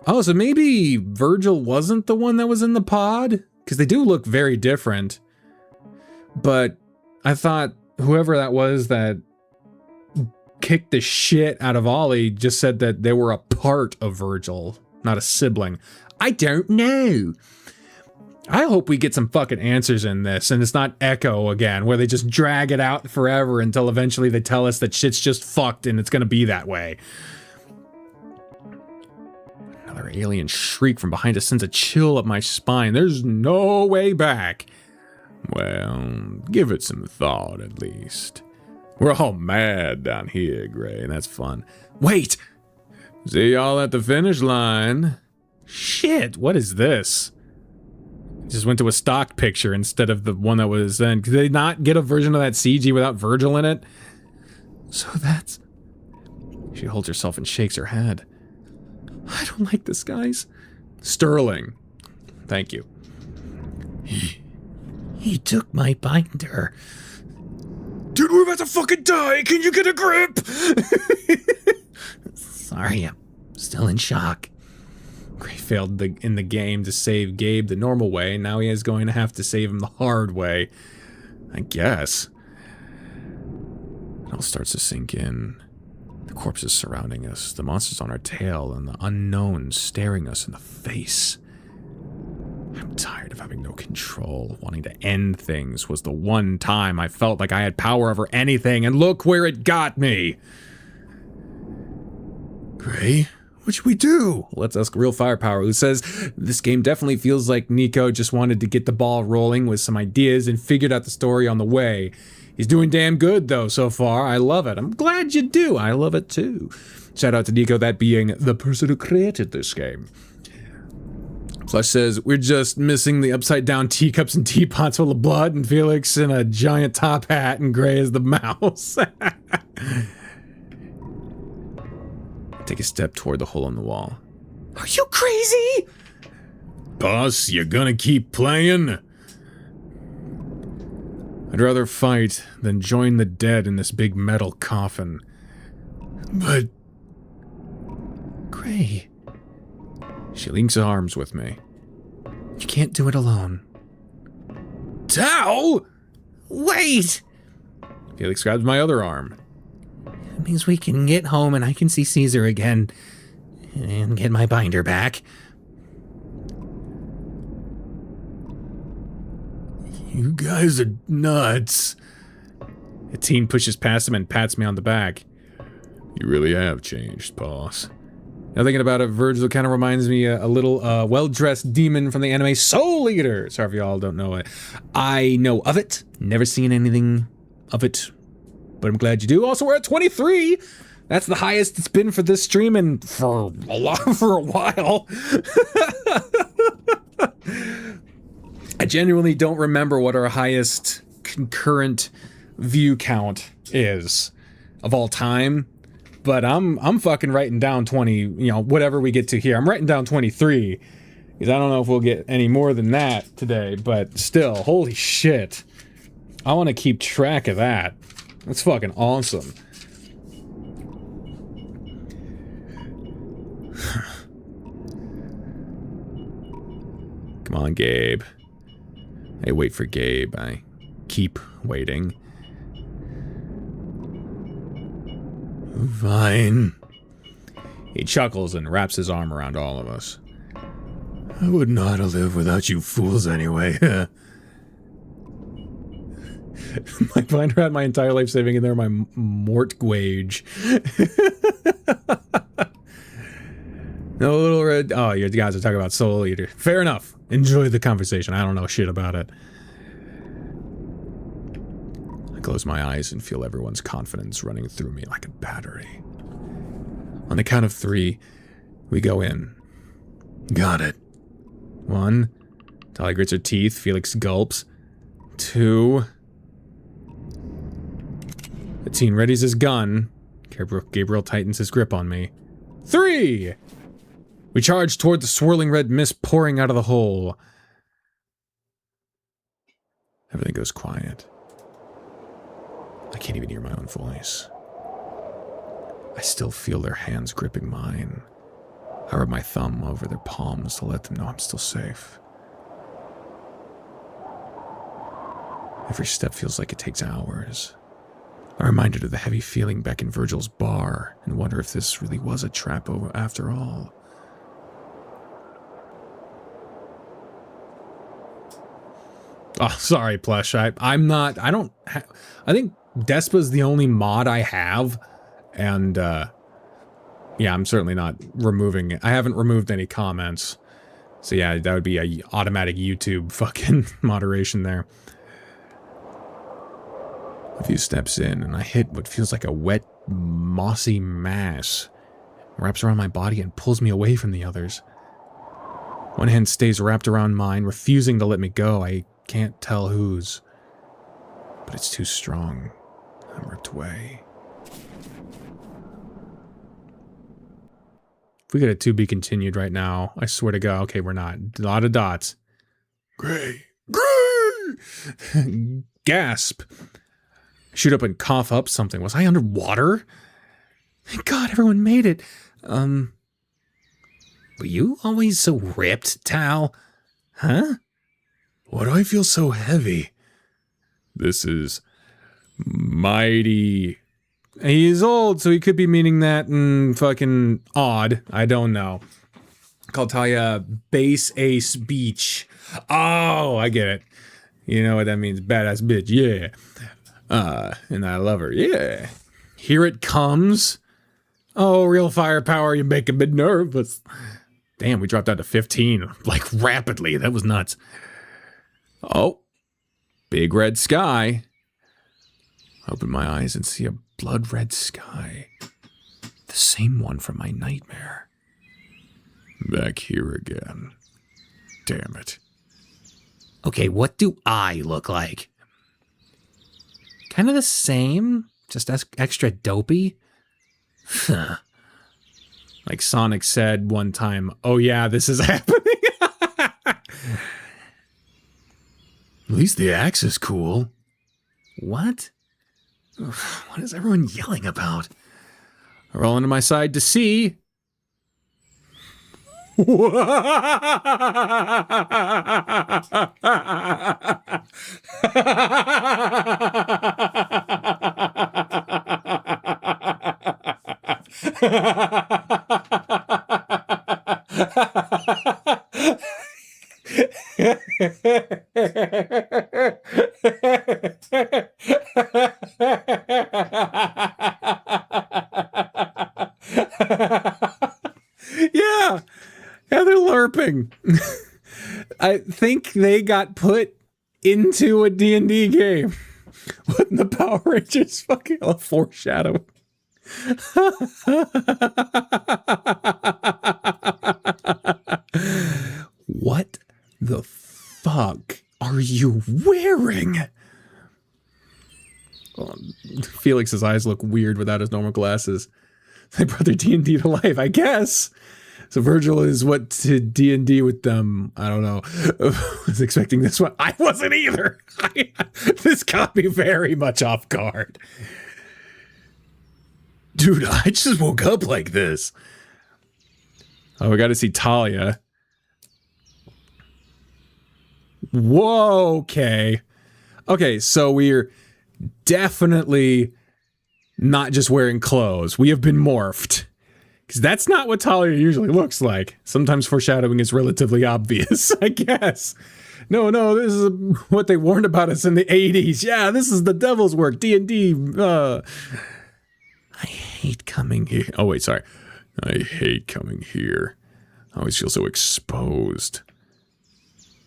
Oh, so maybe Virgil wasn't the one that was in the pod? Because they do look very different. But I thought whoever that was that kicked the shit out of Ollie just said that they were a part of Virgil, not a sibling. I don't know. I hope we get some fucking answers in this, and it's not Echo again, where they just drag it out forever until eventually they tell us that shit's just fucked and it's gonna be that way. Another alien shriek from behind us sends a chill up my spine. There's no way back. Well, give it some thought at least. We're all mad down here, Gray, and that's fun. Wait! See y'all at the finish line. Shit, what is this? Just went to a stock picture instead of the one that was then. Could they not get a version of that CG without Virgil in it? So that's... She holds herself and shakes her head. I don't like this, guys. Sterling. Thank you. He took my binder. Dude, we're about to fucking die! Can you get a grip? Sorry, I'm still in shock. Gray failed in the game to save Gabe the normal way, and now he is going to have to save him the hard way. I guess. It all starts to sink in. The corpses surrounding us, the monsters on our tail, and the unknown staring us in the face. I'm tired of having no control. Wanting to end things was the one time I felt like I had power over anything, and look where it got me! Gray? What should we do? Let's ask Real Firepower, who says, this game definitely feels like Nico just wanted to get the ball rolling with some ideas and figured out the story on the way. He's doing damn good, though, so far. I love it. I'm glad you do. I love it, too. Shout out to Nico, that being the person who created this game. Flesh says, we're just missing the upside-down teacups and teapots full of blood, and Felix in a giant top hat, and Gray is the mouse. Take a step toward the hole in the wall. Are you crazy? Boss, you gonna keep playing? I'd rather fight than join the dead in this big metal coffin. But... Gray, She links arms with me. you can't do it alone. Tao! Wait! Felix grabs my other arm. It means we can get home and I can see Caesar again. And get my binder back. You guys are nuts. A teen pushes past him and pats me on the back. You really have changed, boss. Now thinking about it, Virgil kind of reminds me a little well-dressed demon from the anime Soul Eater. Sorry if y'all don't know it. I know of it. Never seen anything of it. But I'm glad you do. Also, we're at 23. That's the highest it's been for this stream and for a while. I genuinely don't remember what our highest concurrent view count is of all time. But I'm fucking writing down 20, you know, whatever we get to here. I'm writing down 23. Because I don't know if we'll get any more than that today. But still, holy shit. I want to keep track of that. That's fucking awesome. Come on, Gabe. I wait for Gabe. I keep waiting. Fine. He chuckles and wraps his arm around all of us. I wouldn't know how to live without you fools anyway. My binder had my entire life saving in there, my mortgage. No little red. Oh, you guys are talking about Soul Eater. Fair enough. Enjoy the conversation. I don't know shit about it. I close my eyes and feel everyone's confidence running through me like a battery. On the count of 3, we go in. Got it. 1. Tali grits her teeth. Felix gulps. 2. The teen readies his gun. Gabriel tightens his grip on me. 3! We charge toward the swirling red mist pouring out of the hole. Everything goes quiet. I can't even hear my own voice. I still feel their hands gripping mine. I rub my thumb over their palms to let them know I'm still safe. Every step feels like it takes hours. I'm reminded of the heavy feeling back in Virgil's bar and wonder if this really was a trap after all. Oh, sorry, Plush. I think Despa's the only mod I have. And, yeah, I'm certainly not removing it. I haven't removed any comments. So yeah, that would be a automatic YouTube fucking moderation there. A few steps in, and I hit what feels like a wet, mossy mass. It wraps around my body and pulls me away from the others. One hand stays wrapped around mine, refusing to let me go. I can't tell whose. But it's too strong. I'm ripped away. If we get a to be continued right now, I swear to God, okay, we're not. A lot of dots. Gray. Gray! Gasp. Shoot up and cough up something. Was I underwater? Thank God everyone made it. Were you always so ripped, Tal? Huh? Why do I feel so heavy? This is mighty. He's old, so he could be meaning that and fucking odd. I don't know. Called Talia Base Ace Beach. Oh, I get it. You know what that means. Badass bitch, yeah. And I love her, yeah. Here it comes. Oh, real firepower, you make a bit nervous. Damn, we dropped down to 15, like rapidly. That was nuts. Oh, big red sky. Open my eyes and see a blood red sky. The same one from my nightmare. Back here again. Damn it. Okay, what do I look like? Kind of the same, just extra dopey. Like Sonic said one time, oh yeah, this is happening. At least the axe is cool. What? What is everyone yelling about? I roll into my side to see. Yeah, they're LARPing. I think they got put into a D&D game. What in the Power Rangers fucking foreshadowing? What the fuck are you wearing? Oh, Felix's eyes look weird without his normal glasses. They brought their D&D to life, I guess. So Virgil is what to D&D with them. I don't know. I was expecting this one. I wasn't either. This caught me very much off guard. Dude, I just woke up like this. Oh, we got to see Talia. Whoa, okay. Okay, so we're definitely not just wearing clothes. We have been morphed. Because that's not what Talia usually looks like. Sometimes foreshadowing is relatively obvious, I guess. No, this is what they warned about us in the 80s. Yeah, this is the devil's work. D&D. I hate coming here. Oh, wait, sorry. I hate coming here. I always feel so exposed.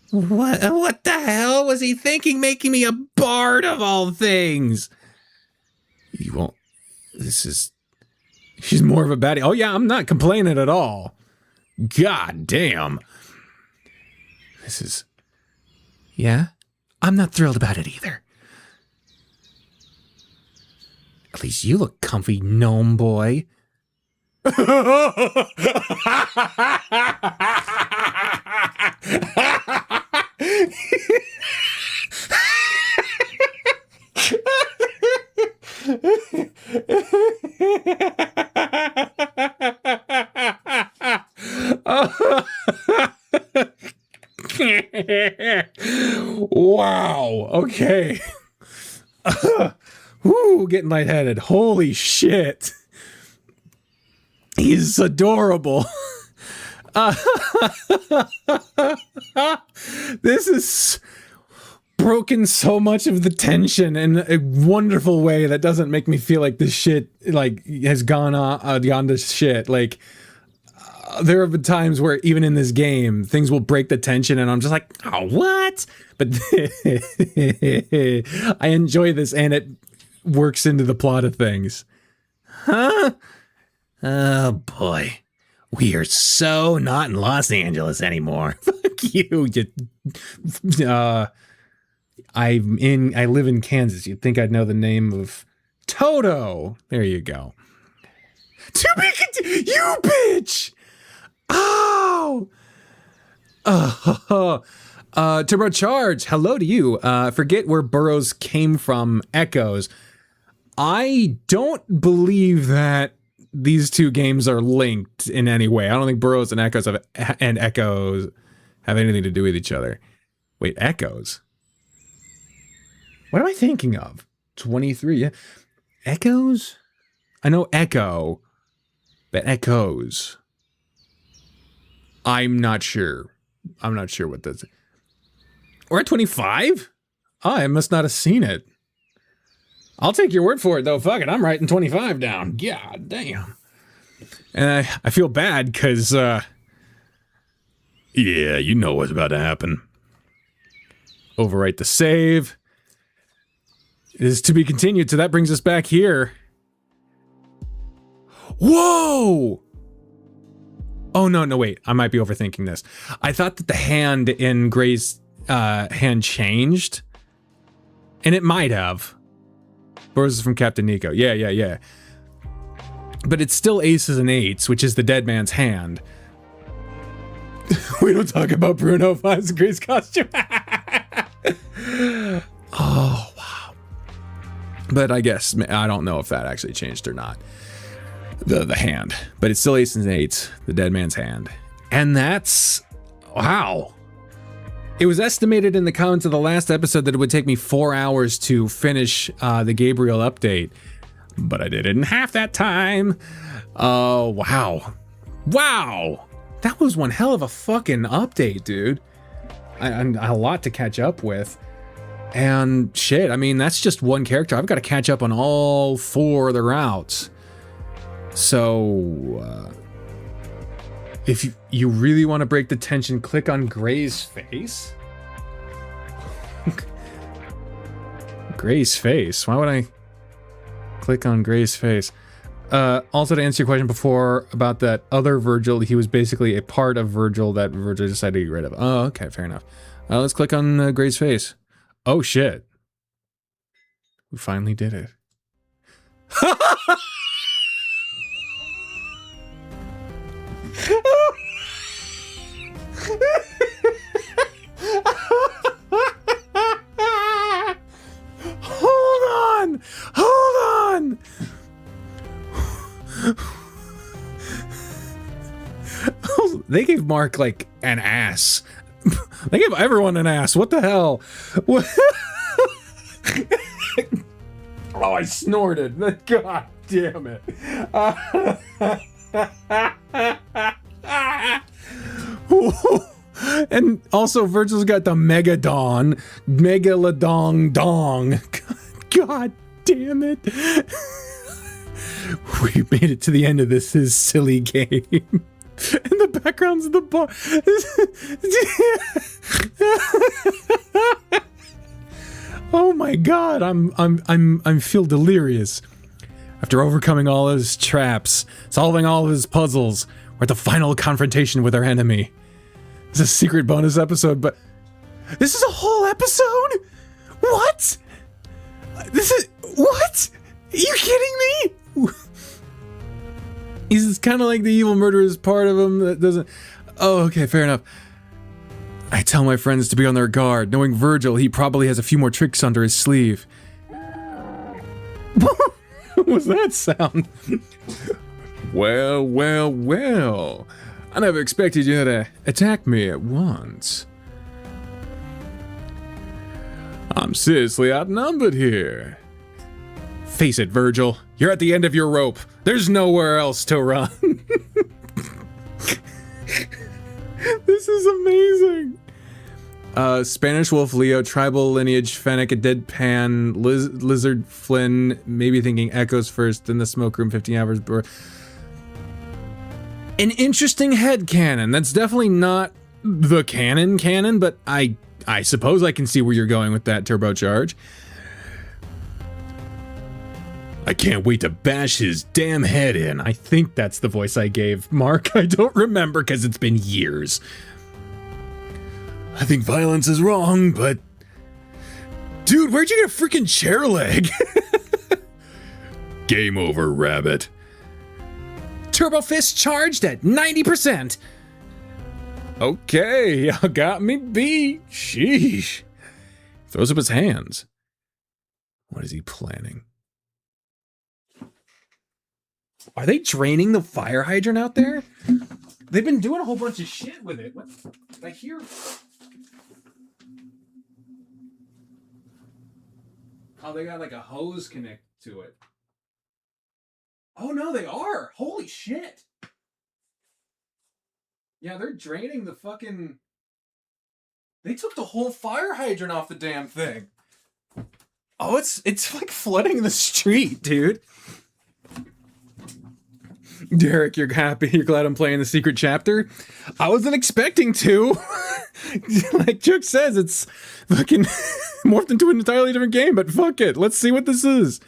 What the hell was he thinking, making me a bard of all things? You won't. She's more of a baddie. Oh, yeah, I'm not complaining at all. God damn. Yeah? I'm not thrilled about it either. At least you look comfy, gnome boy. Wow. Okay. Whoo, getting lightheaded. Holy shit. He's adorable. This is... broken so much of the tension in a wonderful way that doesn't make me feel like this shit like has gone on beyond this shit. Like there have been times where even in this game things will break the tension and I'm just like, oh, what? But I enjoy this and it works into the plot of things. Huh? Oh boy. We are so not in Los Angeles anymore. Fuck you. I live in Kansas. You'd think I'd know the name of Toto. There you go. To be continued. You bitch. Oh. Turbocharge. Hello to you. Forget where Burrows came from. Echoes. I don't believe that these two games are linked in any way. I don't think Burrows and Echoes have anything to do with each other. Wait, Echoes? What am I thinking of? 23, yeah. Echoes? I know Echo, but Echoes. I'm not sure. I'm not sure what this is. We're at 25? Oh, I must not have seen it. I'll take your word for it, though. Fuck it, I'm writing 25 down. God damn. And I feel bad, because, yeah, you know what's about to happen. Overwrite the save. It is to be continued, so that brings us back here. Whoa! Oh, no, wait. I might be overthinking this. I thought that the hand in Gray's hand changed. And it might have. Burrows is from Captain Nico. Yeah. But it's still aces and eights, which is the dead man's hand. We don't talk about Bruno finds Gray's costume. Oh, wow. But I guess, I don't know if that actually changed or not. The hand. But it's still aces and eights, the dead man's hand. And that's, wow. It was estimated in the comments of the last episode that it would take me 4 hours to finish the Gabriel update, but I did it in half that time. Oh, wow. Wow. That was one hell of a fucking update, dude. A lot to catch up with. And shit, I mean, that's just one character. I've got to catch up on all 4 of the routes. So, if you really want to break the tension, click on Gray's face. Gray's face? Why would I click on Gray's face? Also, to answer your question before about that other Virgil, he was basically a part of Virgil that Virgil decided to get rid of. Oh, okay, fair enough. Let's click on Gray's face. Oh, shit. We finally did it. Hold on. They gave Mark like an ass. They gave everyone an ass. What the hell? What? Oh, I snorted. God damn it. And also Virgil's got the Megalodon dong. God damn it. We made it to the end of this silly game. And the backgrounds of the bar. Oh my god, I'm feel delirious. After overcoming all his traps, solving all of his puzzles, we're at the final confrontation with our enemy. It's a secret bonus episode, but this is a whole episode? What? This is what? Are you kidding me? He's kind of like the evil murderer's part of him that doesn't. Oh, okay, fair enough. I tell my friends to be on their guard. Knowing Virgil, he probably has a few more tricks under his sleeve. What was that sound? Well. I never expected you to attack me at once. I'm seriously outnumbered here. Face it, Virgil. You're at the end of your rope. There's nowhere else to run. This is amazing. Spanish Wolf Leo, Tribal Lineage, Fennec, a Deadpan, Lizard Flynn, maybe thinking Echoes first, then the Smoke Room, 15 hours. An interesting headcanon. That's definitely not the canon, but I suppose I can see where you're going with that, Turbocharge. I can't wait to bash his damn head in. I think that's the voice I gave Mark. I don't remember because it's been years. I think violence is wrong, but... Dude, where'd you get a freaking chair leg? Game over, rabbit. Turbo Fist charged at 90%. Okay, y'all got me beat. Sheesh. Throws up his hands. What is he planning? Are they draining the fire hydrant out there? They've been doing a whole bunch of shit with it. What? I hear... Oh, they got like a hose connected to it. Oh no, they are! Holy shit! Yeah, they're draining the fucking... They took the whole fire hydrant off the damn thing. Oh, it's like flooding the street, dude. Derek, you're happy? You're glad I'm playing the secret chapter? I wasn't expecting to. Like Chuck says, it's fucking morphed into an entirely different game, but fuck it. Let's see what this is.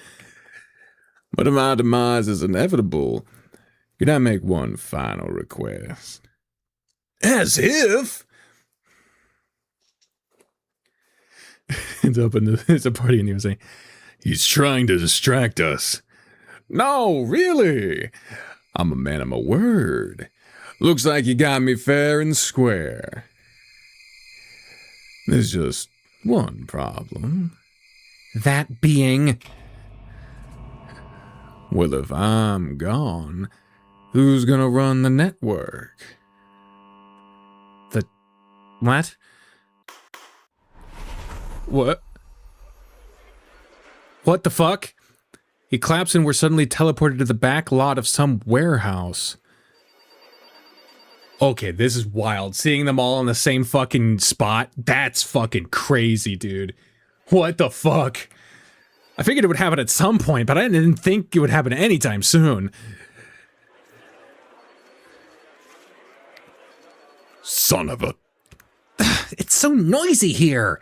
But my demise is inevitable. Could I make one final request? As if... It's a party in the USA. He's trying to distract us. No, really. I'm a man of my word. Looks like you got me fair and square. There's just one problem. That being... Well, if I'm gone, who's gonna run the network? What? What? What the fuck? He claps and we're suddenly teleported to the back lot of some warehouse. Okay, this is wild. Seeing them all in the same fucking spot, that's fucking crazy, dude. What the fuck? I figured it would happen at some point, but I didn't think it would happen anytime soon. Son of a... It's so noisy here.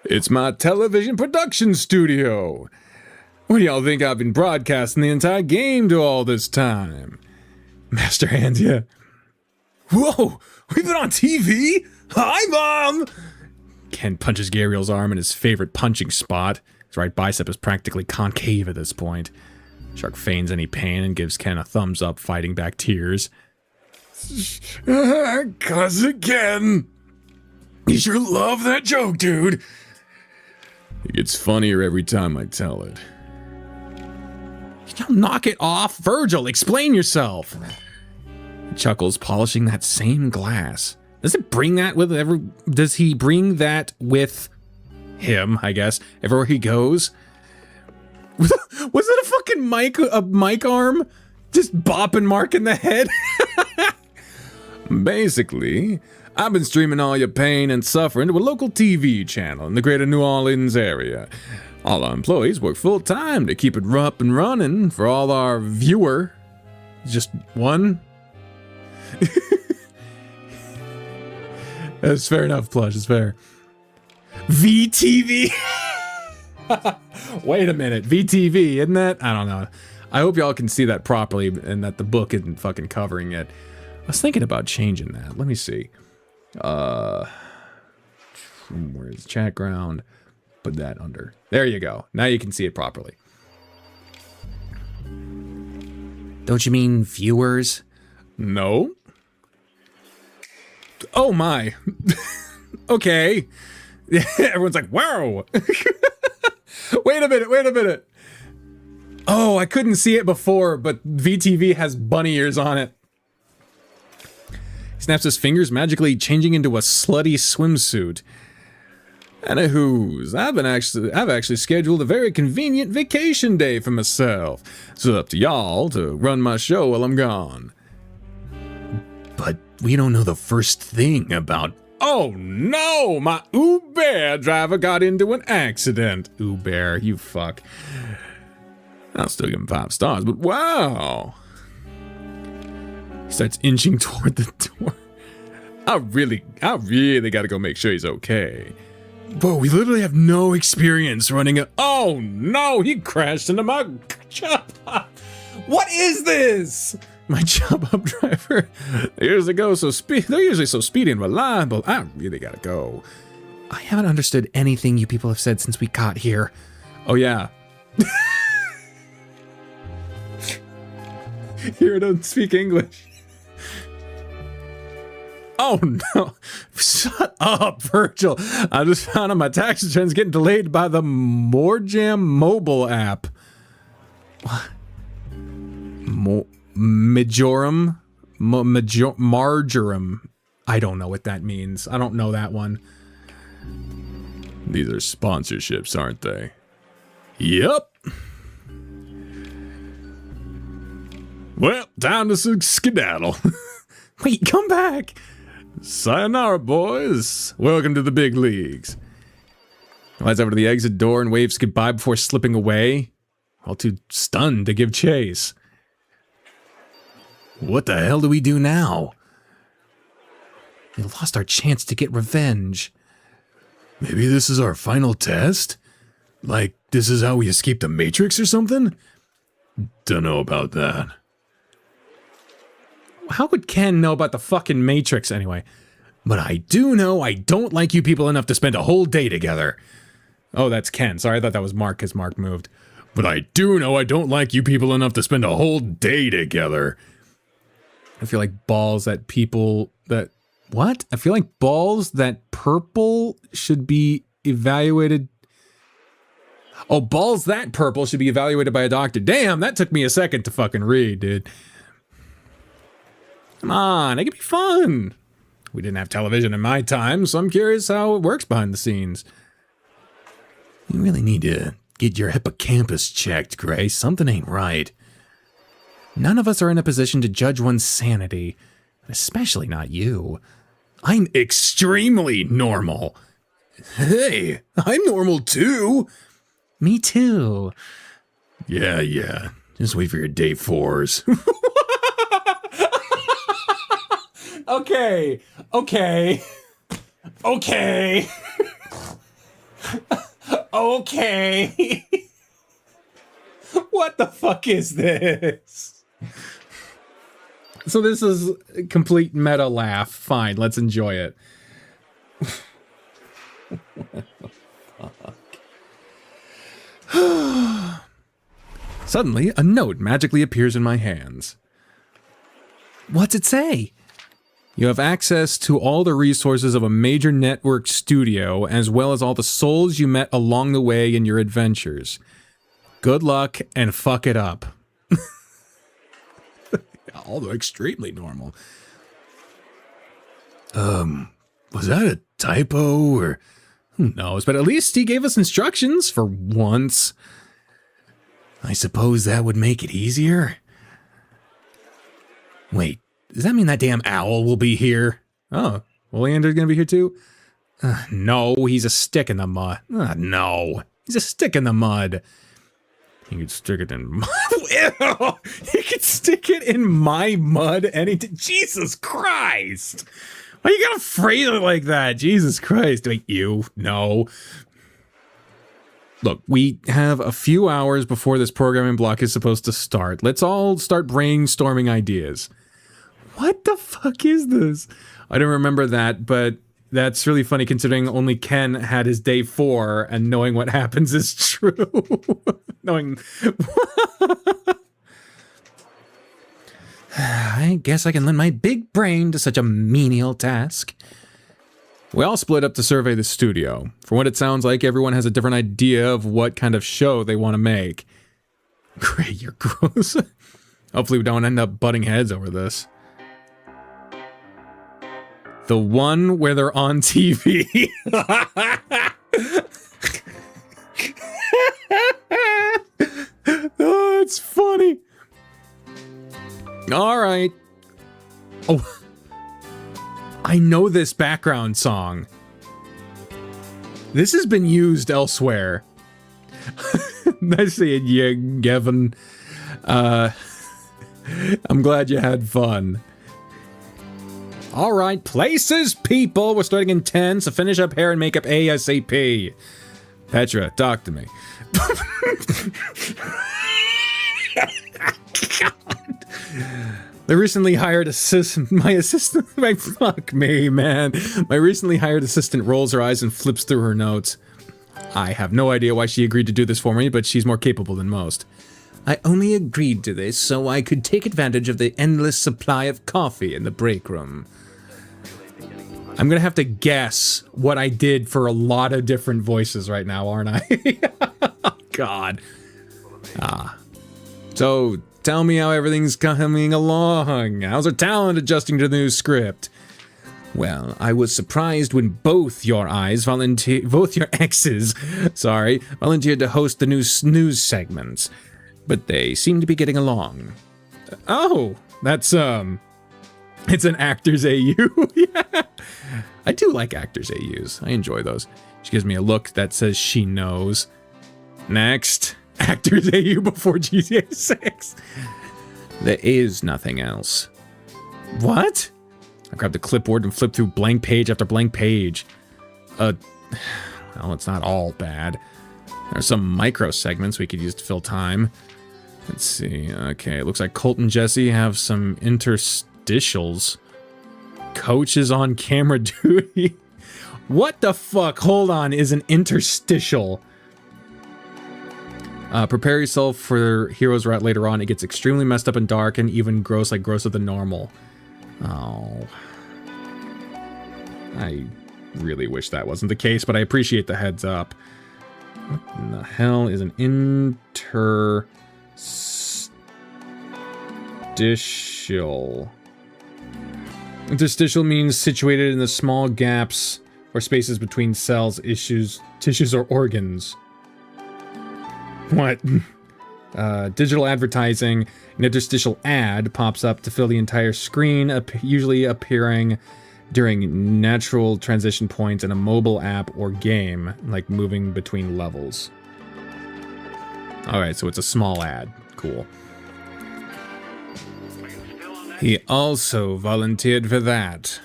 It's my television production studio. What do y'all think I've been broadcasting the entire game to all this time? Master Hands, yeah. Whoa, we've been on TV? Hi, Mom! Ken punches Gabriel's arm in his favorite punching spot. His right bicep is practically concave at this point. Shark feigns any pain and gives Ken a thumbs up, fighting back tears. Cuz again. You sure love that joke, dude. It gets funnier every time I tell it. Y'all knock it off. Virgil, explain yourself. He chuckles, polishing that same glass. Does he bring that with him, I guess, everywhere he goes? Was it a fucking mic arm? Just bopping Mark in the head? Basically, I've been streaming all your pain and suffering to a local TV channel in the greater New Orleans area. All our employees work full-time to keep it up and running for all our viewer. Just one? That's fair enough, Plush, it's fair. VTV? Wait a minute, VTV, isn't that? I don't know. I hope y'all can see that properly and that the book isn't fucking covering it. I was thinking about changing that. Let me see. Where's chat ground? Put that under. There you go. Now you can see it properly. Don't you mean viewers? No. Oh my. Okay. Everyone's like, wow. Wait a minute. Oh, I couldn't see it before, but VTV has bunny ears on it. He snaps his fingers, magically changing into a slutty swimsuit. Anywho's, I've actually scheduled a very convenient vacation day for myself. So it's up to y'all to run my show while I'm gone. But we don't know the first thing about Oh no, my Uber driver got into an accident. Uber, you fuck. I'll still give him 5 stars, but wow. He starts inching toward the door. I really gotta go make sure he's okay. Whoa, we literally have no experience running a— oh no, he crashed into my chop up. What is this? My chop up driver. They're usually so speedy and reliable. I really gotta go. I haven't understood anything you people have said since we got here. Oh yeah. Here I don't speak English. Oh no. Shut up, Virgil. I just found out my tax return's getting delayed by the Morjam mobile app. What? Majorum? Marjoram. I don't know what that means. I don't know that one. These are sponsorships, aren't they? Yep. Well, time to skedaddle. Wait, come back. Sayonara, boys. Welcome to the big leagues. Lights over to the exit door and waves goodbye before slipping away, all too stunned to give chase. What the hell do we do now? We lost our chance to get revenge. Maybe this is our final test? Like, this is how we escape the Matrix or something? Dunno about that. How would Ken know about the fucking Matrix anyway? But I do know I don't like you people enough to spend a whole day together. Oh, that's Ken. Sorry, I thought that was Mark because Mark moved. But I do know I don't like you people enough to spend a whole day together. I feel like balls that people that... What? I feel like balls that purple should be evaluated... Oh, balls that purple should be evaluated by a doctor. Damn, that took me a second to fucking read, dude. Come on, it could be fun. We didn't have television in my time, so I'm curious how it works behind the scenes. You really need to get your hippocampus checked, Gray. Something ain't right. None of us are in a position to judge one's sanity, especially not you. I'm extremely normal. Hey, I'm normal too. Me too. Yeah. Just wait for your day 4s. Okay. Okay. What the fuck is this? So this is a complete meta laugh. Fine, let's enjoy it. What the fuck? Suddenly, a note magically appears in my hands. What's it say? You have access to all the resources of a major network studio, as well as all the souls you met along the way in your adventures. Good luck and fuck it up. Although extremely normal. Was that a typo or who knows? But at least he gave us instructions for once. I suppose that would make it easier. Wait. Does that mean that damn owl will be here? Oh, Oleander's gonna be here too? No, he's a stick in the mud. No, he's a stick in the mud. You could stick it in mud. You could stick it in my mud Jesus Christ! Why you gotta phrase it like that? Jesus Christ. Wait, you? No. Look, we have a few hours before this programming block is supposed to start. Let's all start brainstorming ideas. What the fuck is this? I don't remember that, but that's really funny considering only Ken had his day 4 and knowing what happens is true. I guess I can lend my big brain to such a menial task. We all split up to survey the studio. For what it sounds like, everyone has a different idea of what kind of show they want to make. Great, you're gross. Hopefully we don't end up butting heads over this. The one where they're on TV. Oh, it's funny. All right. Oh. I know this background song. This has been used elsewhere. Nice seeing you, Gavin. I'm glad you had fun. All right, places, people. We're starting in 10, so finish up hair and makeup ASAP. Petra, talk to me. God. They recently hired my assistant. Fuck me, man. My recently hired assistant rolls her eyes and flips through her notes. I have no idea why she agreed to do this for me, but she's more capable than most. I only agreed to this so I could take advantage of the endless supply of coffee in the break room. I'm gonna have to guess what I did for a lot of different voices right now, aren't I? God. So, tell me how everything's coming along. How's our talent adjusting to the new script? Well, I was surprised when both your exes, volunteered to host the new news segments. But they seem to be getting along. Oh, that's, it's an Actors AU. Yeah. I do like Actors AUs. I enjoy those. She gives me a look that says she knows. Next. Actors AU before GTA 6. There is nothing else. What? I grabbed the clipboard and flipped through blank page after blank page. Well, it's not all bad. There are some micro segments we could use to fill time. Let's see. Okay, it looks like Colt and Jesse have some interstitials. Coach is on camera duty. What the fuck? Hold on, is an interstitial. Prepare yourself for Heroes Rat later on. It gets extremely messed up and dark and even gross, like grosser than normal. Oh. I really wish that wasn't the case, but I appreciate the heads up. What in the hell is an interstitial? Interstitial means situated in the small gaps or spaces between cells, tissues, or organs. What? Digital advertising. An interstitial ad pops up to fill the entire screen, usually appearing during natural transition points in a mobile app or game, like moving between levels. Alright, so it's a small ad. Cool. He also volunteered for that.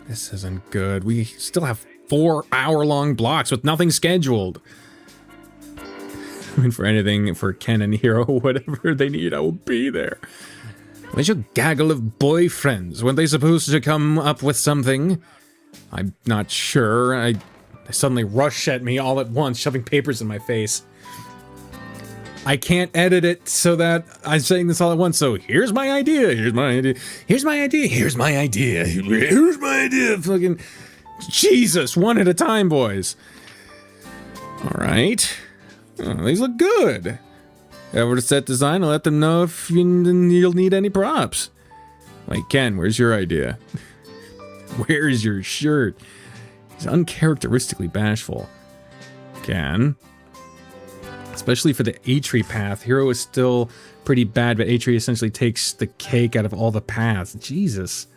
This isn't good. We still have 4-hour-long blocks with nothing scheduled. I mean, for anything, for Ken and Hero, whatever they need, I will be there. Where's your gaggle of boyfriends? Weren't they supposed to come up with something? I'm not sure. They suddenly rush at me all at once, shoving papers in my face. I can't edit it so that I'm saying this all at once, so here's my idea, here's my idea, here's my idea, here's my idea, here's my idea. Fucking Jesus, one at a time, boys. Alright. Oh, these look good. Over to set design, I'll let them know if you'll need any props. Wait, Ken, where's your idea? Where's your shirt? He's uncharacteristically bashful. Ken? Especially for the Atri path. Hero is still pretty bad, but Atri essentially takes the cake out of all the paths. Jesus.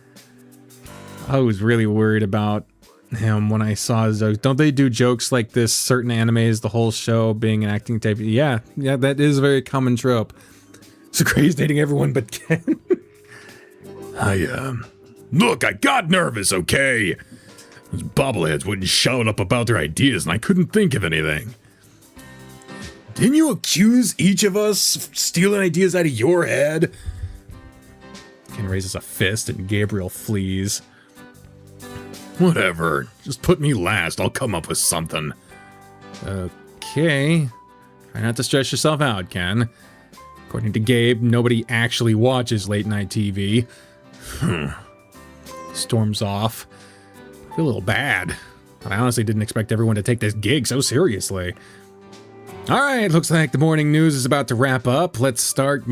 I was really worried about him when I saw his jokes. Don't they do jokes like this? Certain animes, the whole show being an acting type. Yeah, that is a very common trope. So Gray's dating everyone but Ken. Look, I got nervous, okay? Those bobbleheads wouldn't shout up about their ideas, and I couldn't think of anything. Didn't you accuse each of us of stealing ideas out of your head? Ken raises a fist and Gabriel flees. Whatever. Just put me last. I'll come up with something. Okay. Try not to stress yourself out, Ken. According to Gabe, nobody actually watches late night TV. Storms off. I feel a little bad, but I honestly didn't expect everyone to take this gig so seriously. Alright, looks like the morning news is about to wrap up. Let's start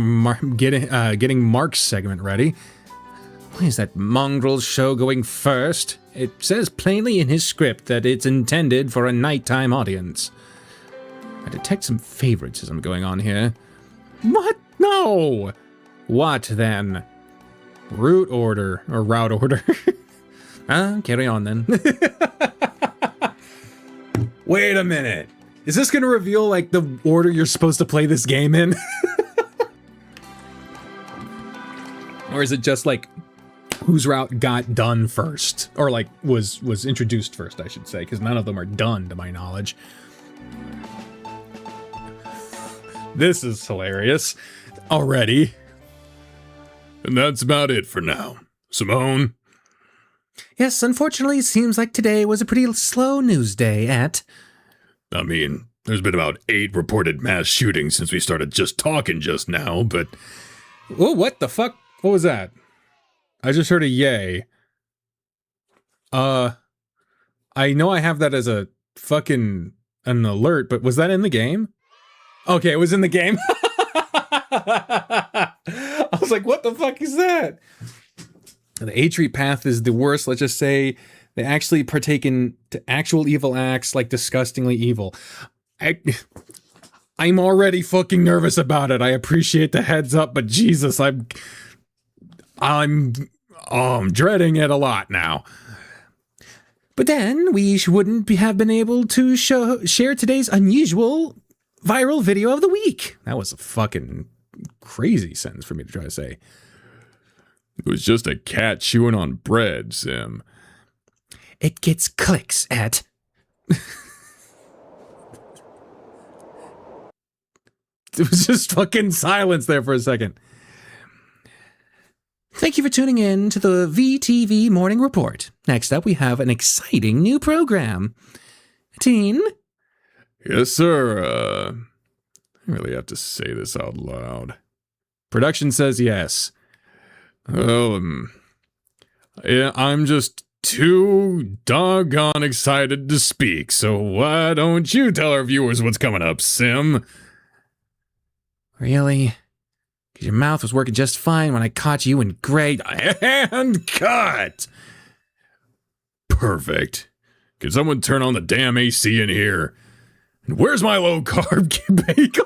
getting Mark's segment ready. Why is that mongrel show going first? It says plainly in his script that it's intended for a nighttime audience. I detect some favoritism going on here. What? No! What then? Route order. Carry on then. Wait a minute. Is this gonna reveal like the order you're supposed to play this game in? Or is it just like whose route got done first? Or like was introduced first, I should say, because none of them are done to my knowledge. This is hilarious already. And that's about it for now. Simone? Yes, unfortunately, it seems like today was a pretty slow news day at... I mean, there's been about 8 reported mass shootings since we started just talking just now, but... Whoa, what the fuck? What was that? I just heard a yay. I know I have that as a fucking... an alert, but was that in the game? Okay, it was in the game. I was like, what the fuck is that? The H-Street path is the worst. Let's just say they actually partake in actual evil acts, like disgustingly evil. I'm already fucking nervous about it. I appreciate the heads up, but Jesus, I'm dreading it a lot now. But then we wouldn't have been able to share today's unusual viral video of the week. That was a fucking crazy sentence for me to try to say. It was just a cat chewing on bread, Sim. It gets clicks at... It was just fucking silence there for a second. Thank you for tuning in to the VTV Morning Report. Next up, we have an exciting new program. Teen? Yes, sir. I really have to say this out loud. Production says yes. Well, yeah, I'm just too doggone excited to speak, so why don't you tell our viewers what's coming up, Sim? Really? Because your mouth was working just fine when I caught you in great... And cut! Perfect. Can someone turn on the damn AC in here? And where's my low-carb bagel?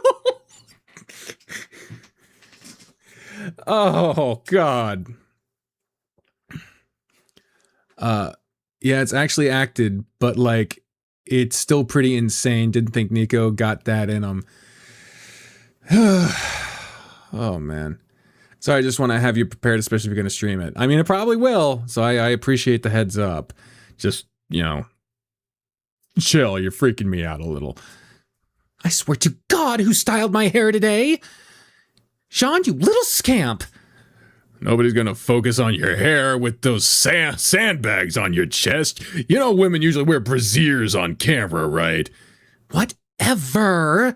Oh, God. Yeah, it's actually acted, but, like, it's still pretty insane. Didn't think Nico got that in him. Oh, man. So I just want to have you prepared, especially if you're going to stream it. I mean, it probably will, so I appreciate the heads up. Just, you know, chill. You're freaking me out a little. I swear to God, who styled my hair today? Sean, you little scamp. Nobody's gonna focus on your hair with those sandbags on your chest. You know women usually wear brassieres on camera, right? Whatever.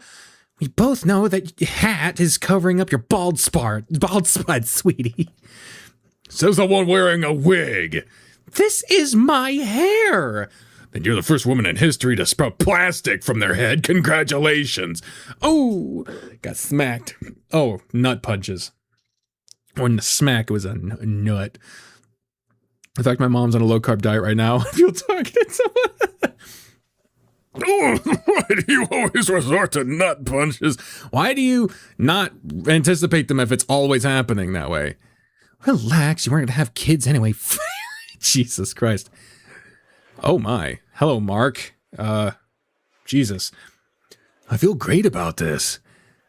We both know that your hat is covering up your bald spot, sweetie. Says the one wearing a wig. This is my hair. Then you're the first woman in history to sprout plastic from their head. Congratulations. Oh, got smacked. Oh, nut punches. Or in the smack, it was a nut. In fact, my mom's on a low-carb diet right now. If you'll target someone. Oh, why do you always resort to nut punches? Why do you not anticipate them if it's always happening that way? Relax, you weren't going to have kids anyway. Jesus Christ. Oh my. Hello, Mark. Jesus. I feel great about this.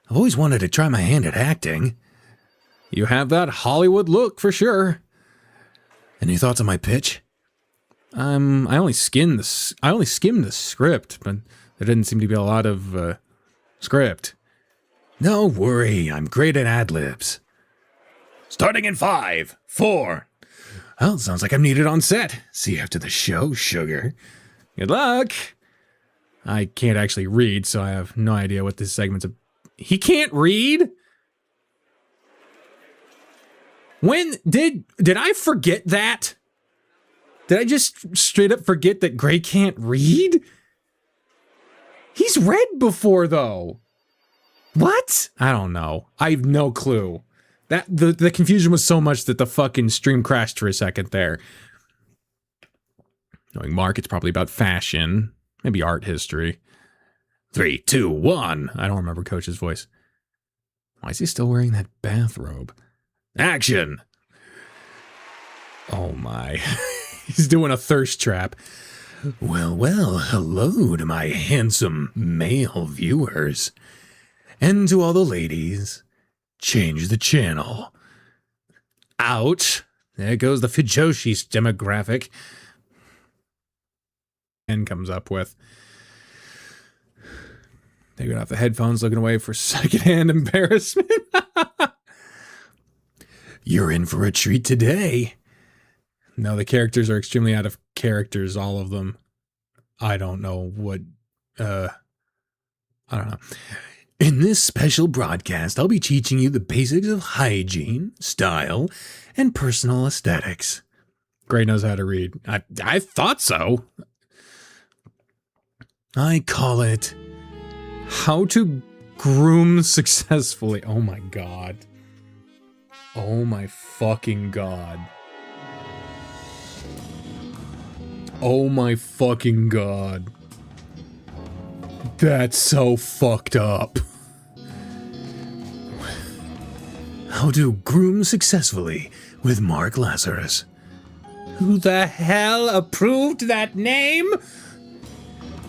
I've always wanted to try my hand at acting. You have that Hollywood look for sure. Any thoughts on my pitch? I only skimmed the script, but there didn't seem to be a lot of script. No worry, I'm great at ad-libs. Starting in 5, 4. Well, sounds like I'm needed on set. See you after the show, sugar. Good luck. I can't actually read, so I have no idea what this segment's about. He can't read? When did I forget that? Did I just straight up forget that Gray can't read? He's read before, though. What? I don't know. I have no clue. That the confusion was so much that the fucking stream crashed for a second there. Knowing Mark, it's probably about fashion, maybe art history. 3, 2, 1. I don't remember Coach's voice. Why is he still wearing that bathrobe? Action. Oh my. He's doing a thirst trap. Well, hello to my handsome male viewers. And to all the ladies, change the channel. Ouch. There goes the Fujoshi's demographic. And comes up with. Taking off the headphones, looking away for secondhand embarrassment. You're in for a treat today. No, the characters are extremely out of characters, all of them. I don't know what, I don't know. In this special broadcast, I'll be teaching you the basics of hygiene, style, and personal aesthetics. Gray knows how to read. I thought so. I call it how to groom successfully. Oh my god. Oh my fucking god. Oh my fucking god. That's so fucked up. How to groom successfully with Mark Lazarus. Who the hell approved that name?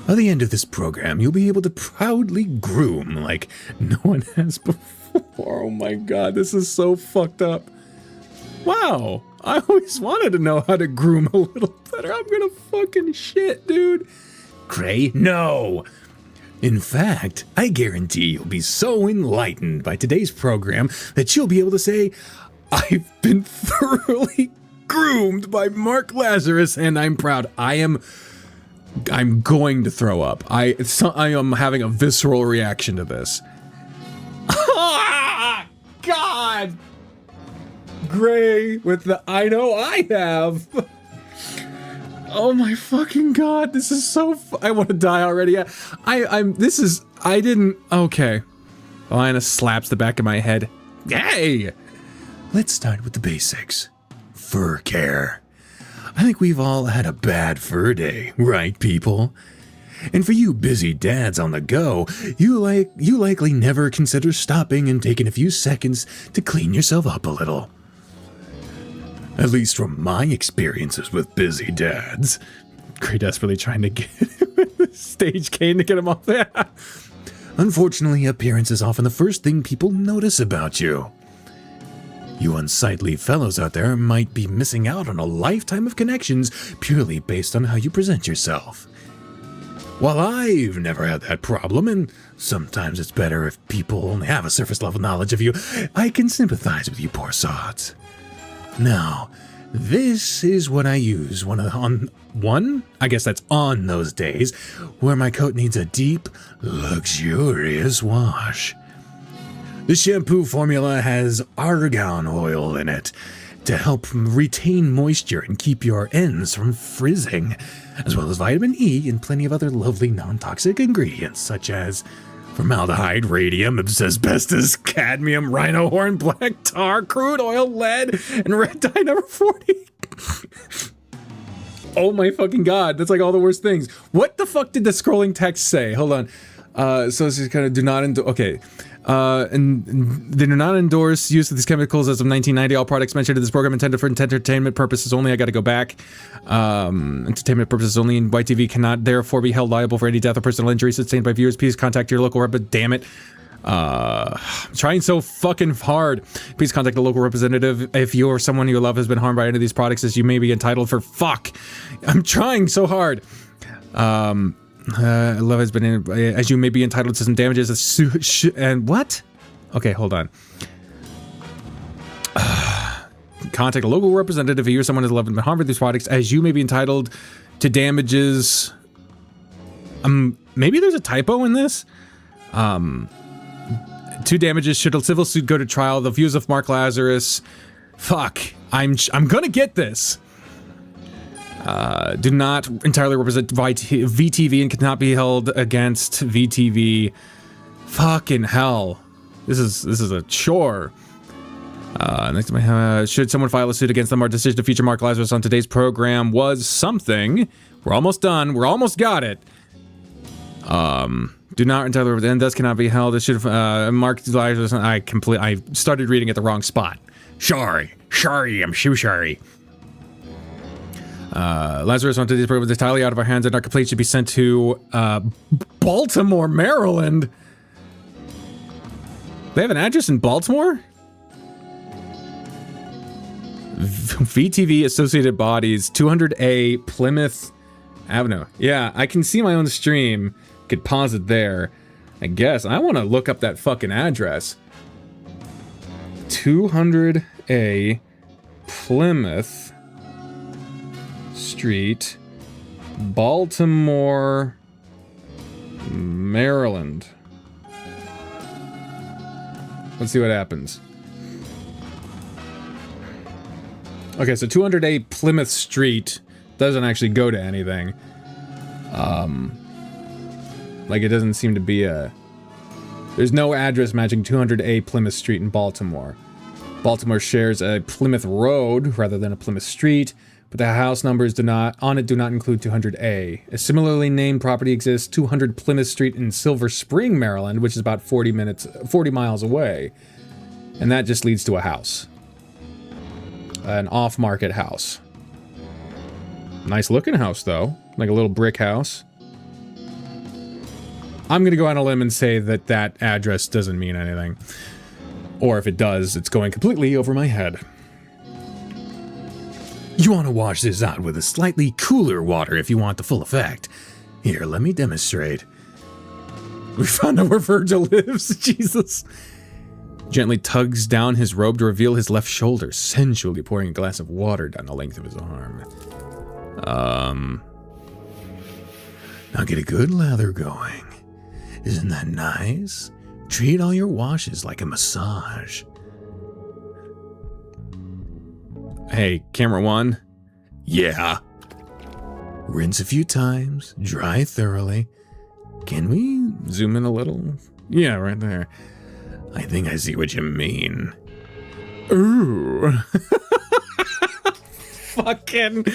By the end of this program, you'll be able to proudly groom like no one has before. Oh my god, this is so fucked up. Wow, I always wanted to know how to groom a little better. I'm gonna fucking shit, dude. Gray, no. In fact, I guarantee you'll be so enlightened by today's program that you'll be able to say, I've been thoroughly groomed by Mark Lazarus, and I'm proud. I'm going to throw up. I am having a visceral reaction to this. God! Gray with the I know I have. Oh my fucking god, this is so I want to die already. I didn't, okay. Alana slaps the back of my head. Hey! Let's start with the basics. Fur care. I think we've all had a bad fur day, right people? And for you busy dads on the go, you likely never consider stopping and taking a few seconds to clean yourself up a little. At least from my experiences with busy dads. Gray desperately trying to get the stage cane to get him off there. Unfortunately, appearance is often the first thing people notice about you. You unsightly fellows out there might be missing out on a lifetime of connections purely based on how you present yourself. While I've never had that problem, and sometimes it's better if people only have a surface level knowledge of you, I can sympathize with you poor sods. Now, this is what I use on those days where my coat needs a deep, luxurious wash. The shampoo formula has argan oil in it to help retain moisture and keep your ends from frizzing, as well as vitamin E and plenty of other lovely non-toxic ingredients such as formaldehyde, radium, asbestos, cadmium, rhino horn, black tar, crude oil, lead, and red dye number 40. Oh my fucking god, that's like all the worst things. What the fuck did the scrolling text say? Hold on. So this is kind of do not endorse. Okay. And they do not endorse use of these chemicals as of 1990. All products mentioned in this program intended for entertainment purposes only. I gotta go back. Entertainment purposes only, and YTV cannot therefore be held liable for any death or personal injury sustained by viewers. Please contact your local rep. Damn it. I'm trying so fucking hard. Please contact the local representative if you or someone you love has been harmed by any of these products, as you may be entitled for fuck. I'm trying so hard. Love has been as you may be entitled to some damages and what? Okay, hold on. Contact a local representative if you or someone has loved and been harmed by these products, as you may be entitled to damages. Maybe there's a typo in this. To damages should a civil suit go to trial. The views of Mark Lazarus. Fuck. I'm gonna get this. Do not entirely represent VTV and cannot be held against VTV. Fucking hell. This is a chore. Next time, should someone file a suit against them, our decision to feature Mark Lazarus on today's program was something. We're almost done. We're almost got it. Do not entirely represent and thus cannot be held. It should Mark Lazarus. I started reading at the wrong spot. Sorry, I'm so sorry. Lazarus wanted these programs entirely out of our hands, and our complaint should be sent to Baltimore, Maryland. They have an address in Baltimore? VTV Associated Bodies, 200A Plymouth Avenue. Yeah, I can see my own stream. Could pause it there. I guess. I want to look up that fucking address. 200A Plymouth Street, Baltimore, Maryland. Let's see what happens. Okay, so 200A Plymouth Street doesn't actually go to anything. Like, it doesn't seem to be a... There's no address matching 200A Plymouth Street in Baltimore. Baltimore shares a Plymouth Road rather than a Plymouth Street, but the house numbers do not include 200A. A similarly named property exists, 200 Plymouth Street in Silver Spring, Maryland, which is about 40 miles away. And that just leads to a house. An off-market house. Nice looking house, though. Like a little brick house. I'm gonna go on a limb and say that that address doesn't mean anything. Or if it does, it's going completely over my head. You want to wash this out with a slightly cooler water if you want the full effect. Here, let me demonstrate. We found out where Virgil lives. Jesus. Gently tugs down his robe to reveal his left shoulder, sensually pouring a glass of water down the length of his arm. Now get a good lather going. Isn't that nice? Treat all your washes like a massage. Hey, camera one. Yeah. Rinse a few times, dry thoroughly. Can we zoom in a little? Yeah, right there. I think I see what you mean. Ooh. Fucking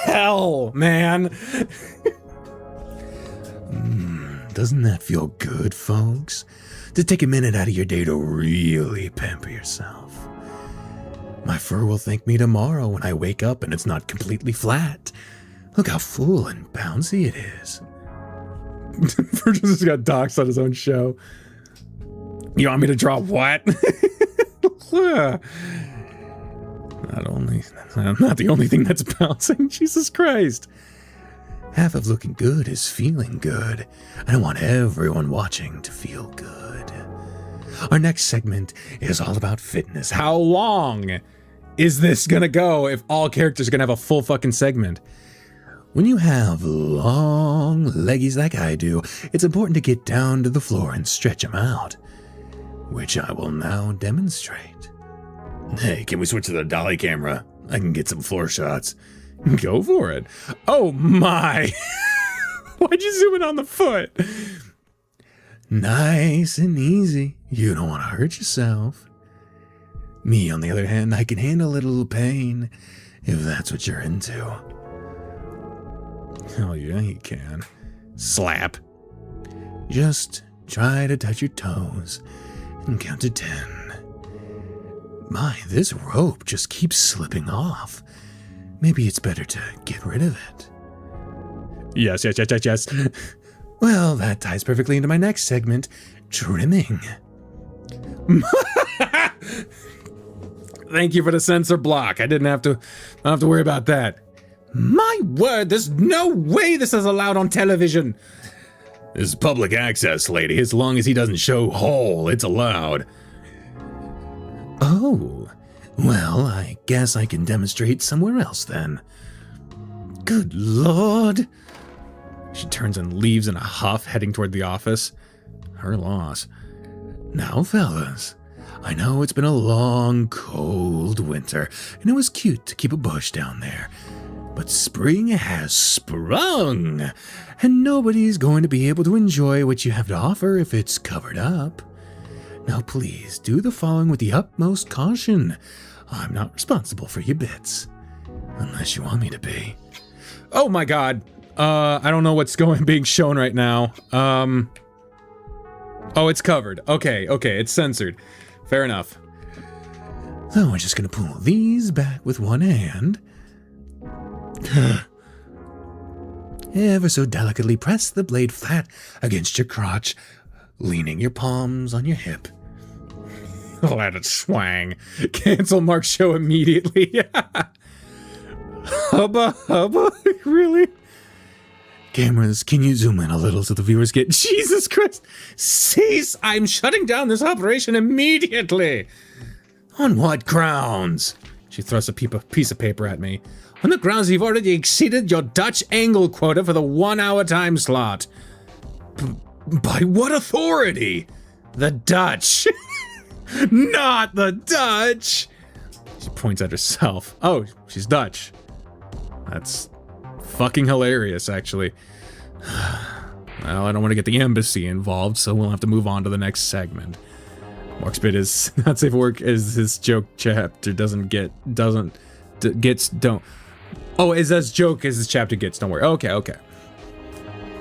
hell, man. Doesn't that feel good, folks? To take a minute out of your day to really pamper yourself. My fur will thank me tomorrow when I wake up and it's not completely flat. Look how full and bouncy it is. Virgil just got doxxed on his own show. You want me to draw what? Not the only thing that's bouncing. Jesus Christ. Half of looking good is feeling good. I want everyone watching to feel good. Our next segment is all about fitness. How long is this gonna go if all characters are gonna have a full fucking segment? When you have long leggies like I do, it's important to get down to the floor and stretch them out, which I will now demonstrate. Hey, can we switch to the dolly camera? I can get some floor shots. Go for it. Oh my! Why'd you zoom in on the foot? Nice and easy. You don't want to hurt yourself. Me, on the other hand, I can handle a little pain, if that's what you're into. Hell yeah, you can. Slap. Just try to touch your toes and count to 10. My, this rope just keeps slipping off. Maybe it's better to get rid of it. Yes. Well, that ties perfectly into my next segment, trimming. Thank you for the censor block. I don't have to worry about that. My word, there's no way this is allowed on television. This is public access, lady. As long as he doesn't show hole, it's allowed. Oh, well, I guess I can demonstrate somewhere else then. Good Lord. She turns and leaves in a huff, heading toward the office. Her loss. Now, fellas, I know it's been a long, cold winter, and it was cute to keep a bush down there. But spring has sprung, and nobody's going to be able to enjoy what you have to offer if it's covered up. Now please, do the following with the utmost caution. I'm not responsible for your bits. Unless you want me to be. Oh my god. I don't know what's being shown right now. Oh, it's covered. Okay, it's censored. Fair enough. So we're just gonna pull these back with one hand. Ever so delicately press the blade flat against your crotch, leaning your palms on your hip. Let it swang. Cancel Mark's show immediately. Hubba. Really? Cameras, can you zoom in a little so the viewers get... Jesus Christ! Cease! I'm shutting down this operation immediately! On what grounds? She thrusts a piece of paper at me. On the grounds you've already exceeded your Dutch angle quota for the 1 hour time slot. By what authority? The Dutch. Not the Dutch! She points at herself. Oh, she's Dutch. That's fucking hilarious, actually. Well, I don't want to get the embassy involved, so we'll have to move on to the next segment. Mark's bit is not safe for work as his joke chapter Oh, is as joke as his chapter gets, don't worry. Okay.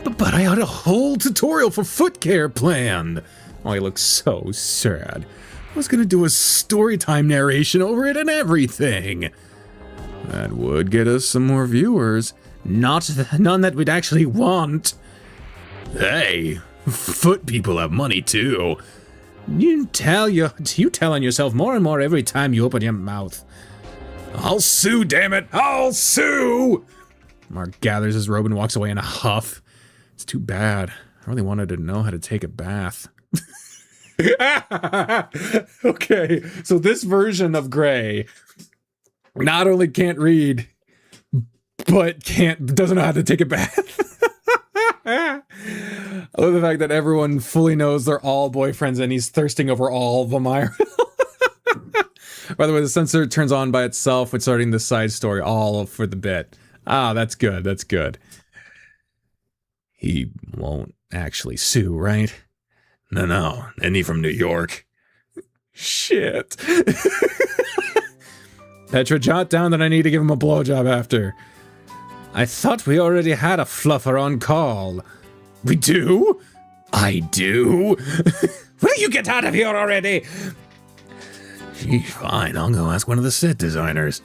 But I had a whole tutorial for foot care planned. Oh, he looks so sad. I was gonna do a storytime narration over it and everything. That would get us some more viewers. None that we'd actually want. Hey, foot people have money too. You tell on yourself more and more every time you open your mouth. I'll sue, damn it! I'll sue! Mark gathers his robe and walks away in a huff. It's too bad. I really wanted to know how to take a bath. Okay, so this version of Gray not only can't read, but doesn't know how to take a bath. I love the fact that everyone fully knows they're all boyfriends and he's thirsting over all of them. By the way, the sensor turns on by itself when starting the side story, all for the bit. Ah, that's good, that's good. He won't actually sue, right? No, isn't he from New York? Shit. Petra, jot down that I need to give him a blowjob after. I thought we already had a fluffer on call. We do? I do? Will you get out of here already? Fine, I'll go ask one of the set designers.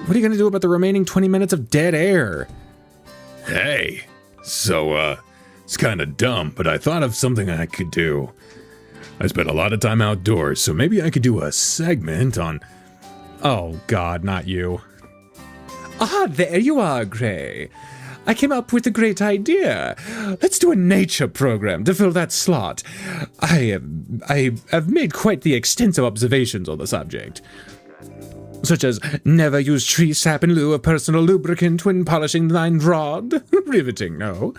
What are you gonna do about the remaining 20 minutes of dead air? Hey, so, it's kinda dumb, but I thought of something I could do. I spent a lot of time outdoors, so maybe I could do a segment on... Oh god, not you. Ah, there you are, Gray. I came up with a great idea. Let's do a nature program to fill that slot. I have made quite the extensive observations on the subject. Such as, never use tree sap in lieu of personal lubricant when polishing the lined rod. Riveting, no?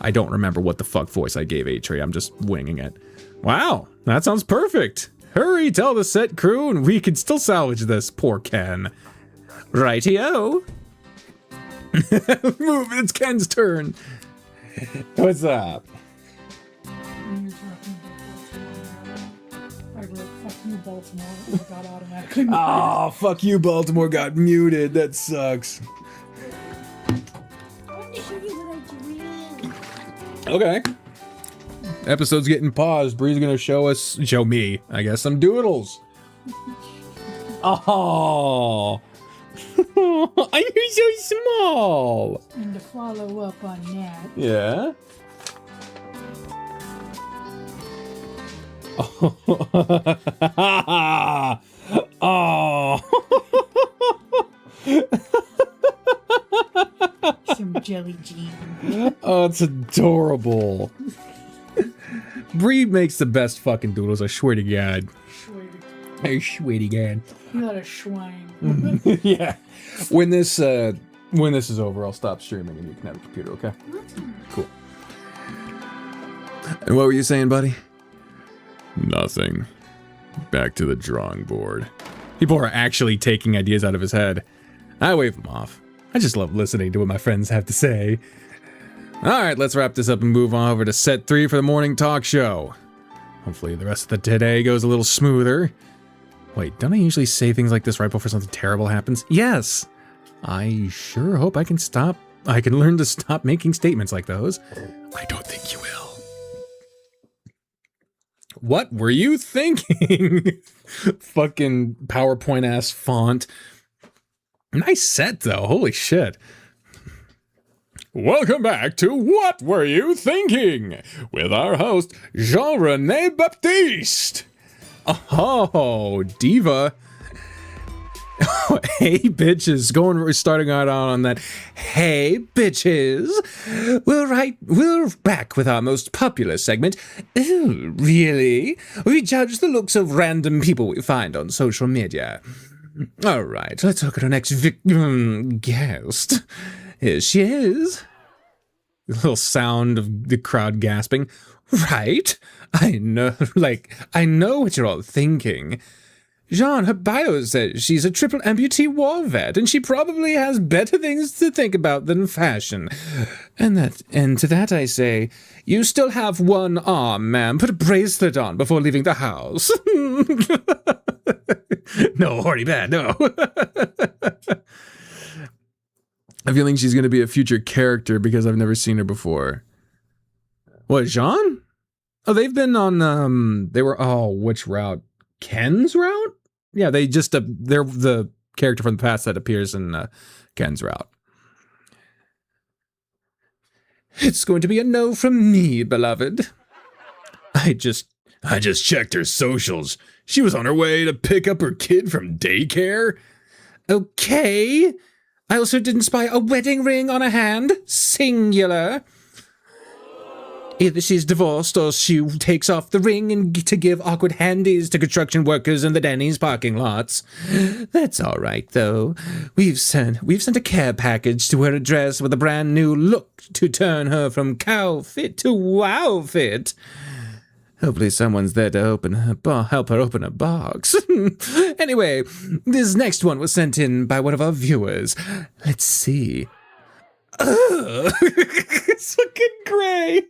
I don't remember what the fuck voice I gave A-Tree, I'm just winging it. Wow, that sounds perfect. Hurry, tell the set crew, and we can still salvage this, poor Ken. Righty-o. Move, it's Ken's turn. What's up? I wrote, fuck you, Baltimore, and it got automatically muted. Oh, fuck you, Baltimore got muted. That sucks. I want to show you what I dreamed. Okay. Episode's getting paused. Bree's gonna show me, I guess, some doodles. Oh. You're so small. And to follow up on that, Yeah. Oh. some jelly jean. Oh, it's adorable. Bree makes the best fucking doodles, I swear to God. I swear to God. You got a schwang. Yeah. When this is over, I'll stop streaming and you can have a computer, okay? Cool. And what were you saying, buddy? Nothing. Back to the drawing board. People are actually taking ideas out of his head. I wave them off. I just love listening to what my friends have to say. Alright, let's wrap this up and move on over to set 3 for the morning talk show. Hopefully the rest of the today goes a little smoother. Wait, don't I usually say things like this right before something terrible happens? Yes! I sure hope I can learn to stop making statements like those. I don't think you will. What were you thinking? Fucking PowerPoint ass font. Nice set, though. Holy shit. Welcome back to What Were You Thinking? With our host, Jean-Rene Baptiste. Oh, diva. Hey, bitches. We're starting out on that. Hey, bitches. We're back with our most popular segment. Oh, really? We judge the looks of random people we find on social media. All right, let's look at our next guest. Here she is. The little sound of the crowd gasping. Right? I know what you're all thinking. Jean, her bio says she's a triple amputee war vet, and she probably has better things to think about than fashion. And to that I say, you still have one arm, ma'am. Put a bracelet on before leaving the house. No, horny bad, no. I'm feeling she's going to be a future character because I've never seen her before. What, Jean? Oh, they've been on, which route? Ken's route? Yeah, they're the character from the past that appears in Ken's route. It's going to be a no from me, beloved. I just checked her socials. She was on her way to pick up her kid from daycare. Okay. I also didn't spy a wedding ring on a hand. Singular. Either she's divorced or she takes off the ring to give awkward handies to construction workers in the Denny's parking lots. That's all right, though. We've sent a care package to her address with a brand new look to turn her from cow fit to wow fit. Hopefully someone's there to help her open a box. Anyway, this next one was sent in by one of our viewers. Let's see. It's fucking gray.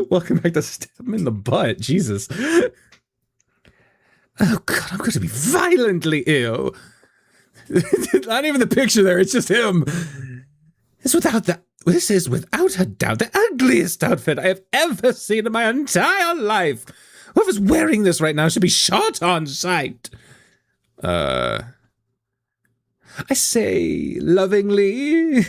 Welcome back to Stab Him in the Butt. Jesus. Oh god, I'm going to be violently ill. Not even the picture there, it's just him. This is without a doubt the ugliest outfit I have ever seen in my entire life. Whoever's wearing this right now should be shot on sight. I say lovingly.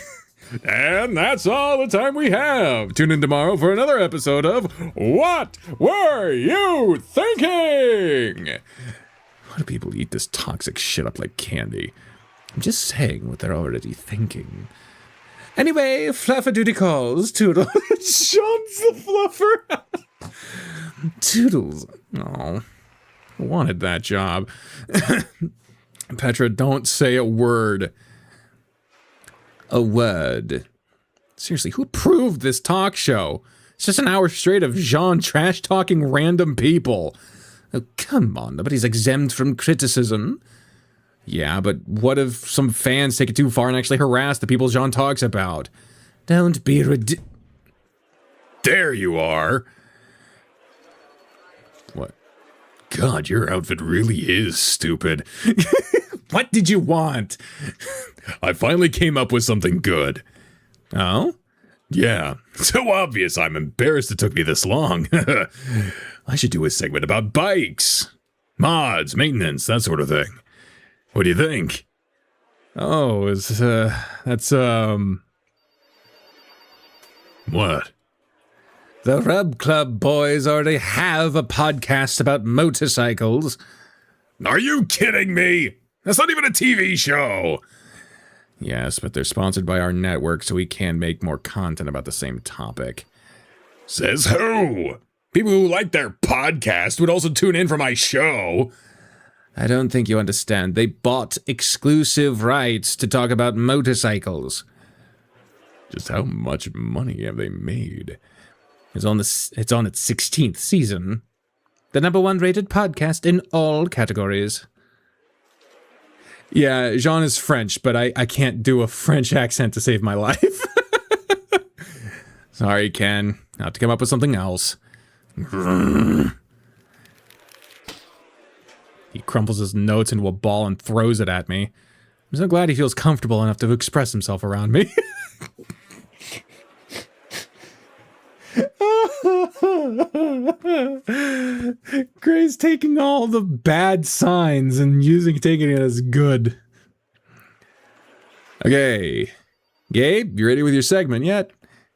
And that's all the time we have. Tune in tomorrow for another episode of What Were You Thinking? Why do people eat this toxic shit up like candy? I'm just saying what they're already thinking. Anyway, Fluffer-Duty calls. Toodles. Sean's the fluffer. Toodles. Oh, I wanted that job. Petra, don't say a word. A word. Seriously, who approved this talk show? It's just an hour straight of Jean trash-talking random people. Oh, come on, nobody's exempt from criticism. Yeah, but what if some fans take it too far and actually harass the people Jean talks about? Don't be There you are. What? God, your outfit really is stupid. What did you want? I finally came up with something good. Oh? Yeah, so obvious I'm embarrassed it took me this long. I should do a segment about bikes, mods, maintenance, that sort of thing. What do you think? Oh, What? The Rub Club boys already have a podcast about motorcycles. Are you kidding me? That's not even a TV show. Yes, but they're sponsored by our network, so we can make more content about the same topic. Says who? People who like their podcast would also tune in for my show. I don't think you understand. They bought exclusive rights to talk about motorcycles. Just how much money have they made? It's on its 16th season. The #1 rated podcast in all categories. Yeah, Jean is French, but I can't do a French accent to save my life. Sorry, Ken. I'll have to come up with something else. He crumples his notes into a ball and throws it at me. I'm so glad he feels comfortable enough to express himself around me. Gray's taking all the bad signs and taking it as good. Okay. Gabe, you ready with your segment yet?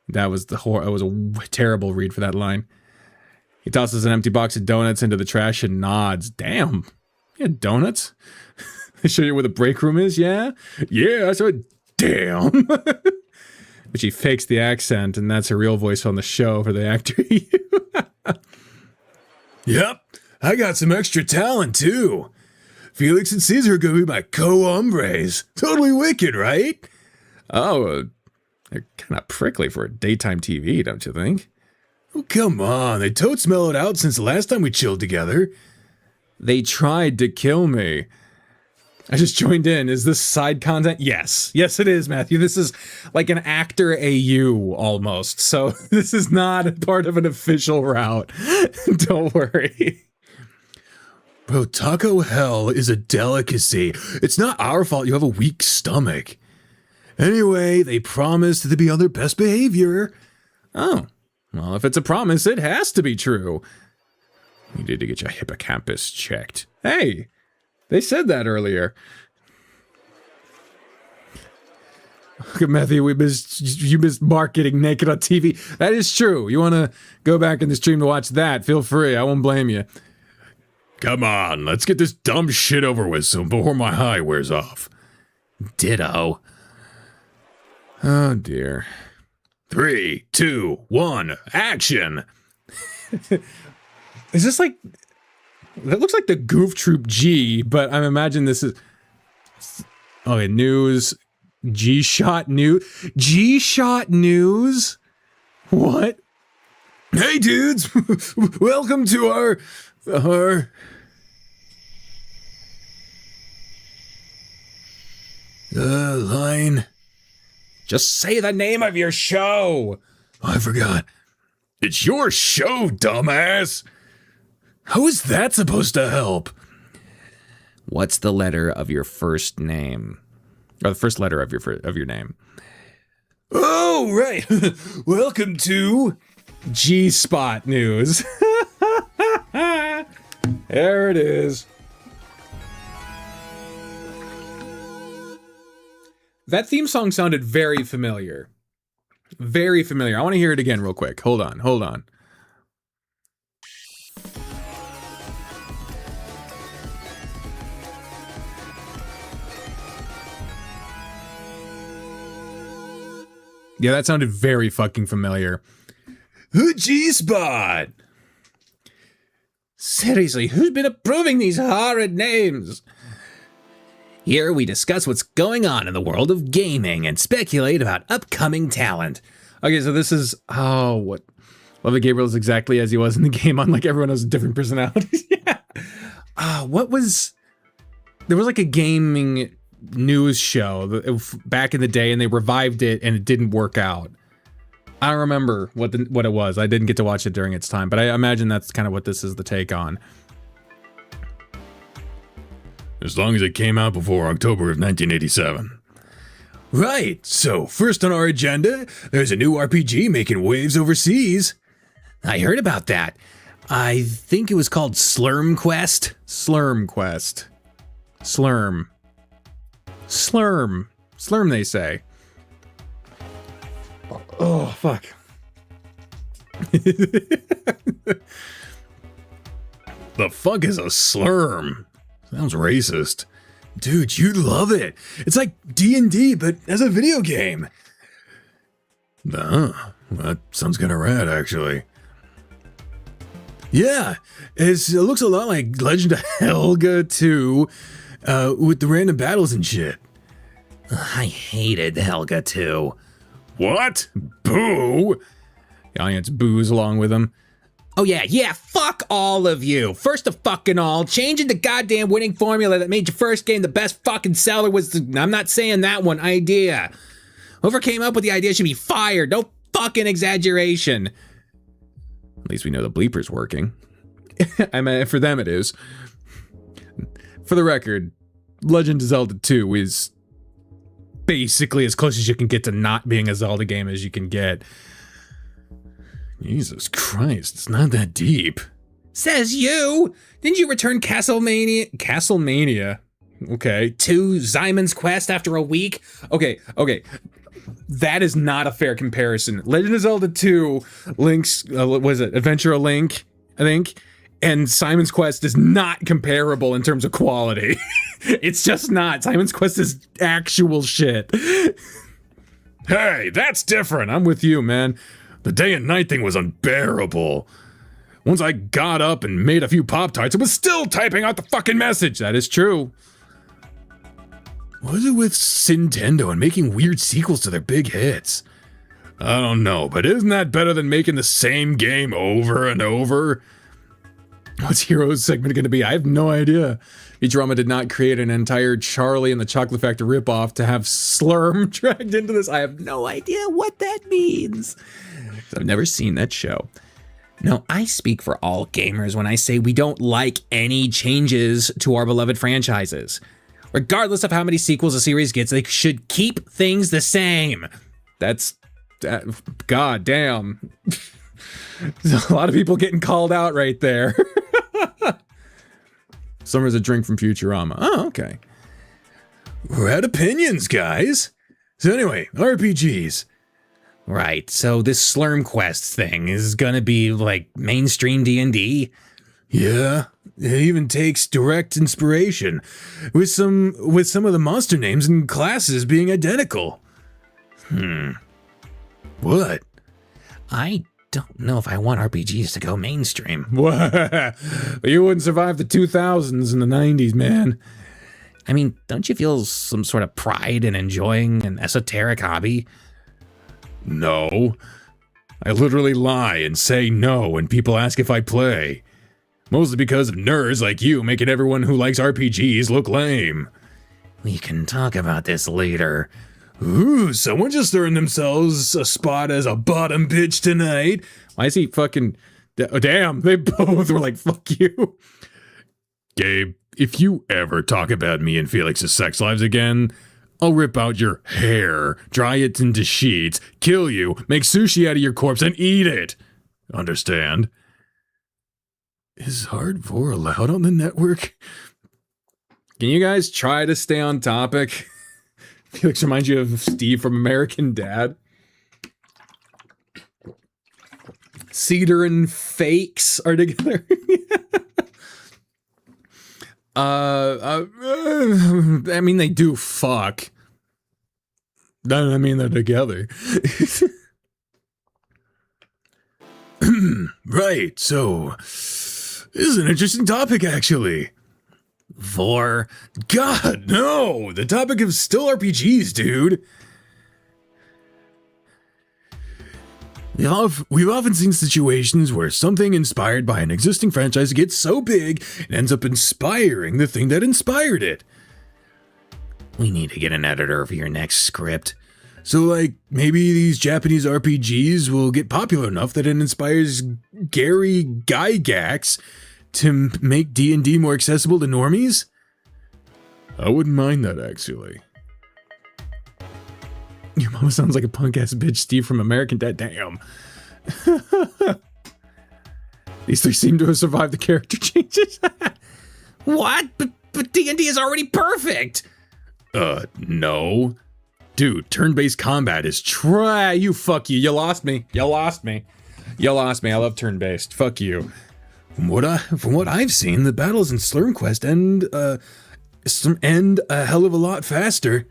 That was that was a terrible read for that line. He tosses an empty box of donuts into the trash and nods. Damn. Yeah, donuts? They show you where the break room is, yeah? Yeah, I said, damn. But she fakes the accent, and that's her real voice on the show for the actor. Yep, I got some extra talent, too. Felix and Caesar are going to be my co-hombres. Totally wicked, right? Oh, they're kind of prickly for daytime TV, don't you think? Oh, come on. They totes mellowed out since the last time we chilled together. They tried to kill me. I just joined in. Is this side content? Yes. Yes, it is, Matthew. This is like an actor AU almost. So this is not a part of an official route. Don't worry. Bro, taco hell is a delicacy. It's not our fault you have a weak stomach. Anyway, they promised to be on their best behavior. Oh, well, if it's a promise, it has to be true. You need to get your hippocampus checked. Hey, they said that earlier. Look at Matthew, you missed Mark getting naked on TV. That is true. You want to go back in the stream to watch that, feel free. I won't blame you. Come on, let's get this dumb shit over with so before my high wears off. Ditto. Oh, dear. 3, 2, 1, action! Is this like... That looks like the Goof Troop G, but I'm imagining this is... Okay, news... G-Shot News? G-Shot News? What? Hey, dudes! Welcome to our... line. Just say the name of your show. Oh, I forgot. It's your show, dumbass. How is that supposed to help? What's the letter of your first name? Or the first letter of your name? Oh, right. Welcome to G-Spot News. There it is. That theme song sounded very familiar. Very familiar. I want to hear it again real quick. Hold on. Yeah, that sounded very fucking familiar. G-Spot! Seriously, who's been approving these horrid names? Here we discuss what's going on in the world of gaming and speculate about upcoming talent. Okay, so this is... Oh, what... Love that Gabriel is exactly as he was in the game, unlike everyone has different personalities. Yeah. What was... There was like a gaming news show back in the day, and they revived it, and it didn't work out. I don't remember what it was. I didn't get to watch it during its time, but I imagine that's kind of what this is the take on. As long as it came out before October of 1987. Right, so first on our agenda, there's a new RPG making waves overseas. I heard about that. I think it was called Slurm Quest. Slurm Quest. Slurm, they say. Oh, fuck. The fuck is a slurm? Sounds racist. Dude, you'd love it. It's like D&D, but as a video game. That sounds kind of rad, actually. Yeah, it looks a lot like Legend of Helga 2, with the random battles and shit. I hated Helga 2. What? Boo! The audience boos along with him. Oh yeah, fuck all of you. First of fucking all, changing the goddamn winning formula that made your first game the best fucking seller was I'm not saying that one, idea. Whoever came up with the idea should be fired. No fucking exaggeration. At least we know the bleeper's working. I mean, for them it is. For the record, Legend of Zelda 2 is basically as close as you can get to not being a Zelda game as you can get. Jesus Christ, it's not that deep. Says you! Didn't you return Castlemania? Okay. 2 Simon's Quest after a week. Okay. That is not a fair comparison. Legend of Zelda 2, Link's, was it Adventure of Link, I think, and Simon's Quest is not comparable in terms of quality. It's just not. Simon's Quest is actual shit. Hey, that's different. I'm with you, man. The day and night thing was unbearable. Once I got up and made a few Pop-Tarts, it was still typing out the fucking message. That is true. What is it with Nintendo and making weird sequels to their big hits? I don't know, but isn't that better than making the same game over and over? What's Heroes segment going to be? I have no idea. Futurama did not create an entire Charlie and the Chocolate Factory ripoff to have Slurm dragged into this. I have no idea what that means. I've never seen that show. No, I speak for all gamers when I say we don't like any changes to our beloved franchises. Regardless of how many sequels a series gets, they should keep things the same. That's... God damn. There's a lot of people getting called out right there. Summer's a drink from Futurama. Oh, okay. We're out of opinions, guys. So anyway, RPGs. Right, so this Slurm Quest thing is gonna be like mainstream D&D? Yeah, it even takes direct inspiration, with some of the monster names and classes being identical. What? I don't know if I want RPGs to go mainstream. You wouldn't survive the 2000s and the 90s, man. I mean, don't you feel some sort of pride in enjoying an esoteric hobby? No. I literally lie and say no when people ask if I play. Mostly because of nerds like you making everyone who likes RPGs look lame. We can talk about this later. Ooh, someone just earned themselves a spot as a bottom bitch tonight. Why is he fucking... Damn, they both were like, fuck you. Gabe, if you ever talk about me and Felix's sex lives again, I'll rip out your hair, dry it into sheets, kill you, make sushi out of your corpse, and eat it. Understand? Is hardcore allowed on the network? Can you guys try to stay on topic? Felix reminds you of Steve from American Dad. Cedar and Fakes are together. I mean, they do fuck. I mean, they're together. Right, so this is an interesting topic, actually. Vor. God, no! The topic is still RPGs, dude. We've often seen situations where something inspired by an existing franchise gets so big it ends up inspiring the thing that inspired it. We need to get an editor for your next script. So, like, maybe these Japanese RPGs will get popular enough that it inspires Gary Gygax to make D&D more accessible to normies? I wouldn't mind that, actually. Your mama sounds like a punk-ass bitch Steve from American Dad. Damn. These three seem to have survived the character changes. What? But D&D is already perfect! No. Dude, turn-based combat is You fuck you. You lost me. You lost me. You lost me. I love turn-based. Fuck you. From what I've seen, the battles in Slurm Quest end a hell of a lot faster.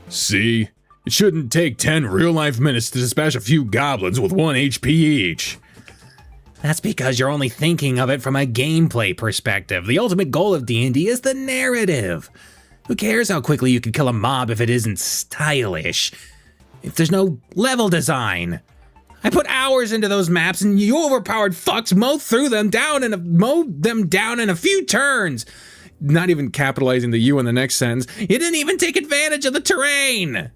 See? It shouldn't take 10 real-life minutes to dispatch a few goblins with 1 HP each. That's because you're only thinking of it from a gameplay perspective. The ultimate goal of D&D is the narrative. Who cares how quickly you can kill a mob if it isn't stylish? If there's no level design. I put hours into those maps and you overpowered fucks mowed them down in a few turns. Not even capitalizing the U in the next sentence. You didn't even take advantage of the terrain.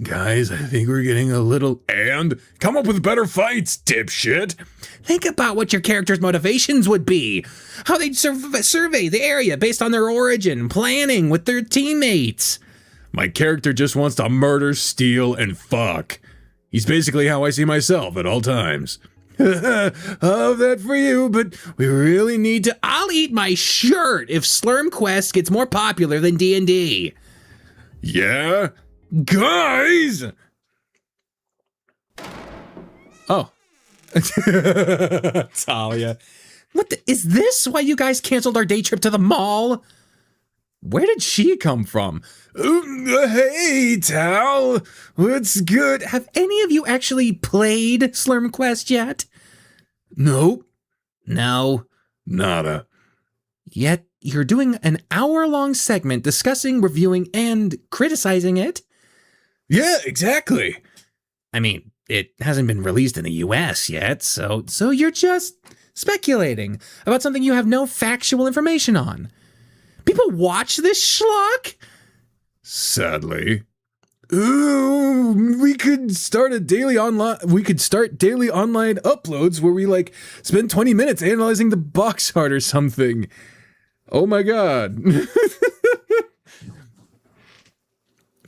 Guys, I think we're getting a little... And come up with better fights, dipshit! Think about what your character's motivations would be. How they'd survey the area based on their origin, planning with their teammates. My character just wants to murder, steal, and fuck. He's basically how I see myself at all times. All of that for you, but we really need to. I'll eat my shirt if Slurm Quest gets more popular than D&D. Yeah? Guys! Oh. Talia. What is this? Why you guys canceled our day trip to the mall? Where did she come from? Hey, Tal. What's good? Have any of you actually played Slurm Quest yet? Nope. No. Nada. Yet you're doing an hour-long segment discussing, reviewing, and criticizing it? Yeah, exactly. I mean, it hasn't been released in the US yet, so you're just speculating about something you have no factual information on. People watch this schlock? Sadly. Ooh, we could start daily online uploads where we spend 20 minutes analyzing the box art or something. Oh my god.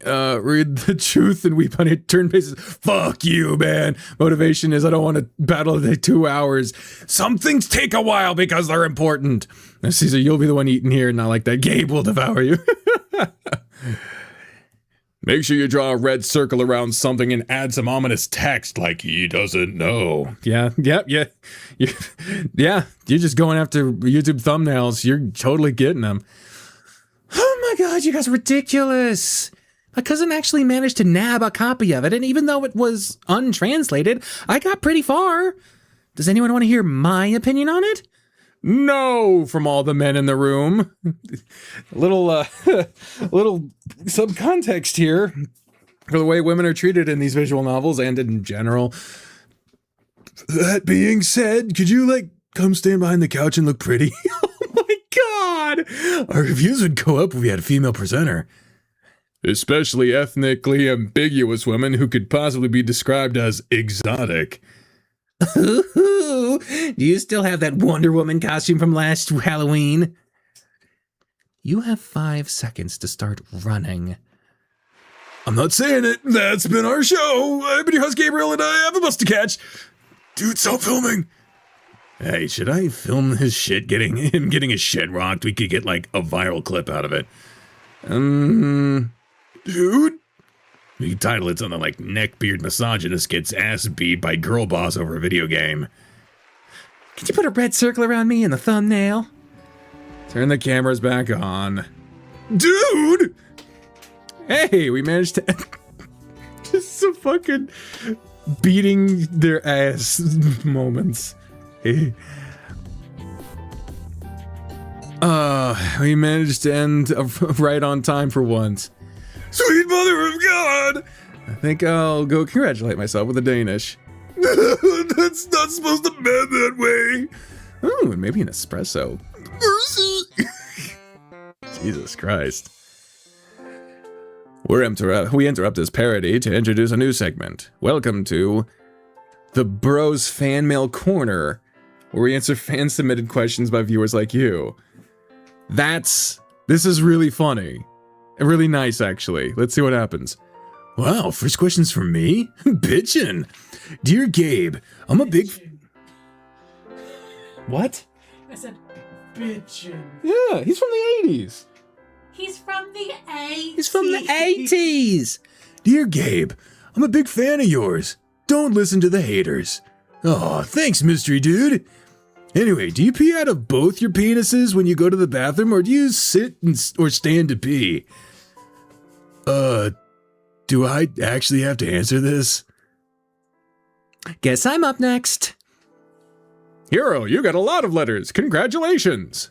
Read the truth and weep on your turn bases. Fuck you, man. Motivation is I don't want to battle the 2 hours. Some things take a while because they're important. Now, Caesar, you'll be the one eating here, not like that. Gabe will devour you. Make sure you draw a red circle around something and add some ominous text like he doesn't know. Yeah. You're just going after YouTube thumbnails. You're totally getting them. Oh my god, you guys are ridiculous. My cousin actually managed to nab a copy of it, and even though it was untranslated, I got pretty far. Does anyone want to hear my opinion on it? No, from all the men in the room. little subcontext here for the way women are treated in these visual novels and in general. That being said, could you come stand behind the couch and look pretty? Oh my god! Our reviews would go up if we had a female presenter. Especially ethnically ambiguous women who could possibly be described as exotic. Ooh, do you still have that Wonder Woman costume from last Halloween? You have 5 seconds to start running. I'm not saying it. That's been our show. I've been your host, Gabriel, and I have a bus to catch. Dude, stop filming. Hey, should I film his shit getting his shit rocked? We could get a viral clip out of it. Dude. We could title it something like Neckbeard Misogynist Gets Ass Beat by Girl Boss Over a Video Game. Could you put a red circle around me in the thumbnail? Turn the cameras back on. Dude! Hey, we managed to... Just some fucking beating their ass moments. Hey. We managed to end right on time for once. Sweet mother of God! I think I'll go congratulate myself with a Danish. That's not supposed to be that way. Ooh, and maybe an espresso. Mercy! Jesus Christ. We interrupt this parody to introduce a new segment. Welcome to the Burrows Fan Mail Corner, where we answer fan-submitted questions by viewers like you. This is really funny. Really nice, actually. Let's see what happens. Wow, first question's from me? Bitchin'. Dear Gabe, I'm a big... What? I said, bitchin'. Yeah, he's from the 80s. He's from the 80s. He's from the 80s. Dear Gabe, I'm a big fan of yours. Don't listen to the haters. Aw, thanks, mystery dude. Anyway, do you pee out of both your penises when you go to the bathroom, or do you sit or stand to pee? Do I actually have to answer this? Guess I'm up next. Hero, you got a lot of letters. Congratulations.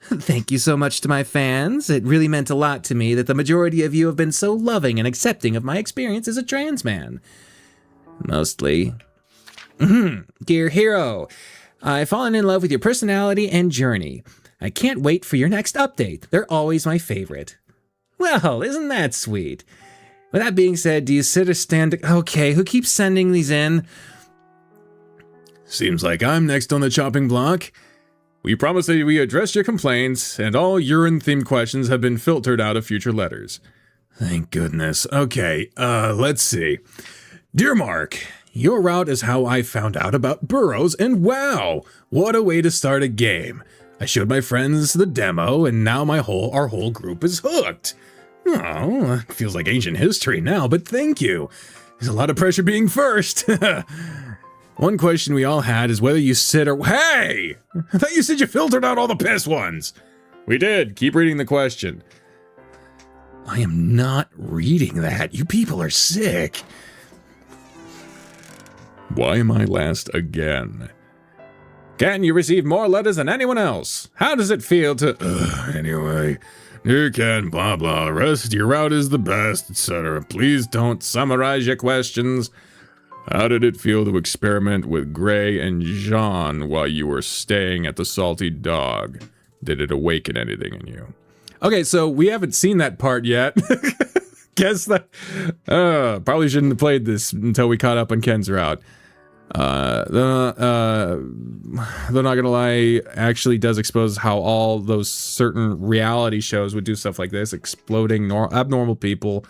Thank you so much to my fans. It really meant a lot to me that the majority of you have been so loving and accepting of my experience as a trans man. Mostly. Dear Hero, I've fallen in love with your personality and journey. I can't wait for your next update. They're always my favorite. Well, isn't that sweet? With that being said, do you sit or stand... Okay, who keeps sending these in? Seems like I'm next on the chopping block. We promise that we address your complaints, and all urine-themed questions have been filtered out of future letters. Thank goodness. Okay, let's see. Dear Mark, Your route is how I found out about Burrows, and wow, what a way to start a game. I showed my friends the demo, and now our whole group is hooked. Oh, it feels like ancient history now, but thank you. There's a lot of pressure being first. One question we all had is whether you sit or... Hey! I thought you said you filtered out all the piss ones. We did. Keep reading the question. I am not reading that. You people are sick. Why am I last again? Ken, you received more letters than anyone else. How does it feel to... Anyway, you can blah blah, rest, your route is the best, etc. Please don't summarize your questions. How did it feel to experiment with Gray and Jean while you were staying at the Salty Dog? Did it awaken anything in you? Okay, so we haven't seen that part yet. Guess that... probably shouldn't have played this until we caught up on Ken's route. Though not gonna lie, actually does expose how all those certain reality shows would do stuff like this, exploding abnormal people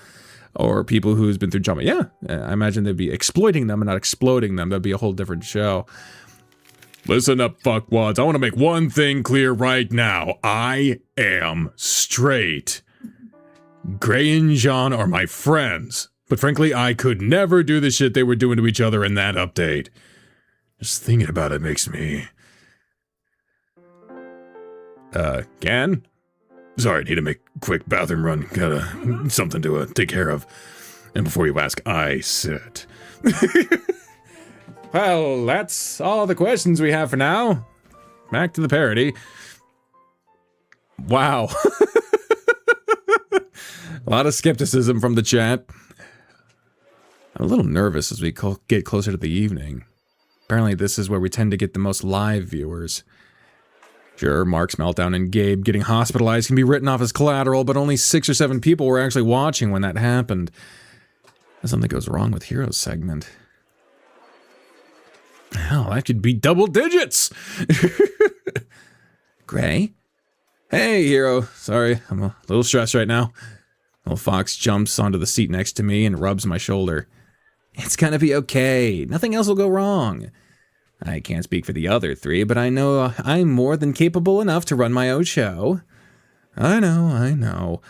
or people who's been through trauma. Yeah, I imagine they'd be exploiting them and not exploding them. That'd be a whole different show. Listen up, fuckwads. I want to make one thing clear right now. I am straight. Gray and Jean are my friends. But frankly, I could never do the shit they were doing to each other in that update. Just thinking about it makes me... Gan? Sorry, need to make a quick bathroom run. Got something to take care of. And before you ask, I sit. Well, that's all the questions we have for now. Back to the parody. Wow. A lot of skepticism from the chat. I'm a little nervous as we get closer to the evening. Apparently this is where we tend to get the most live viewers. Sure, Mark's meltdown and Gabe getting hospitalized can be written off as collateral, but only 6 or 7 people were actually watching when that happened. Something goes wrong with Heroes segment. Hell, that could be double digits! Gray? Hey, Hero. Sorry, I'm a little stressed right now. Little Fox jumps onto the seat next to me and rubs my shoulder. It's gonna be okay. Nothing else will go wrong. I can't speak for the other 3, but I know I'm more than capable enough to run my own show. I know.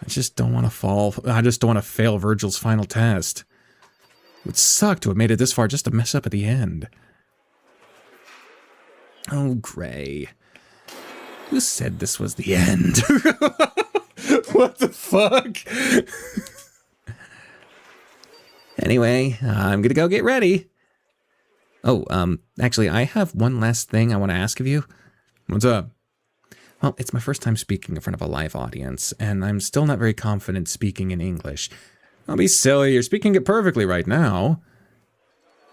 I just don't want to fall. I just don't want to fail Virgil's final test. It would suck to have made it this far just to mess up at the end. Oh, Gray. Who said this was the end? What the fuck? Anyway, I'm gonna go get ready. Oh, actually, I have one last thing I want to ask of you. What's up? Well, it's my first time speaking in front of a live audience, and I'm still not very confident speaking in English. Don't be silly, you're speaking it perfectly right now.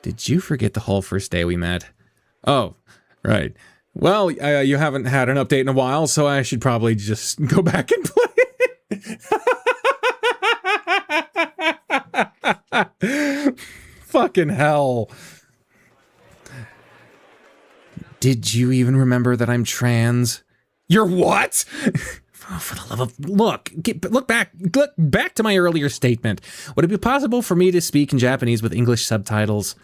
Did you forget the whole first day we met? Oh, right. Well, you haven't had an update in a while, so I should probably just go back and play it. Fucking hell. Did you even remember that I'm trans? You're what? Oh, for the love of... Look back to my earlier statement. Would it be possible for me to speak in Japanese with English subtitles?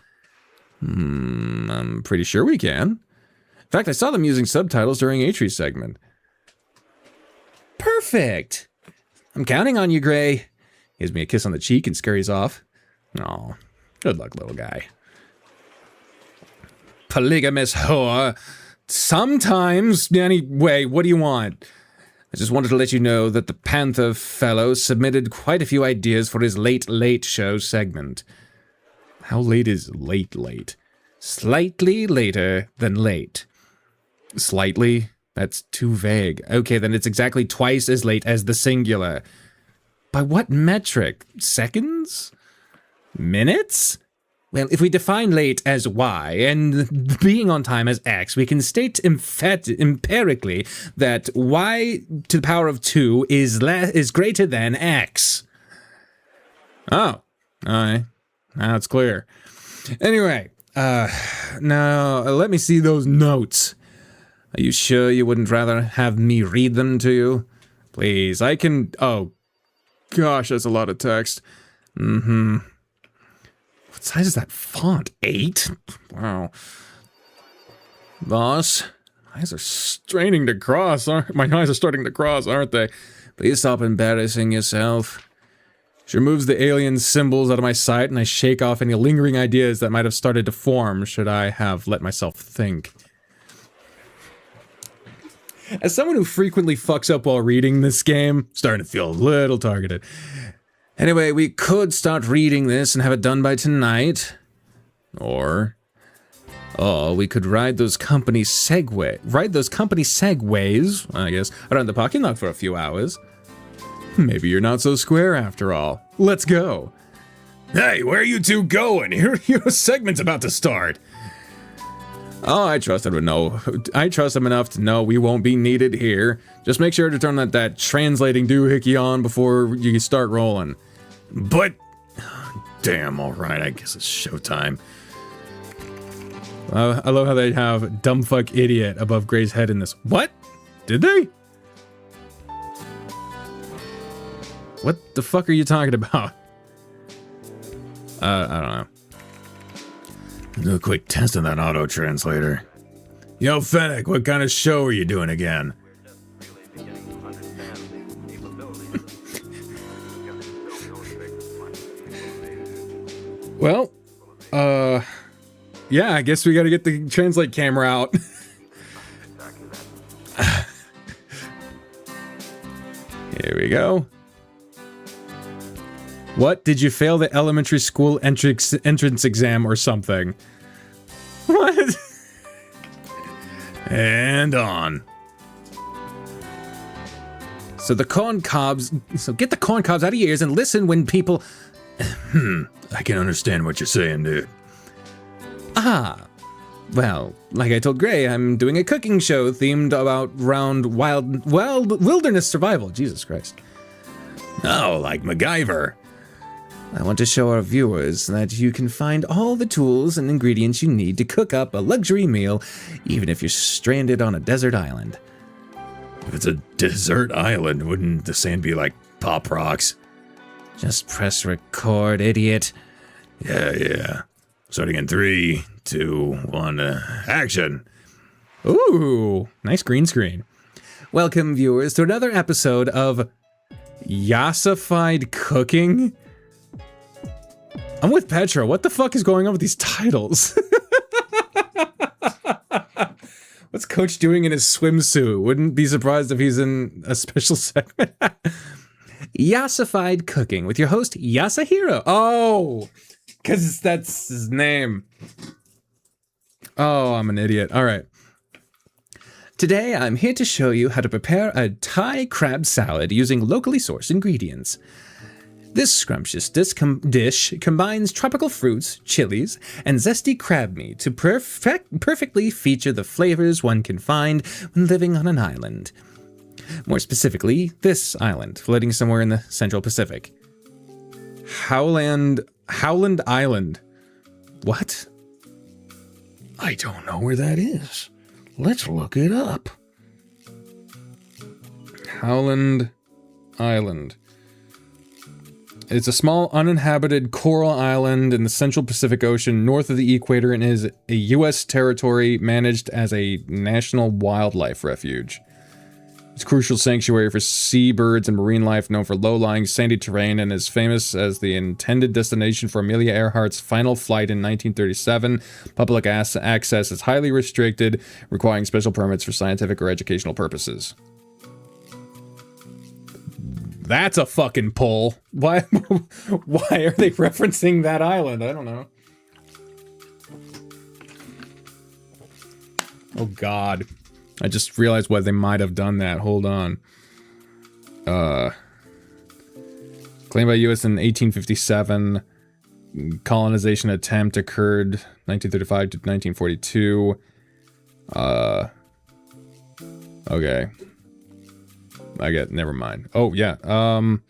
I'm pretty sure we can. In fact, I saw them using subtitles during Atre's segment. Perfect. I'm counting on you, Gray. Gives me a kiss on the cheek and scurries off. Aw, good luck, little guy. Polygamous whore. Sometimes. Anyway, what do you want? I just wanted to let you know that the Panther fellow submitted quite a few ideas for his late show segment. How late is late? Slightly later than late. Slightly? That's too vague. Okay, then it's exactly twice as late as the singular. By what metric? Seconds? Minutes? Well, if we define late as y and being on time as x, we can state empirically that y to the power of 2 is greater than x. Oh, all right. Now it's clear. Anyway, now let me see those notes. Are you sure you wouldn't rather have me read them to you? Please, I can... Oh, gosh, that's a lot of text. What size is that font? 8? Wow. Boss, my eyes are straining to cross. My eyes are starting to cross, aren't they? Please stop embarrassing yourself. She removes the alien symbols out of my sight, and I shake off any lingering ideas that might have started to form should I have let myself think. As someone who frequently fucks up while reading this game, starting to feel a little targeted. Anyway, we could start reading this and have it done by tonight. Or we could ride those company segways, I guess, around the parking lot for a few hours. Maybe you're not so square after all. Let's go. Hey, where are you two going? Your segment's about to start. Oh, I trust him enough to know we won't be needed here. Just make sure to turn that translating doohickey on before you start rolling. But, damn, alright, I guess it's showtime. I love how they have dumbfuck idiot above Gray's head in this. What? Did they? What the fuck are you talking about? I don't know. Do a quick test on that auto translator. Yo, Fennec, what kind of show are you doing again? Well, yeah, I guess we gotta get the translate camera out. Here we go. What? Did you fail the elementary school entrance exam or something? What? And on. So get the corn cobs out of your ears and listen when people... I can understand what you're saying, dude. Ah. Well, like I told Gray, I'm doing a cooking show themed around wild wilderness survival. Jesus Christ. Oh, like MacGyver. I want to show our viewers that you can find all the tools and ingredients you need to cook up a luxury meal, even if you're stranded on a desert island. If it's a desert island, wouldn't the sand be like Pop Rocks? Just press record, idiot. Yeah. Starting in 3, 2, 1, action. Ooh, nice green screen. Welcome, viewers, to another episode of Yassified Cooking. I'm with Petra. What the fuck is going on with these titles? What's Coach doing in his swimsuit? Wouldn't be surprised if he's in a special segment. Yassified Cooking with your host, Yasahiro. Oh, because that's his name. Oh, I'm an idiot. All right. Today, I'm here to show you how to prepare a Thai crab salad using locally sourced ingredients. This scrumptious dish combines tropical fruits, chilies, and zesty crab meat to perfectly feature the flavors one can find when living on an island. More specifically, this island, floating somewhere in the Central Pacific. Howland Island. What? I don't know where that is. Let's look it up. Howland Island. It's a small uninhabited coral island in the Central Pacific Ocean north of the equator and is a U.S. territory managed as a national wildlife refuge. It's a crucial sanctuary for seabirds and marine life, known for low-lying sandy terrain, and is famous as the intended destination for Amelia Earhart's final flight in 1937. Public access is highly restricted, requiring special permits for scientific or educational purposes. That's a fucking pull. Why are they referencing that island? I don't know. Oh God. I just realized why they might have done that. Hold on. Claimed by U.S. in 1857. Colonization attempt occurred 1935 to 1942. Okay. Never mind. Oh, yeah. Known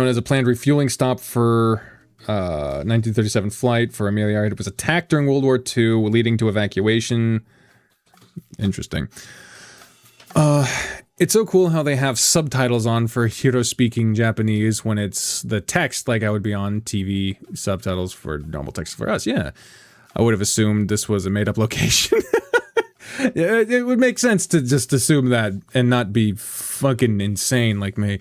as a planned refueling stop for 1937 flight for Amelia Earhart. It was attacked during World War II, leading to evacuation. Interesting. It's so cool how they have subtitles on for hero speaking Japanese when it's the text, like I would be on TV subtitles for normal text for us. Yeah. I would have assumed this was a made up location. Yeah, it would make sense to just assume that and not be fucking insane like me.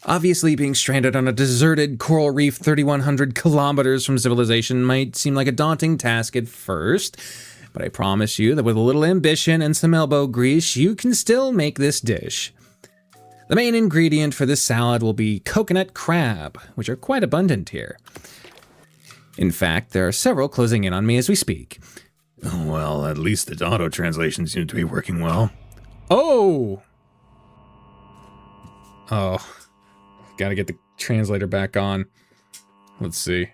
Obviously, being stranded on a deserted coral reef 3,100 kilometers from civilization might seem like a daunting task at first, but I promise you that with a little ambition and some elbow grease, you can still make this dish. The main ingredient for this salad will be coconut crab, which are quite abundant here. In fact, there are several closing in on me as we speak. Well, at least the auto translation seems to be working well. Oh! Gotta get the translator back on. Let's see.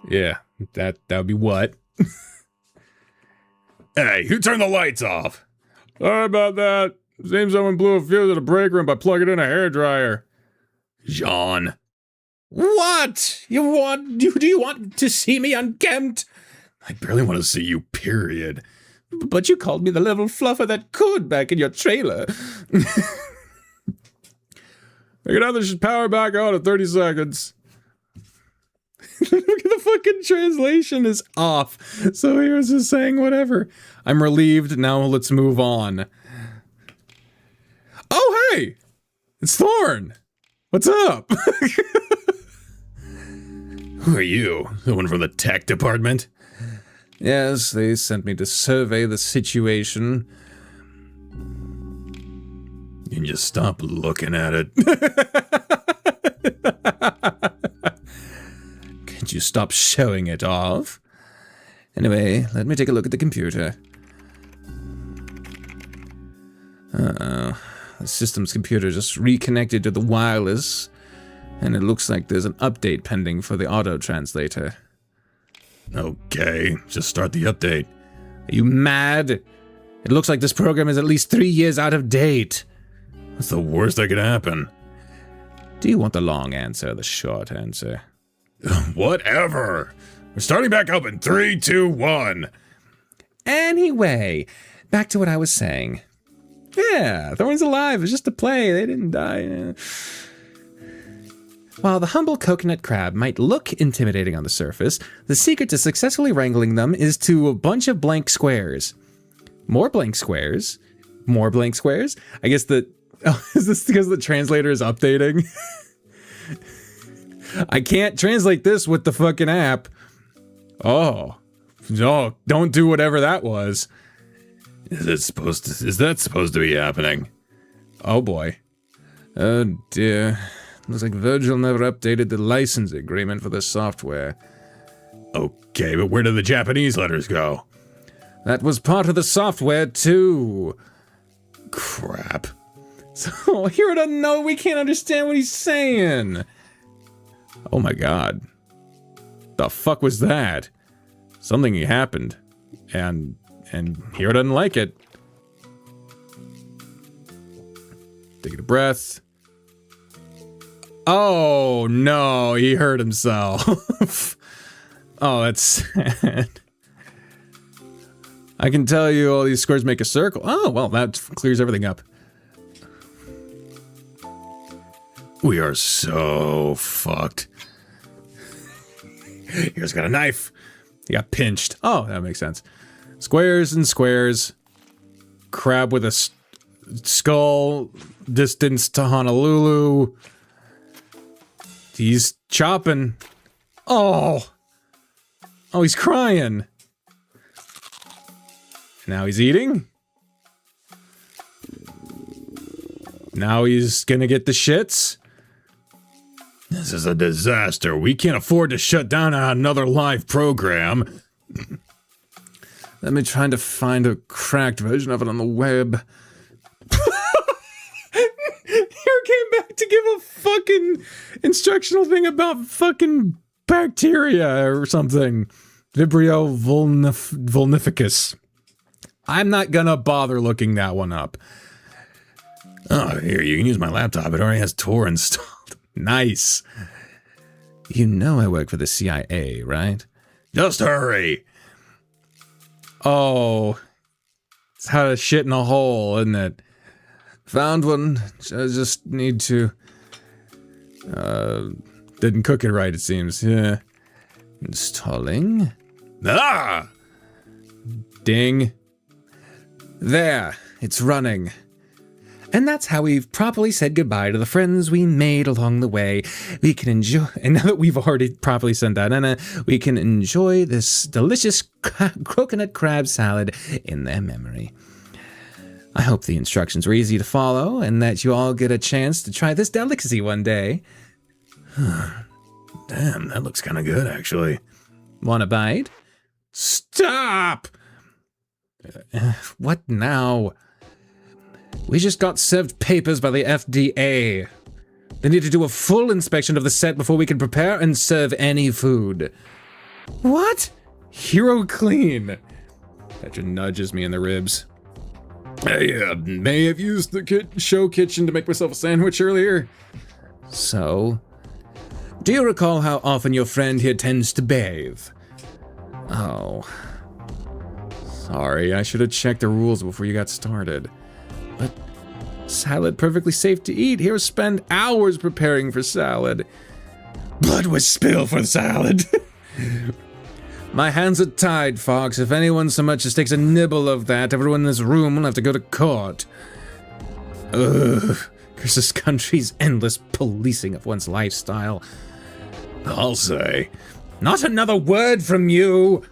Yeah, that would be what? Hey, who turned the lights off? Sorry about that. Seems someone blew a fuse at a break room by plugging in a hairdryer. Jean. What? Do you want to see me unkempt? I barely want to see you, period. But you called me the little fluffer that could back in your trailer. Figured out this should power back out at 30 seconds. Look at the fucking translation is off. So here's just saying whatever. I'm relieved. Now let's move on. Oh, hey! It's Thorne! What's up? Who are you? The one from the tech department? Yes, they sent me to survey the situation. You can just stop looking at it. Can't you stop showing it off? Anyway, let me take a look at the computer. Uh-oh. The system's computer just reconnected to the wireless, and it looks like there's an update pending for the auto-translator. Okay, just start the update. Are you mad? It looks like this program is at least 3 years out of date. What's the worst that could happen? Do you want the long answer or the short answer? Whatever. We're starting back up in 3, 2, 1. Anyway, back to what I was saying. Yeah, Thorne's alive. It's just a play. They didn't die. While the humble coconut crab might look intimidating on the surface, the secret to successfully wrangling them is to a bunch of blank squares. More blank squares. More blank squares. I guess that... Oh, is this because the translator is updating? I can't translate this with the fucking app. Oh. No, don't do whatever that was. Is that supposed to be happening? Oh boy. Oh dear. Looks like Virgil never updated the license agreement for the software. Okay, but where did the Japanese letters go? That was part of the software too. Crap. So Hero doesn't know, we can't understand what he's saying. Oh my god. The fuck was that? Something happened. And Hero doesn't like it. Take a breath. Oh no, he hurt himself. Oh, that's sad. I can tell you all these squares make a circle. Oh, well, that clears everything up. We are so fucked. Here's got a knife. He got pinched. Oh, that makes sense. Squares and squares. Crab with a skull. Distance to Honolulu. He's chopping. Oh. Oh, he's crying. Now he's eating. Now he's gonna get the shits. This is a disaster. We can't afford to shut down another live program. Let me try to find a cracked version of it on the web. Here came back to give a fucking instructional thing about fucking bacteria or something. Vibrio vulnificus. I'm not gonna bother looking that one up. Oh, here, you can use my laptop. It already has Tor installed. Nice. You know I work for the CIA, right? Just hurry. Oh, it's how to shit in a hole, isn't it? Found one. I just need to. Didn't cook it right, it seems. Yeah. Installing. Ah! Ding. There, it's running. And that's how we've properly said goodbye to the friends we made along the way. We can enjoy, and now that we've already properly sent that, we can enjoy this delicious coconut crab salad in their memory. I hope the instructions were easy to follow and that you all get a chance to try this delicacy one day. Damn, that looks kind of good, actually. Want a bite? Stop! What now? We just got served papers by the FDA. They need to do a full inspection of the set before we can prepare and serve any food. What? Hero clean. That just nudges me in the ribs. I may have used the show kitchen to make myself a sandwich earlier. So, do you recall how often your friend here tends to bathe? Oh. Sorry, I should have checked the rules before you got started. But salad perfectly safe to eat. Heroes spend hours preparing for salad. Blood was spilled for the salad. My hands are tied, Fox. If anyone so much as takes a nibble of that, everyone in this room will have to go to court. Ugh. There's this country's endless policing of one's lifestyle. I'll say. Not another word from you!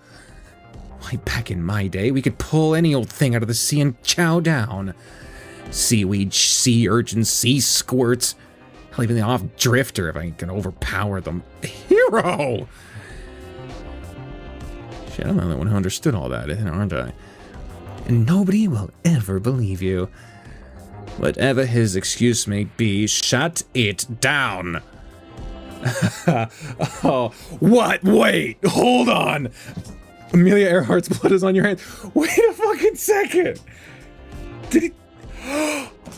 Why, back in my day, we could pull any old thing out of the sea and chow down. Seaweed, sea urchins, sea squirts. Hell, even the off-drifter if I can overpower them. Hero! Shit, I'm the only one who understood all that, aren't I? And nobody will ever believe you. Whatever his excuse may be, shut it down. Oh, what? Wait, hold on. Amelia Earhart's blood is on your hands. Wait a fucking second. Did he?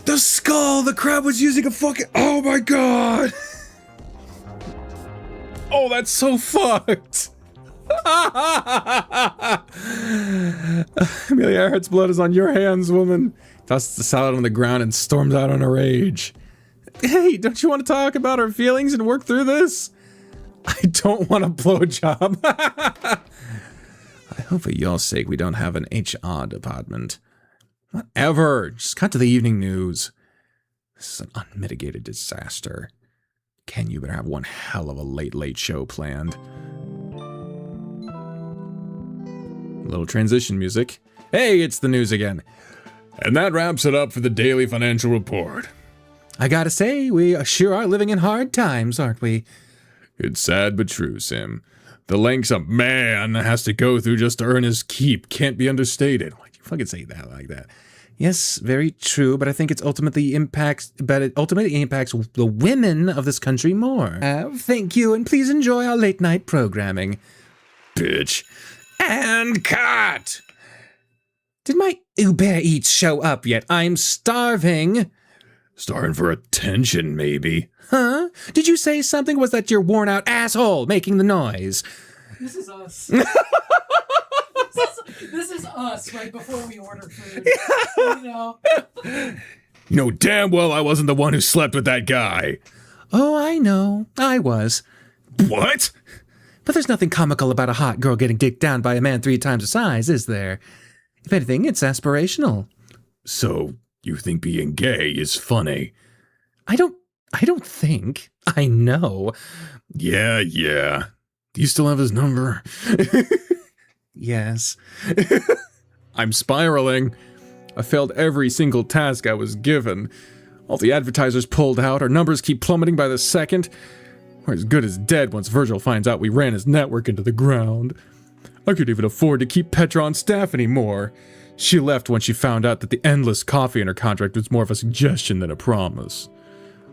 The skull. The crab was using a fucking. Oh my god. Oh, that's so fucked. Amelia Earhart's blood is on your hands, woman. Tosses the salad on the ground and storms out in a rage. Hey, don't you want to talk about our feelings and work through this? I don't want a blowjob. I hope for your sake we don't have an HR department. Whatever. Just cut to the evening news. This is an unmitigated disaster. Ken, you better have one hell of a late show planned. Little transition music. Hey, it's the news again. And that wraps it up for the Daily Financial Report. I gotta say, we sure are living in hard times, aren't we? It's sad but true, Sim. The lengths a man has to go through just to earn his keep can't be understated. Why'd you fucking say that like that? Yes, very true, but I think it ultimately impacts the women of this country more. Thank you, and please enjoy our late night programming. Bitch. And cut! Did my Uber Eats show up yet? I'm starving. Starving for attention, maybe. Huh? Did you say something? Was that your worn out asshole making the noise? This is us. This is us right before we order food. You know? You know damn well I wasn't the one who slept with that guy. Oh, I know. I was. What? But there's nothing comical about a hot girl getting dicked down by a man 3 times the size, is there? If anything, it's aspirational. So, you think being gay is funny? I don't think. I know. Yeah. Do you still have his number? Yes. I'm spiraling. I failed every single task I was given. All the advertisers pulled out, our numbers keep plummeting by the second. We're as good as dead once Virgil finds out we ran his network into the ground. I couldn't even afford to keep Petra on staff anymore. She left when she found out that the endless coffee in her contract was more of a suggestion than a promise.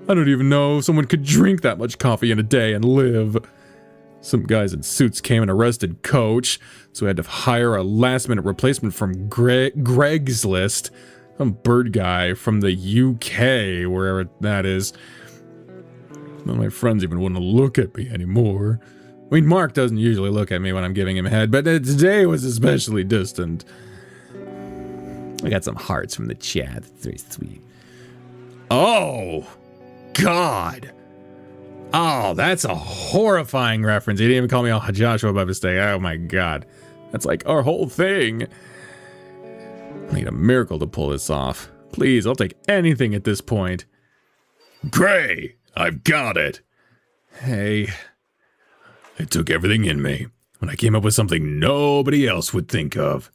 I don't even know if someone could drink that much coffee in a day and live. Some guys in suits came and arrested Coach, so I had to hire a last-minute replacement from Greg's List, some bird guy from the UK, wherever that is. None of my friends even want to look at me anymore. I mean, Mark doesn't usually look at me when I'm giving him head, but today was especially distant. I got some hearts from the chat. That's very sweet. Oh, God. Oh, that's a horrifying reference. He didn't even call me Joshua by mistake. Oh, my God. That's like our whole thing. I need a miracle to pull this off. Please, I'll take anything at this point. Gray, I've got it. Hey. It took everything in me when I came up with something nobody else would think of.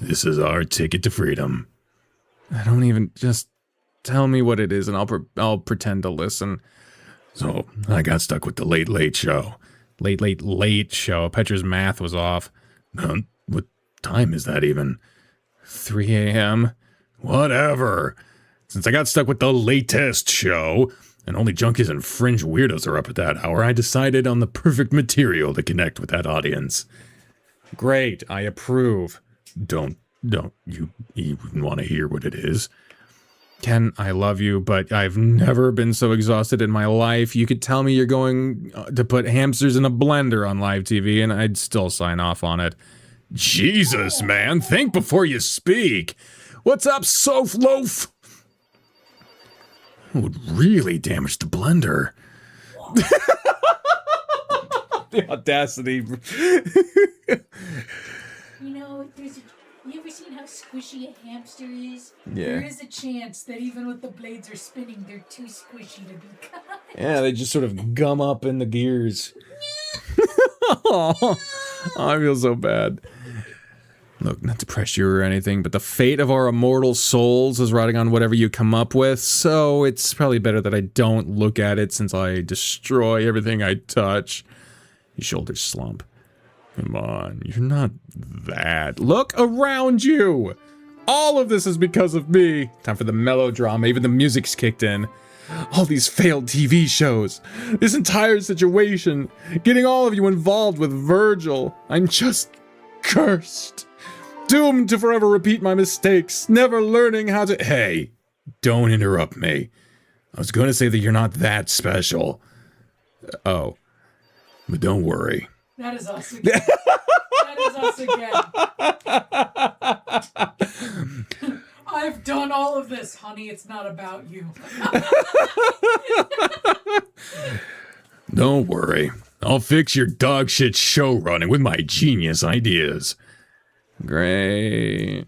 This is our ticket to freedom. I don't even, just tell me what it is and I'll pretend to listen. So, I got stuck with the Late Late Show. Late show. Petra's math was off. What time is that even? 3 a.m. Whatever. Since I got stuck with the latest show, and only junkies and fringe weirdos are up at that hour, I decided on the perfect material to connect with that audience. Great, I approve. Don't you even want to hear what it is? Ken, I love you, but I've never been so exhausted in my life. You could tell me you're going to put hamsters in a blender on live TV, and I'd still sign off on it. Jesus, man, think before you speak. What's up, Soph Loaf? It would really damage the blender. The audacity. You know, you ever seen how squishy a hamster is? Yeah. There is a chance that even with the blades are spinning, they're too squishy to be cut. Yeah, they just sort of gum up in the gears. Oh, I feel so bad. Look, not to press you or anything, but the fate of our immortal souls is riding on whatever you come up with, so it's probably better that I don't look at it since I destroy everything I touch. His shoulders slump. Come on, you're not that. Look around you! All of this is because of me. Time for the melodrama, even the music's kicked in. All these failed TV shows, this entire situation, getting all of you involved with Virgil. I'm just cursed. Doomed to forever repeat my mistakes, never learning how to— Hey, don't interrupt me. I was going to say that you're not that special. Oh. But don't worry. That is us again. That is us again. I've done all of this, honey. It's not about you. Don't worry. I'll fix your dog shit show running with my genius ideas. Great.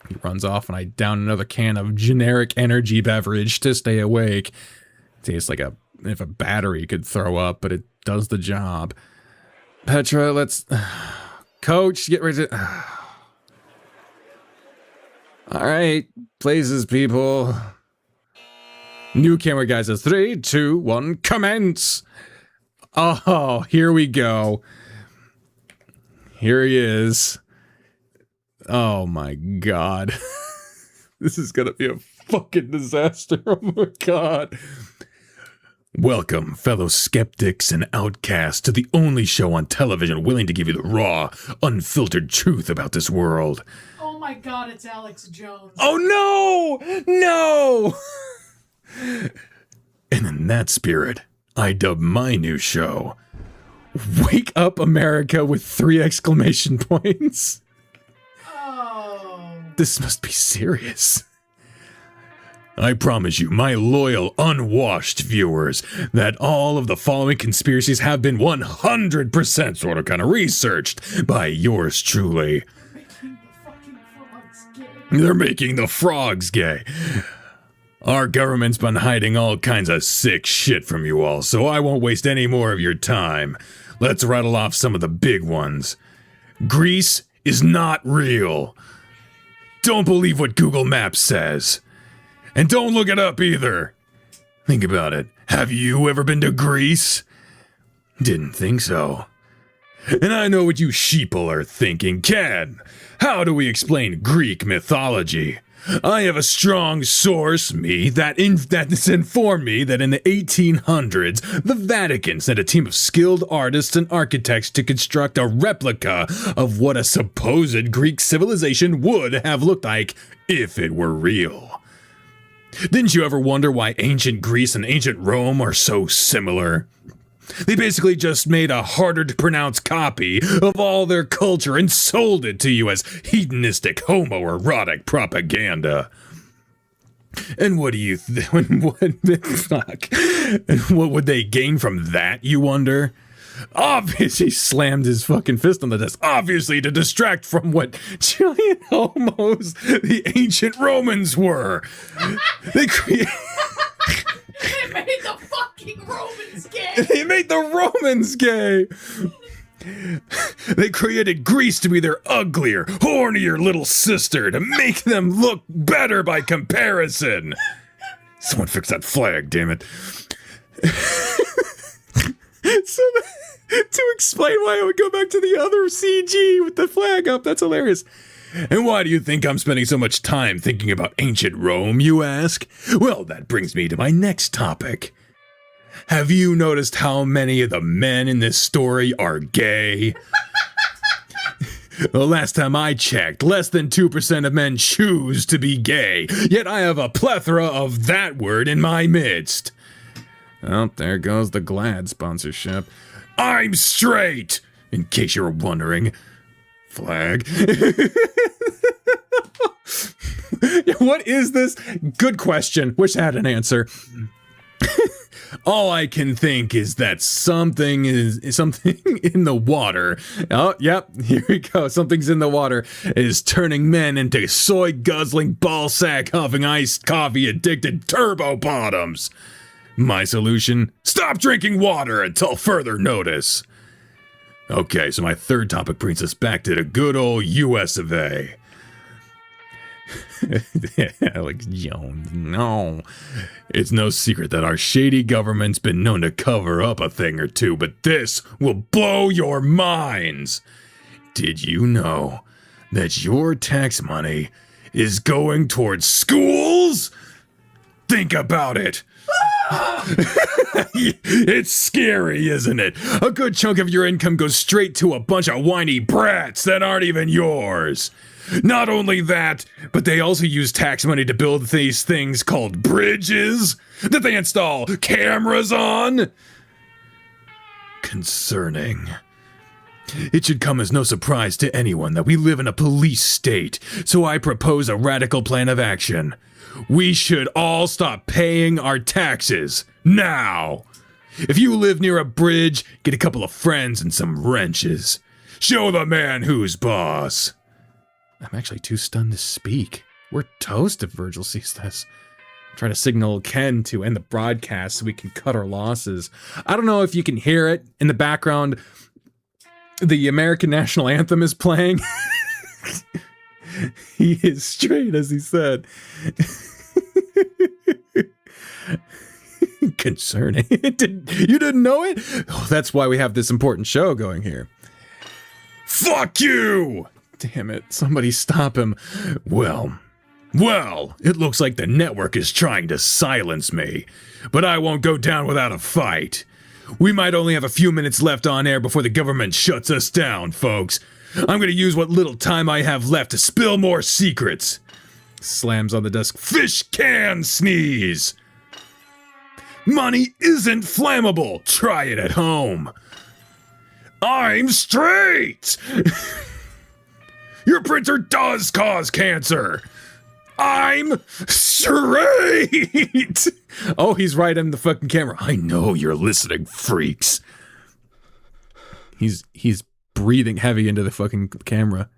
He runs off and I down another can of generic energy beverage to stay awake. Tastes like if a battery could throw up, but it does the job. Petra, let's— Coach, get ready to— Alright, places, people. New camera, guys. 3, 2, 1, commence! Oh, here we go. Here he is. Oh my God. This is gonna be a fucking disaster. Oh my God. Welcome, fellow skeptics and outcasts, to the only show on television willing to give you the raw, unfiltered truth about this world. Oh my God, it's Alex Jones. Oh no! No! And in that spirit, I dub my new show, Wake Up America with 3 exclamation points. Oh. This must be serious. I promise you, my loyal, unwashed viewers, that all of the following conspiracies have been 100% sort of kind of researched by yours truly. Making the fucking frogs gay. They're making the frogs gay. Our government's been hiding all kinds of sick shit from you all, so I won't waste any more of your time. Let's rattle off some of the big ones. Greece is not real. Don't believe what Google Maps says. And don't look it up either. Think about it. Have you ever been to Greece? Didn't think so. And I know what you sheeple are thinking. Ken, how do we explain Greek mythology? I have a strong source, that's informed me that in the 1800s, the Vatican sent a team of skilled artists and architects to construct a replica of what a supposed Greek civilization would have looked like if it were real. Didn't you ever wonder why ancient Greece and ancient Rome are so similar? They basically just made a harder to pronounce copy of all their culture and sold it to you as hedonistic homoerotic propaganda. And what do you fuck? And what would they gain from that, you wonder? Obviously, he slammed his fucking fist on the desk. Obviously, to distract from what giant homos the ancient Romans were. They created. They made the fucking Romans gay! They made the Romans gay! They created Greece to be their uglier, hornier little sister to make them look better by comparison. Someone fix that flag, damn it. So, to explain why I would go back to the other CG with the flag up, that's hilarious. And why do you think I'm spending so much time thinking about ancient Rome, you ask? Well, that brings me to my next topic. Have you noticed how many of the men in this story are gay? The last time I checked, less than 2% of men choose to be gay, yet I have a plethora of that word in my midst. Oh, there goes the Glad sponsorship. I'm straight, in case you were wondering. Flag. What is this? Good question. Wish I had an answer. All I can think is that something is something in the water. Oh, yep, here we go. Something's in the water is turning men into soy guzzling, ball sack huffing, iced coffee addicted turbo bottoms. My solution? Stop drinking water until further notice. Okay, so my third topic brings us back to the good old US of A. Alex Jones, no. It's no secret that our shady government's been known to cover up a thing or two, but this will blow your minds. Did you know that your tax money is going towards schools? Think about it. It's scary, isn't it? A good chunk of your income goes straight to a bunch of whiny brats that aren't even yours. Not only that, but they also use tax money to build these things called bridges that they install cameras on. Concerning. It should come as no surprise to anyone that we live in a police state, so I propose a radical plan of action. We should all stop paying our taxes, now. If you live near a bridge, get a couple of friends and some wrenches. Show the man who's boss. I'm actually too stunned to speak. We're toast if Virgil sees this. Try to signal Ken to end the broadcast so we can cut our losses. I don't know if you can hear it in the background. The American National Anthem is playing. He is straight, as he said. Concerning. You didn't know it? Oh, that's why we have this important show going here. Fuck you! Damn it, somebody stop him. Well, it looks like the network is trying to silence me, but I won't go down without a fight. We might only have a few minutes left on air before the government shuts us down, folks. I'm gonna use what little time I have left to spill more secrets. Slams on the desk. Fish can sneeze. Money isn't flammable. Try it at home. I'm straight. Your printer does cause cancer. I'm straight. Oh, he's right in the fucking camera. I know you're listening, freaks. He's breathing heavy into the fucking camera.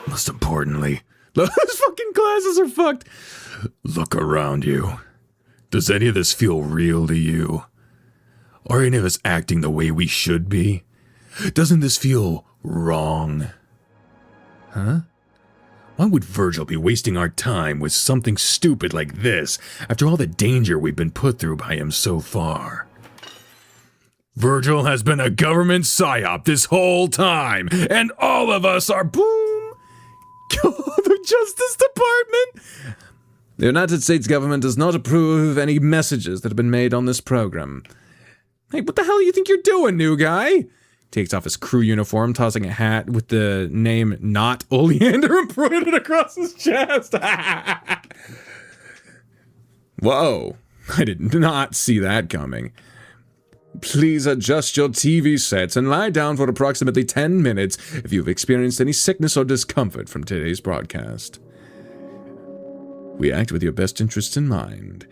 Most importantly, those fucking glasses are fucked. Look around you. Does any of this feel real to you? Are any of us acting the way we should be? Doesn't this feel wrong? Huh? Why would Virgil be wasting our time with something stupid like this after all the danger we've been put through by him so far? Virgil has been a government psyop this whole time, and all of us are boom. The Justice Department. The United States government does not approve of any messages that have been made on this program. Hey, what the hell do you think you're doing, new guy? Takes off his crew uniform, tossing a hat with the name Not Oleander embroidered across his chest. Whoa, I did not see that coming. Please adjust your TV sets and lie down for approximately 10 minutes if you've experienced any sickness or discomfort from today's broadcast. We act with your best interests in mind.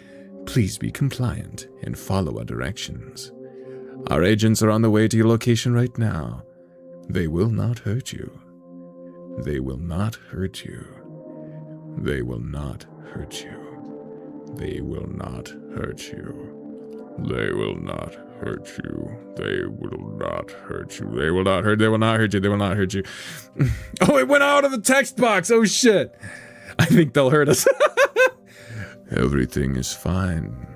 Please be compliant and follow our directions. Our agents are on the way to your location right now. They will not hurt you. They will not hurt you. They will not hurt you. They will not hurt you. They will not hurt you. They will not hurt you. They will not hurt. They will not hurt you. They will not hurt you. Oh, it went out of the text box. Oh shit. I think they'll hurt us. Everything is fine.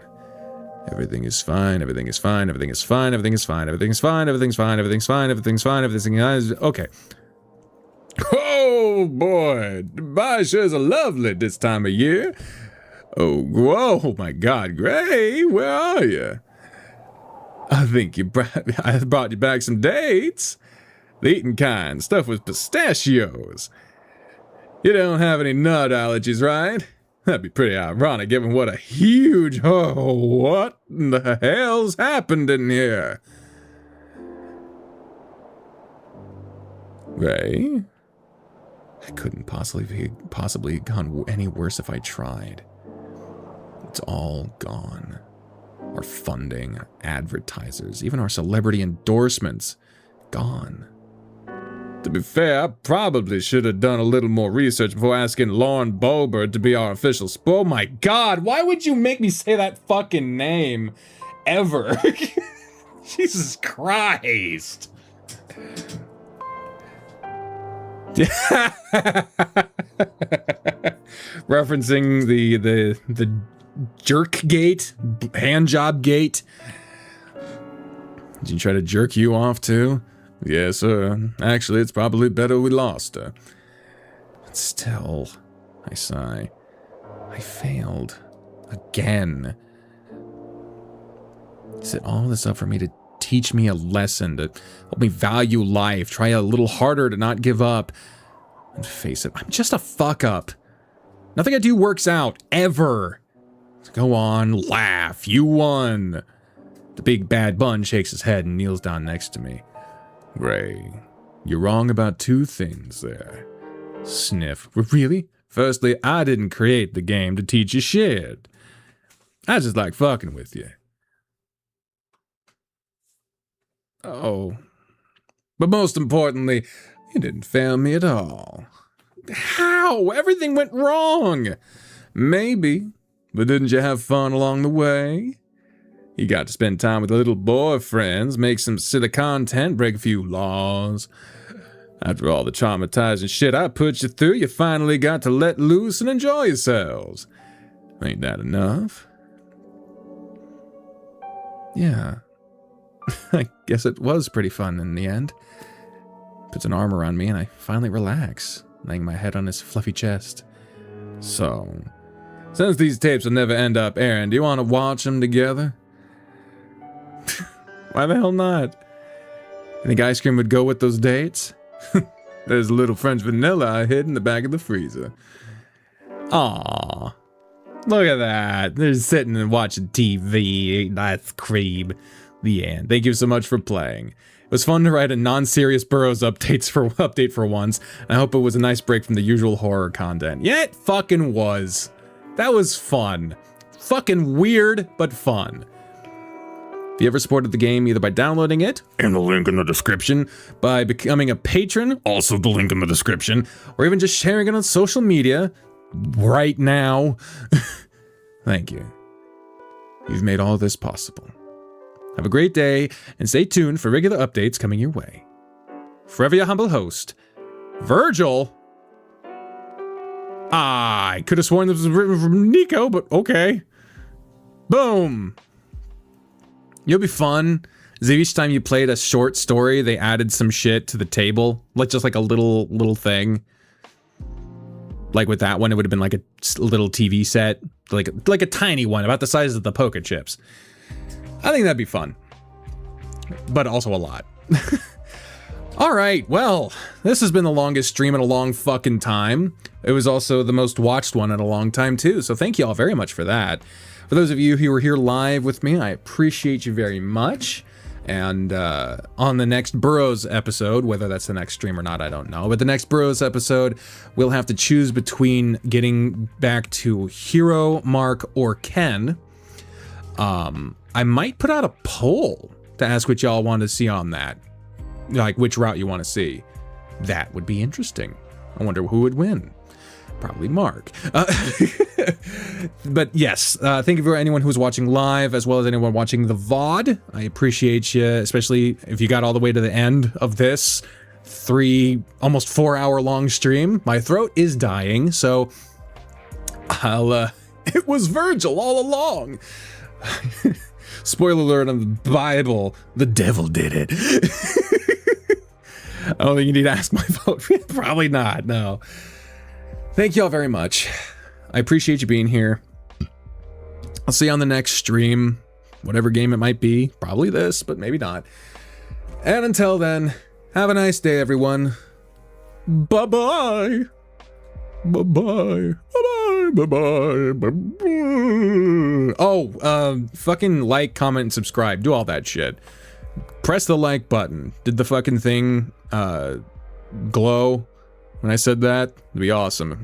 Everything is fine. Everything is fine. Everything is fine. Everything is fine. Everything is fine. Everything's fine. Everything's fine. Everything's fine. Everything is okay. Oh boy, Dubai sure is lovely this time of year. Oh, whoa, my God, Gray, where are you? I think I brought you back some dates. The eating kind, stuff with pistachios. You don't have any nut allergies, right? That'd be pretty ironic given what a huge, oh, what in the hell's happened in here? Ray? I couldn't possibly gone any worse if I tried. It's all gone. Our funding, our advertisers, even our celebrity endorsements, gone. To be fair, I probably should have done a little more research before asking Lauren Boebert to be our official Oh my God, why would you make me say that fucking name ever? Jesus Christ. Referencing the jerk gate, hand job gate. Did you try to jerk you off too? Yes, sir. Actually, it's probably better we lost her. But still, I sigh. I failed. Again. Set all this up for me to teach me a lesson, to help me value life, try a little harder to not give up. And face it, I'm just a fuck up. Nothing I do works out, ever. So go on, laugh, you won. The big bad bun shakes his head and kneels down next to me. Gray, you're wrong about two things there. Sniff. Really? Firstly, I didn't create the game to teach you shit. I just like fucking with you. Oh. But most importantly, you didn't fail me at all. How? Everything went wrong. Maybe, but didn't you have fun along the way? You got to spend time with little boyfriends, make some silly content, break a few laws. After all the traumatizing shit I put you through, you finally got to let loose and enjoy yourselves. Ain't that enough? Yeah. I guess it was pretty fun in the end. Puts an arm around me and I finally relax, laying my head on his fluffy chest. So, since these tapes will never end up airing, do you want to watch them together? Why the hell not? You think ice cream would go with those dates? There's a little French vanilla I hid in the back of the freezer. Aww. Look at that. They're sitting and watching TV, eating ice cream. The end. Thank you so much for playing. It was fun to write a non-serious Burrows update for once. And I hope it was a nice break from the usual horror content. Yeah, it fucking was. That was fun. Fucking weird, but fun. If you ever supported the game either by downloading it, in the link in the description, by becoming a patron, also the link in the description, or even just sharing it on social media, right now, thank you. You've made all this possible. Have a great day, and stay tuned for regular updates coming your way. Forever your humble host, Virgil. I could have sworn this was written from Nico, but okay. Boom. It'll be fun. Is each time you played a short story, they added some shit to the table, like just like a little thing. Like with that one, it would have been like a little TV set, like a tiny one, about the size of the poker chips. I think that'd be fun, but also a lot. All right, well, this has been the longest stream in a long fucking time. It was also the most watched one in a long time too, so thank you all very much for that. For those of you who were here live with me, I appreciate you very much. And on the next Burrows episode, whether that's the next stream or not, I don't know. But the next Burrows episode, we'll have to choose between getting back to Hero, Mark, or Ken. I might put out a poll to ask what y'all want to see on that. Like, which route you want to see. That would be interesting. I wonder who would win. Probably Mark. But yes, thank you for anyone who's watching live, as well as anyone watching the VOD. I appreciate you, especially if you got all the way to the end of this almost 4 hour long stream. My throat is dying, so it was Virgil all along. Spoiler alert on the Bible, the devil did it. I don't think you need to ask my vote. Probably not, no. Thank you all very much. I appreciate you being here. I'll see you on the next stream, whatever game it might be. Probably this, but maybe not. And until then, have a nice day, everyone. Bye-bye. Bye-bye. Bye-bye. Bye-bye. Bye-bye. Oh, fucking like, comment, and subscribe. Do all that shit. Press the like button. Did the fucking thing, glow when I said that? It'd be awesome.